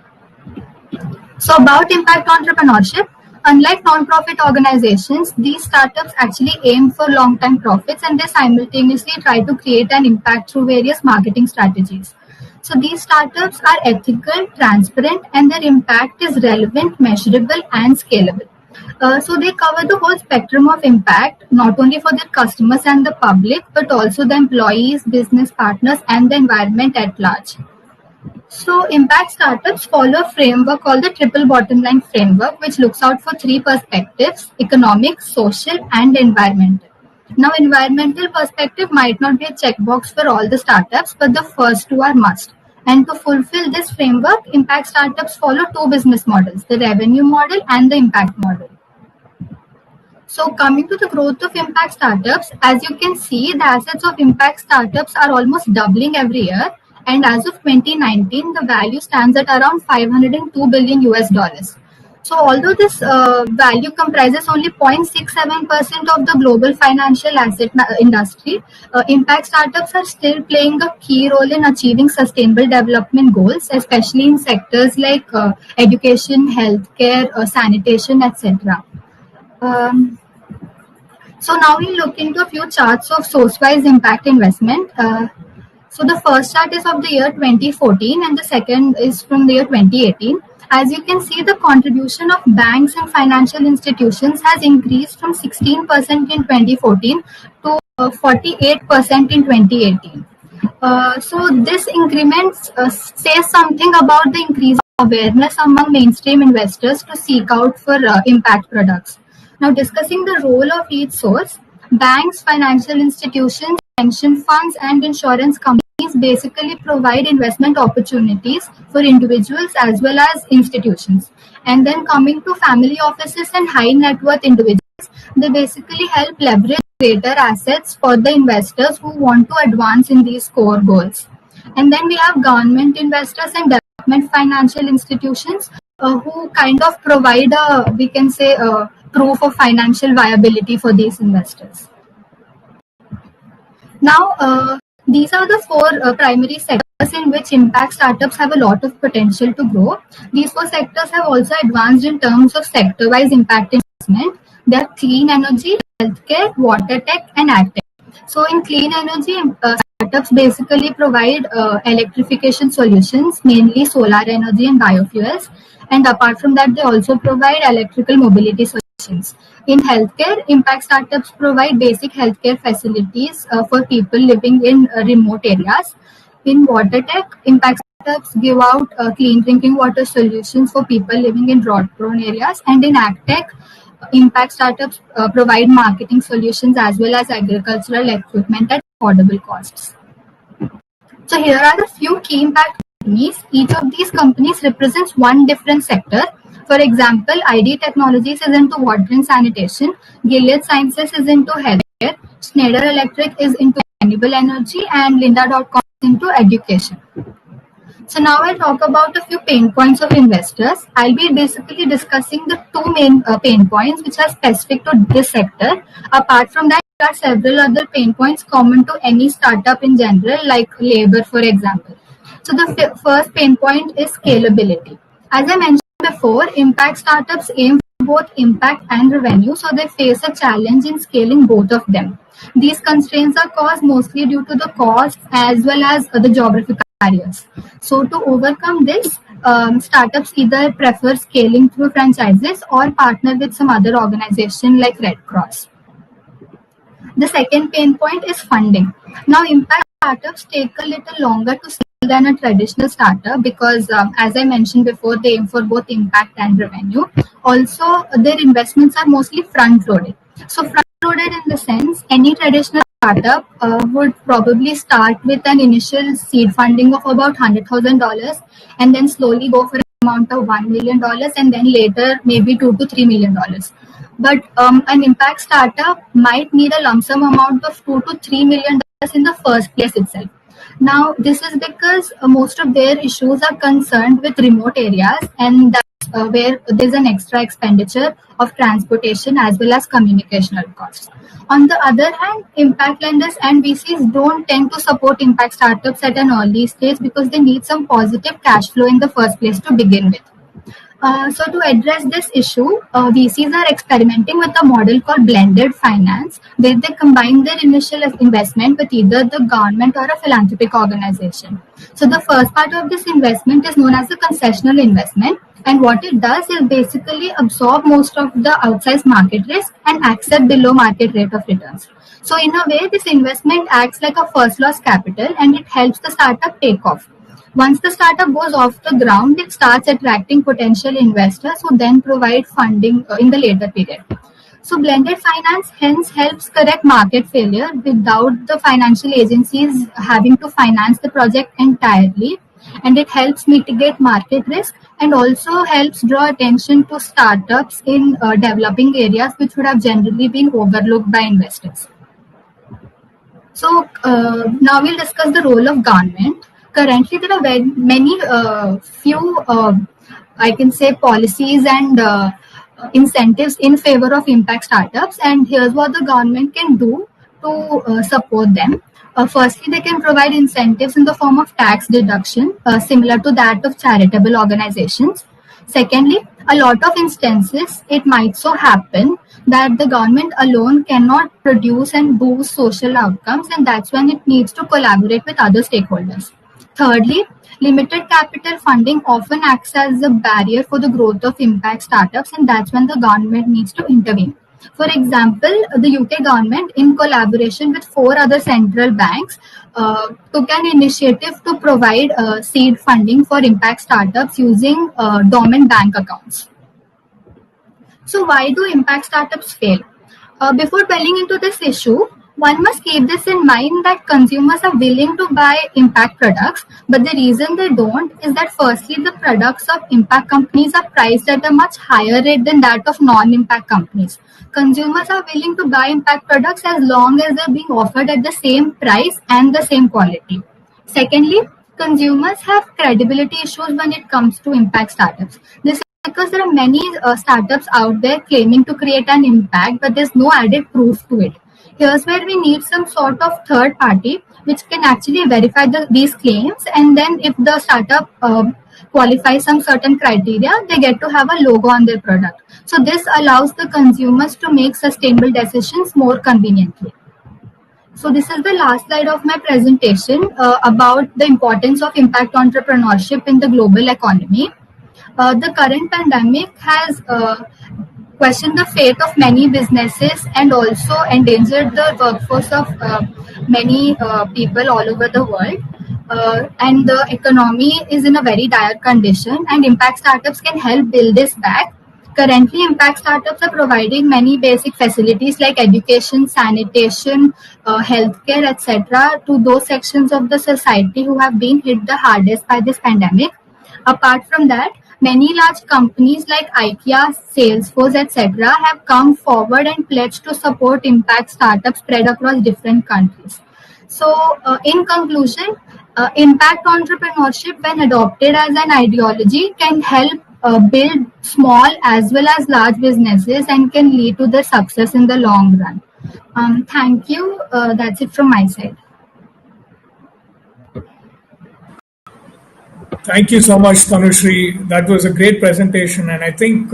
So about impact entrepreneurship, unlike non-profit organizations, these startups actually aim for long-term profits and they simultaneously try to create an impact through various marketing strategies. So these startups are ethical, transparent, and their impact is relevant, measurable, and scalable. So they cover the whole spectrum of impact, not only for their customers and the public, but also the employees, business partners, and the environment at large. So impact startups follow a framework called the triple bottom line framework, which looks out for three perspectives: economic, social, and environmental. Now, environmental perspective might not be a checkbox for all the startups, but the first two are must. And to fulfill this framework, impact startups follow two business models: the revenue model and the impact model. So coming to the growth of impact startups, as you can see, the assets of impact startups are almost doubling every year. And as of 2019, the value stands at around 502 billion US dollars. So although this value comprises only 0.67% of the global financial asset industry, impact startups are still playing a key role in achieving sustainable development goals, especially in sectors like education, healthcare, sanitation, etc. So now we look into a few charts of source-wise impact investment. So the first chart is of the year 2014 and the second is from the year 2018. As you can see, the contribution of banks and financial institutions has increased from 16% in 2014 to 48% in 2018. So this increment says something about the increased awareness among mainstream investors to seek out for impact products. Now, discussing the role of each source, banks, financial institutions, pension funds, and insurance companies basically provide investment opportunities for individuals as well as institutions. And then coming to family offices and high net worth individuals, they basically help leverage greater assets for the investors who want to advance in these core goals. And then we have government investors and development financial institutions who kind of provide a, we can say, a proof of financial viability for these investors. Now, these are the four primary sectors in which impact startups have a lot of potential to grow. These four sectors have also advanced in terms of sector-wise impact investment. They are clean energy, healthcare, water tech, and ag tech. So in clean energy, startups basically provide electrification solutions, mainly solar energy and biofuels. And apart from that, they also provide electrical mobility solutions. In healthcare, impact startups provide basic healthcare facilities for people living in remote areas. In water tech, impact startups give out clean drinking water solutions for people living in drought-prone areas. And in ag tech, impact startups provide marketing solutions as well as agricultural equipment at affordable costs. So here are a few key impact companies. Each of these companies represents one different sector. For example, ID Technologies is into water and sanitation, Gilead Sciences is into healthcare, Schneider Electric is into renewable energy, and Lynda.com is into education. So now I'll talk about a few pain points of investors. I'll be basically discussing the two main pain points which are specific to this sector. Apart from that, there are several other pain points common to any startup in general, like labor, for example. So the first pain point is scalability. As I mentioned before, impact startups aim for both impact and revenue, so they face a challenge in scaling both of them. These constraints are caused mostly due to the cost as well as the geographical barriers. So to overcome this, startups either prefer scaling through franchises or partner with some other organization like Red Cross. The second pain point is funding. Now, impact startups take a little longer to scale than a traditional startup because, as I mentioned before, they aim for both impact and revenue. Also, their investments are mostly front-loaded. So, front-loaded in the sense, any traditional startup would probably start with an initial seed funding of about $100,000 and then slowly go for an amount of $1 million and then later maybe $2 to $3 million. But an impact startup might need a lump sum amount of $2 to $3 million in the first place itself. Now, this is because most of their issues are concerned with remote areas, and that's where there's an extra expenditure of transportation as well as communicational costs. On the other hand, impact lenders and VCs don't tend to support impact startups at an early stage because they need some positive cash flow in the first place to begin with. So to address this issue, VCs are experimenting with a model called blended finance, where they combine their initial investment with either the government or a philanthropic organization. So the first part of this investment is known as a concessional investment, and what it does is basically absorb most of the outsized market risk and accept below market rate of returns. So in a way, this investment acts like a first loss capital and it helps the startup take off. Once the startup goes off the ground, it starts attracting potential investors who then provide funding in the later period. So blended finance hence helps correct market failure without the financial agencies having to finance the project entirely, and it helps mitigate market risk and also helps draw attention to startups in developing areas which would have generally been overlooked by investors. So now we'll discuss the role of government. Currently, there are very many few, I can say, policies and incentives in favor of impact startups. And here's what the government can do to support them. Firstly, they can provide incentives in the form of tax deduction, similar to that of charitable organizations. Secondly, a lot of instances, it might so happen that the government alone cannot produce and boost social outcomes, and that's when it needs to collaborate with other stakeholders. Thirdly, Limited capital funding often acts as a barrier for the growth of impact startups, and that's when the government needs to intervene. For example, the UK government, in collaboration with 4 other central banks, took an initiative to provide seed funding for impact startups using dormant bank accounts. So, why do impact startups fail? Before dwelling into this issue, one must keep this in mind that consumers are willing to buy impact products, but the reason they don't is that firstly, the products of impact companies are priced at a much higher rate than that of non impact companies. Consumers are willing to buy impact products as long as they're being offered at the same price and the same quality. Secondly, consumers have credibility issues when it comes to impact startups. This because there are many startups out there claiming to create an impact, but there's no added proof to it. Here's where we need some sort of third party which can actually verify these claims, and then if the startup qualifies some certain criteria, they get to have a logo on their product. So this allows the consumers to make sustainable decisions more conveniently. So this is the last slide of my presentation about the importance of impact entrepreneurship in the global economy. The current pandemic has questioned the fate of many businesses and also endangered the workforce of many people all over the world. And the economy is in a very dire condition, and impact startups can help build this back. Currently, impact startups are providing many basic facilities like education, sanitation, healthcare, etc. to those sections of the society who have been hit the hardest by this pandemic. Apart from that, many large companies like IKEA, Salesforce, etc. have come forward and pledged to support impact startups spread across different countries. So, in conclusion, impact entrepreneurship, when adopted as an ideology, can help build small as well as large businesses and can lead to their success in the long run. Thank you. That's it from my side. Thank you so much, Tanushri. That was a great presentation, and I think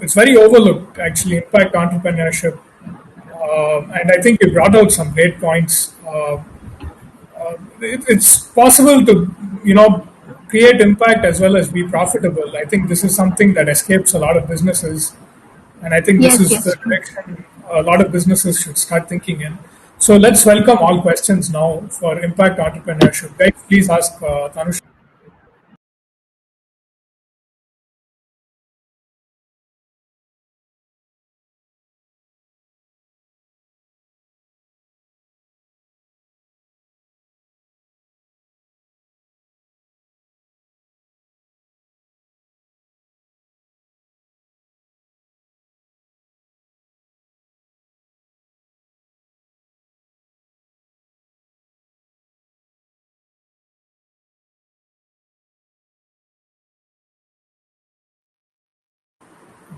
it's very overlooked, actually, impact entrepreneurship. And I think you brought out some great points. It's possible to, create impact as well as be profitable. I think this is something that escapes a lot of businesses, and I think this is the direction a lot of businesses should start thinking in. So let's welcome all questions now for impact entrepreneurship. Guys, please ask Tanushri.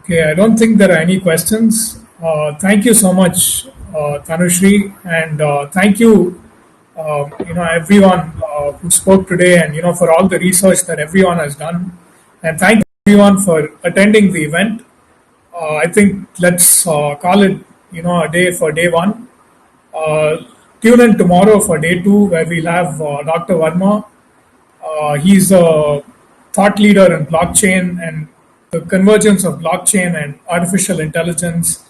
Okay, I don't think there are any questions. Thank you so much, Tanushri, and thank you, everyone who spoke today, and for all the research that everyone has done, and thank everyone for attending the event. I think let's call it, a day for day one. Tune in tomorrow for day two, where we'll have Dr. Verma. He's a thought leader in blockchain and the convergence of blockchain and artificial intelligence.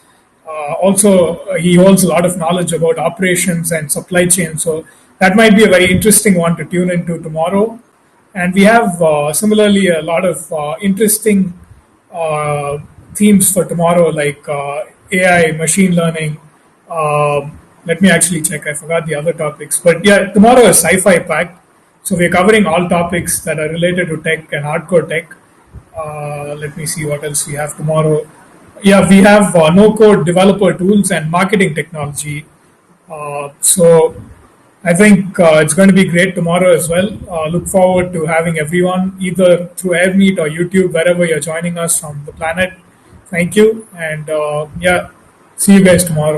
Also, he holds a lot of knowledge about operations and supply chain. So that might be a very interesting one to tune into tomorrow. And we have similarly a lot of interesting themes for tomorrow, like AI, machine learning. Let me actually check. I forgot the other topics. But yeah, tomorrow is sci-fi packed. So we're covering all topics that are related to tech and hardcore tech. Let me see what else we have tomorrow. Yeah, we have no-code developer tools and marketing technology. So I think it's going to be great tomorrow as well. Look forward to having everyone either through AirMeet or YouTube, wherever you're joining us from the planet. Thank you. And see you guys tomorrow.